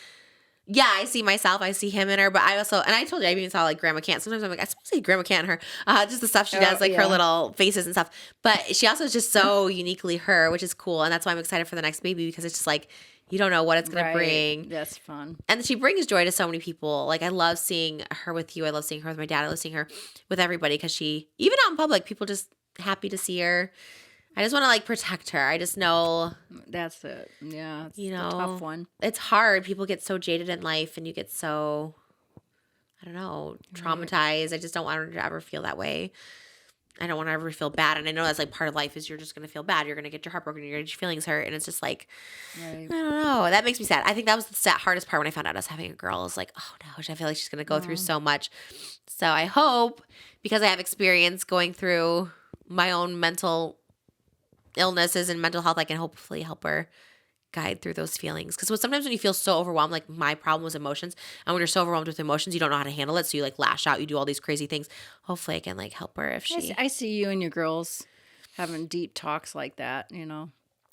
yeah, I see myself, I see him in her, but I also, and I told you, I even saw like Grandma Can't. Sometimes I'm like, I suppose I see Grandma Can't in her. Just the stuff she does, like her little faces and stuff. But she also is just so uniquely her, which is cool. And that's why I'm excited for the next baby, because it's just like, you don't know what it's going to bring. That's fun. And she brings joy to so many people. Like, I love seeing her with you. I love seeing her with my dad. I love seeing her with everybody because she, even out in public, people just happy to see her. I just want to like protect her. I just know That's it. Yeah. It's you know, a tough one. it's hard. People get so jaded in life and you get so, I don't know, traumatized. I just don't want her to ever feel that way. I don't want her to ever feel bad. And I know that's like part of life is you're just going to feel bad. You're going to get your heart broken. You're going to get your feelings hurt. And it's just like, Right. I don't know. That makes me sad. I think that was the hardest part when I found out I was having a girl. I was like, oh no, I feel like she's going to go through so much. So I hope, because I have experience going through my own mental illnesses and mental health, I can hopefully help her guide through those feelings. Because sometimes when you feel so overwhelmed, like my problem was emotions, and when you're so overwhelmed with emotions, you don't know how to handle it, so you like lash out, you do all these crazy things. Hopefully I can like help her if she, I see you and your girls having deep talks like that, you know,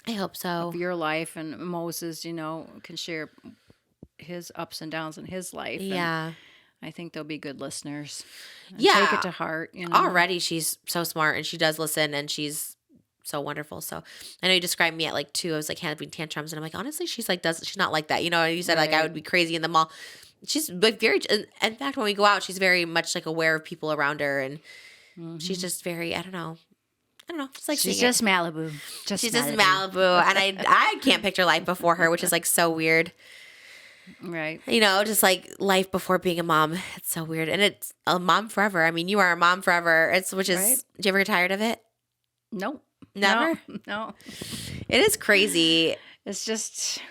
I hope so. of your life, and Moses, you know, can share his ups and downs in his life. and Yeah. I think they'll be good listeners. And Yeah. Take it to heart, you know. Already she's so smart and she does listen and she's so wonderful. So I know you described me at like 2. I was like having tantrums, and I'm like, honestly, she's not like that. You know, you said like I would be crazy in the mall. She's like very, in fact, when we go out, she's very much like aware of people around her, and she's just very, I don't know, just like She's seeing it. just Malibu. She's just Malibu, and I can't picture life before her, which is like so weird. Right. You know, just like life before being a mom. It's so weird, and it's a mom forever. I mean, you are a mom forever. Which is, Right. do you ever get tired of it? Nope. Never? No. It is crazy. It's just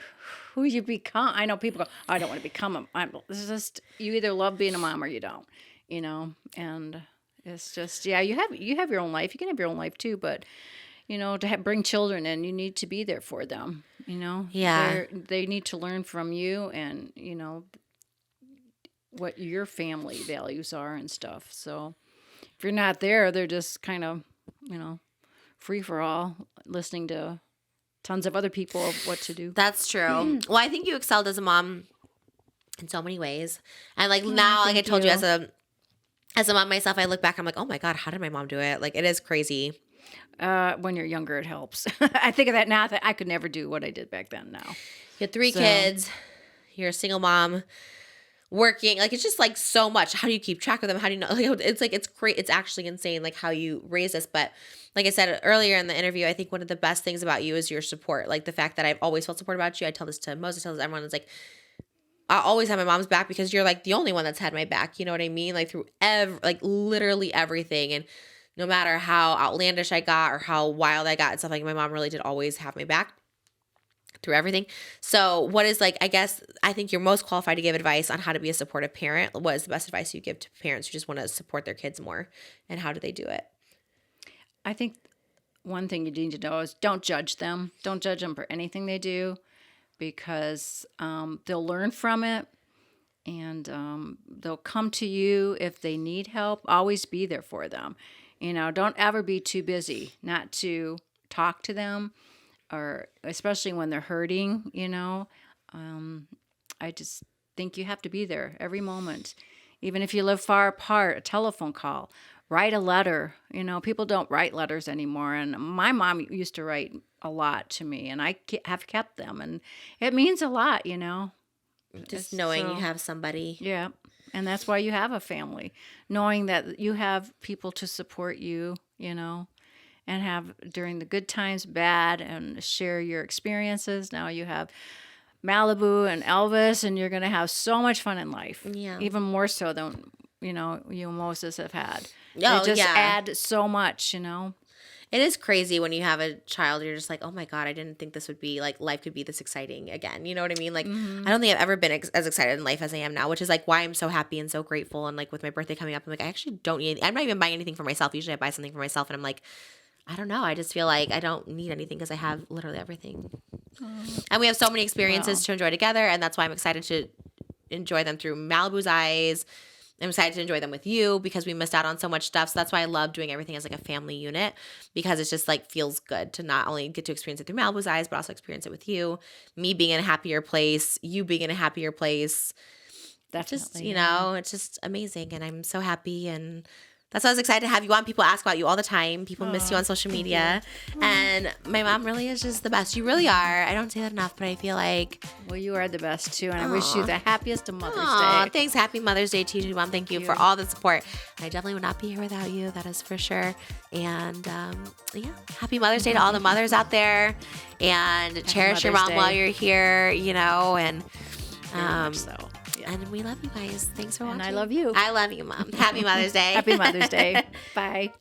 who you become. I know people go, I don't want to become a mom. It's just, you either love being a mom or you don't, you know, and it's just, yeah, you have your own life. You can have your own life too, but you know, to bring children in, you need to be there for them, you know. Yeah. They need to learn from you, and you know what your family values are and stuff. So if you're not there, they're just kind of, you know, free for all, listening to tons of other people of what to do. That's true. Well, I think you excelled as a mom in so many ways. And like now, like I told you, as a mom myself, I look back, I'm like, oh my God, how did my mom do it? Like, it is crazy. When you're younger, it helps. I think of that now, that I could never do what I did back then now. You had 3 kids. You're a single mom working. Like, it's just like so much. How do you keep track of them? How do you know? Like, it's like, it's great. It's actually insane, like how you raise us. But like I said earlier in the interview, I think one of the best things about you is your support. Like the fact that I've always felt support about you. I tell this to Moses, I tell this to everyone. It's like, I always have my mom's back because you're like the only one that's had my back. You know what I mean? Like through like literally everything. And no matter how outlandish I got or how wild I got and stuff, like my mom really did always have my back through everything. So what is like, I think you're most qualified to give advice on how to be a supportive parent. What is the best advice you give to parents who just want to support their kids more, and how do they do it? I think one thing you need to know is don't judge them. Don't judge them for anything they do, because they'll learn from it, and they'll come to you if they need help. Always be there for them. You know, don't ever be too busy not to talk to them, or especially when they're hurting, you know. I just think you have to be there every moment. Even if you live far apart, a telephone call, write a letter. You know, people don't write letters anymore. And my mom used to write a lot to me, and I have kept them. And it means a lot, you know. Just knowing you have somebody. Yeah. And that's why you have a family. Knowing that you have people to support you, you know, and have during the good times, bad, and share your experiences. Now you have Malibu and Elvis, and you're going to have so much fun in life. Yeah. Even more so than, you know, you and Moses have had. Oh, They just yeah. add so much, you know. It is crazy when you have a child, you're just like, oh my God, I didn't think this would be like, life could be this exciting again. You know what I mean? Like, I don't think I've ever been as excited in life as I am now, which is like why I'm so happy and so grateful. And like with my birthday coming up, I'm like, I actually don't need I'm not even buying anything for myself. Usually I buy something for myself, and I'm like, I don't know. I just feel like I don't need anything because I have literally everything. And we have so many experiences to enjoy together. And that's why I'm excited to enjoy them through Malibu's eyes. I'm excited to enjoy them with you because we missed out on so much stuff. So that's why I love doing everything as like a family unit, because it's just like feels good to not only get to experience it through Malibu's eyes, but also experience it with you, me being in a happier place, you being in a happier place. Definitely. Just, you know, it's just amazing. And I'm so happy. And that's why I was excited to have you on. People ask about you all the time. People miss you on social media. And my mom really is just the best. You really are. I don't say that enough, but I feel like... Well, you are the best, too. And I wish you the happiest of Mother's Aw, Day. thanks. Happy Mother's Day to you, Mom. Thank you for all the support. I definitely would not be here without you. That is for sure. And yeah, happy Mother's Day to all the mothers out there. And cherish your Mother's mom Day. while you're here, you know. And Very much so. Yeah. and we love you guys. Thanks for watching. And I love you. I love you, Mom. Happy Mother's Day. Happy Mother's Day. Bye.